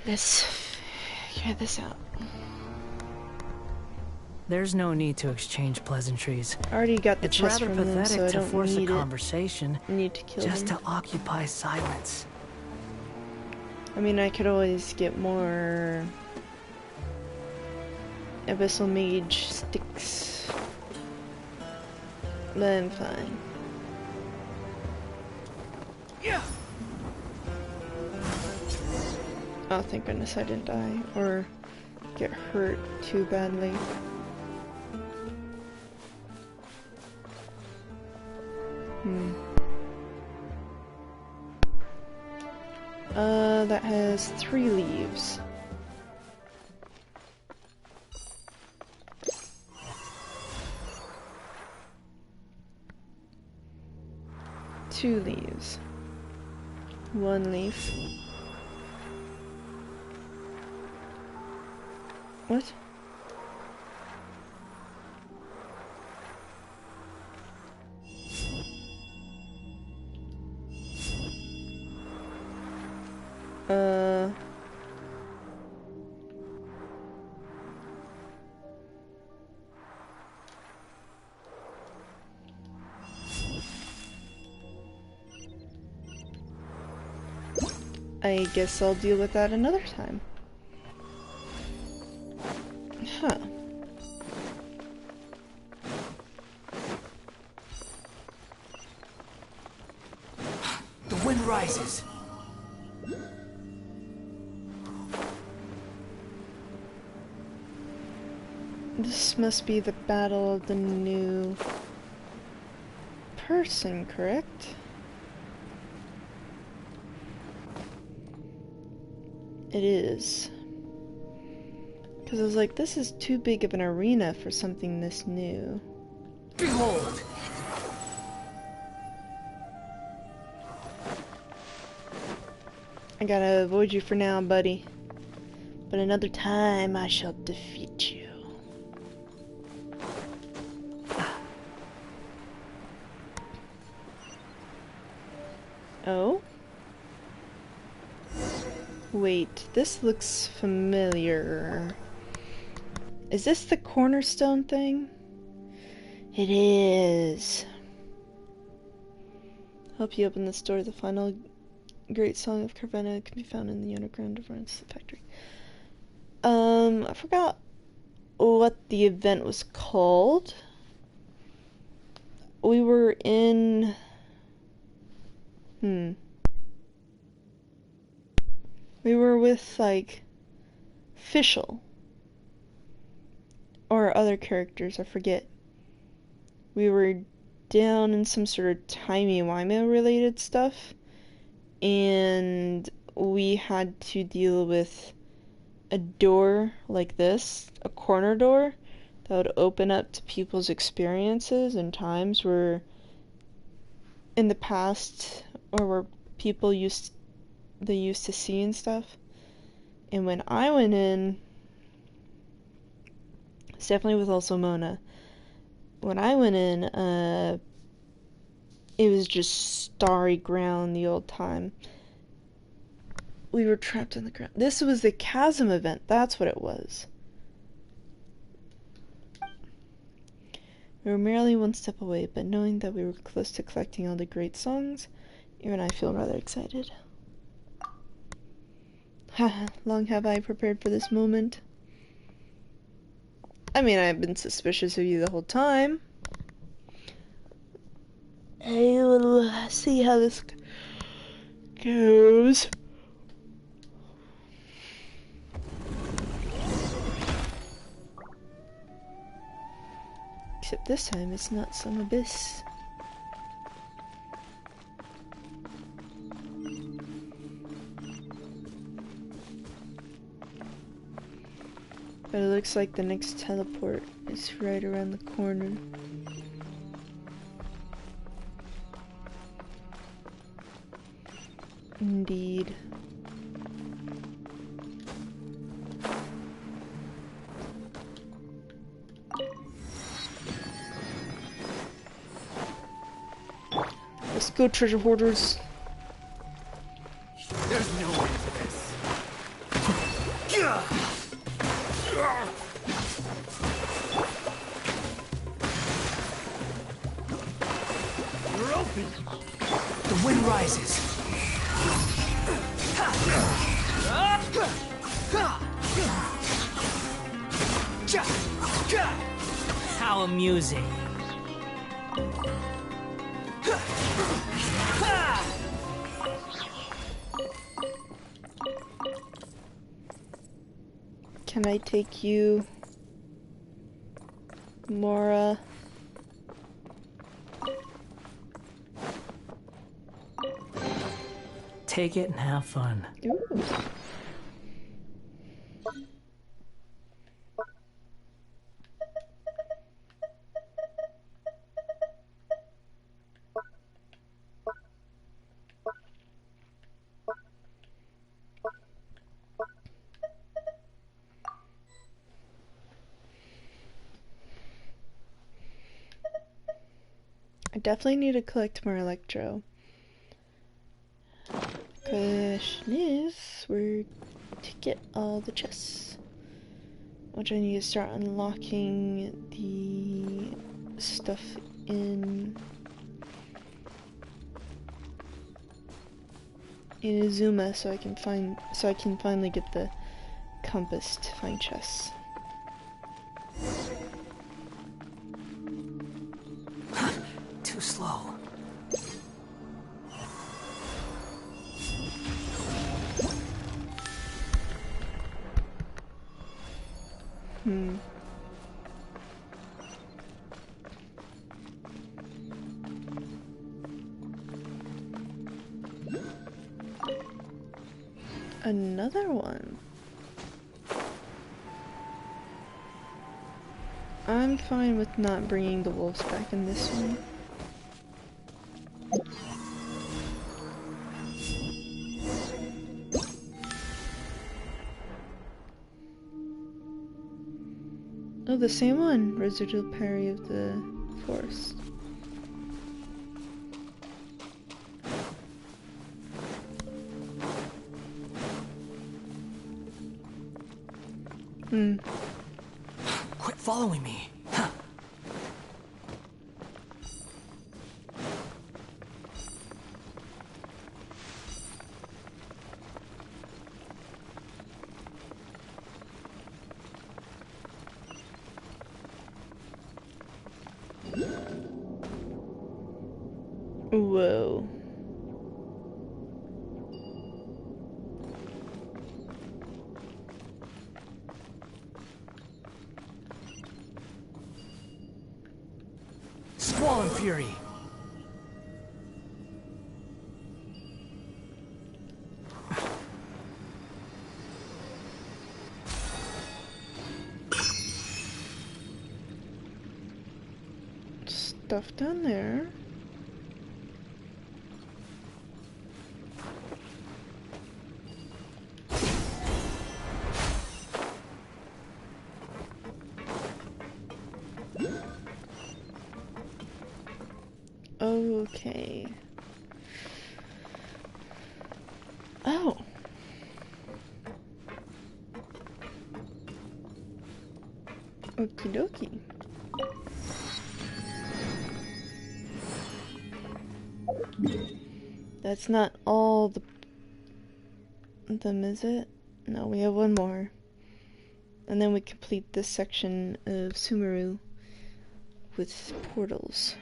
Let's figure this out. There's no need to exchange pleasantries. I already got the It's chest rather from them, pathetic so I to don't force a need conversation need to kill just them. to occupy silence. I mean, I could always get more Abyssal Mage sticks. Then fine. Yeah. Oh, thank goodness I didn't die or get hurt too badly. That has 3 leaves. Two leaves. 1 leaf. What? I guess I'll deal with that another time. Huh. The wind rises. This must be the battle of the new person, correct? It is. Because I was like, this is too big of an arena for something this new. Behold! I gotta avoid you for now, buddy. But another time I shall defeat you. Oh? Wait, this looks familiar. Is this the cornerstone thing? It is. Help you open this door. The final great song of Carvena can be found in the underground of the factory. I forgot what the event was called. We were in... We were with, like, Fischl. Or other characters, I forget. We were down in some sort of timey-wimey related stuff. And we had to deal with a door like this, a corner door, that would open up to people's experiences and times where in the past or where people used to see and stuff. And when I went in, it's definitely with also Mona. When I went in, it was just starry ground the old time. We were trapped in the ground. This was the chasm event. That's what it was. We were merely one step away, but knowing that we were close to collecting all the great songs, even I feel rather excited. Haha, long have I prepared for this moment. I mean, I've been suspicious of you the whole time. I will see how this goes. Except this time it's not some abyss. But it looks like the next teleport is right around the corner. Indeed. Let's go, treasure hoarders. There's no end to this. You're open. The wind rises. How amusing. Can I take you, Mora? Take it and have fun. Ooh. I definitely need to collect more Electro. Question is where to get all the chests. Which I need to start unlocking the stuff in Izuma so I can finally get the compass to find chests. Too slow. Another one. I'm fine with not bringing the wolves back in this one. Oh, the same one. Residual parry of the forest. Quit following me. Whoa. Squall and Fury. Stuff down there. Okay. Oh. Okie dokie. That's not all them, is it? No, we have one more. And then we complete this section of Sumeru with portals.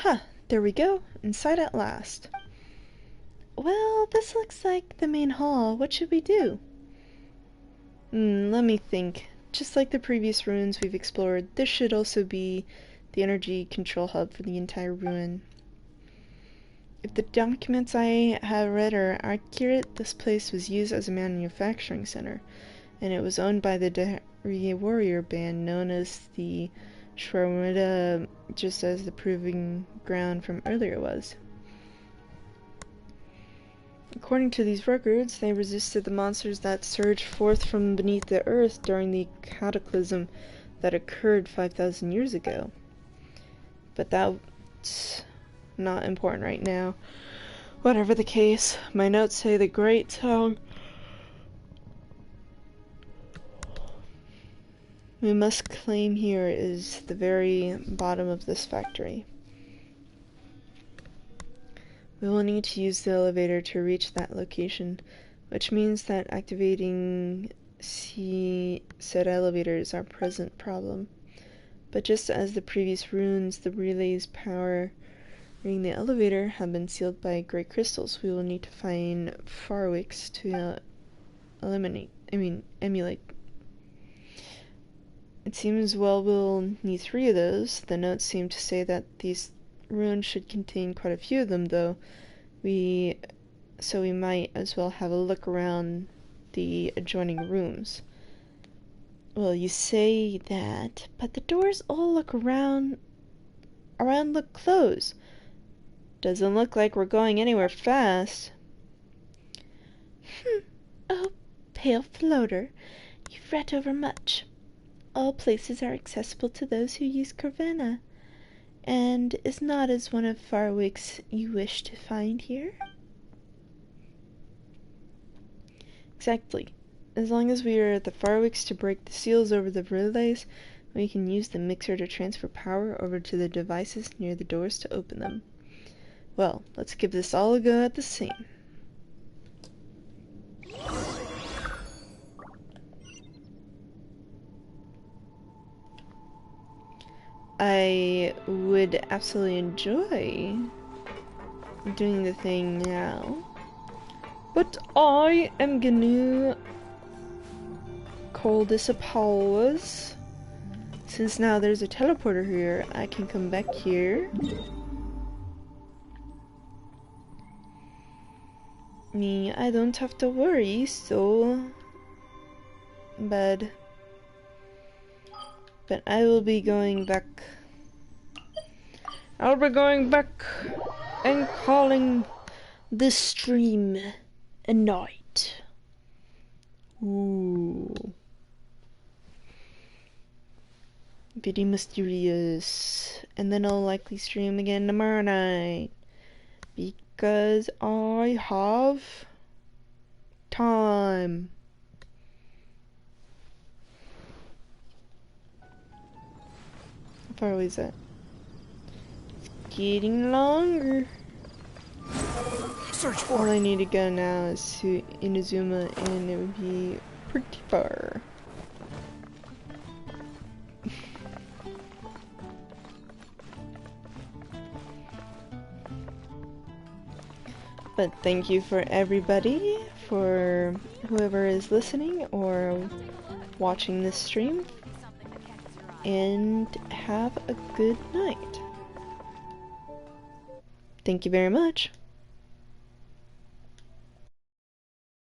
Huh, there we go, inside at last. Well, this looks like the main hall. What should we do? Let me think. Just like the previous ruins we've explored, this should also be the energy control hub for the entire ruin. If the documents I have read are accurate, this place was used as a manufacturing center, and it was owned by the Dari warrior band known as the Shwarmida, just as the proving ground from earlier was. According to these records, they resisted the monsters that surged forth from beneath the earth during the cataclysm that occurred 5,000 years ago. But that's not important right now. Whatever the case, my notes say the great town we must claim here is the very bottom of this factory. We will need to use the elevator to reach that location, which means that activating said elevator is our present problem. But just as the previous ruins, the relays powering the elevator have been sealed by great crystals. We will need to find Farwicks to emulate. It seems we'll need 3 of those. The notes seem to say that these ruins should contain quite a few of them, though. So we might as well have a look around the adjoining rooms. Well, you say that, but the doors all look look closed. Doesn't look like we're going anywhere fast. Oh, pale floater, you fret over much. All places are accessible to those who use Corvina, and is not as one of Farwick's you wish to find here? Exactly. As long as we are at the Farwicks to break the seals over the relays, we can use the mixer to transfer power over to the devices near the doors to open them. Well, let's give this all a go at the same. I would absolutely enjoy doing the thing now, but I am gonna call this a pause. Since now there's a teleporter here, I can come back here. I don't have to worry, so... But I will be going back. I'll be going back and calling this stream a night. Ooh. Very mysterious. And then I'll likely stream again tomorrow night. Because I have time. How far away is that? It's getting longer. Search for All I need to go now is to Inazuma, and it would be pretty far. But thank you for everybody, for whoever is listening or watching this stream, and have a good night. Thank you very much.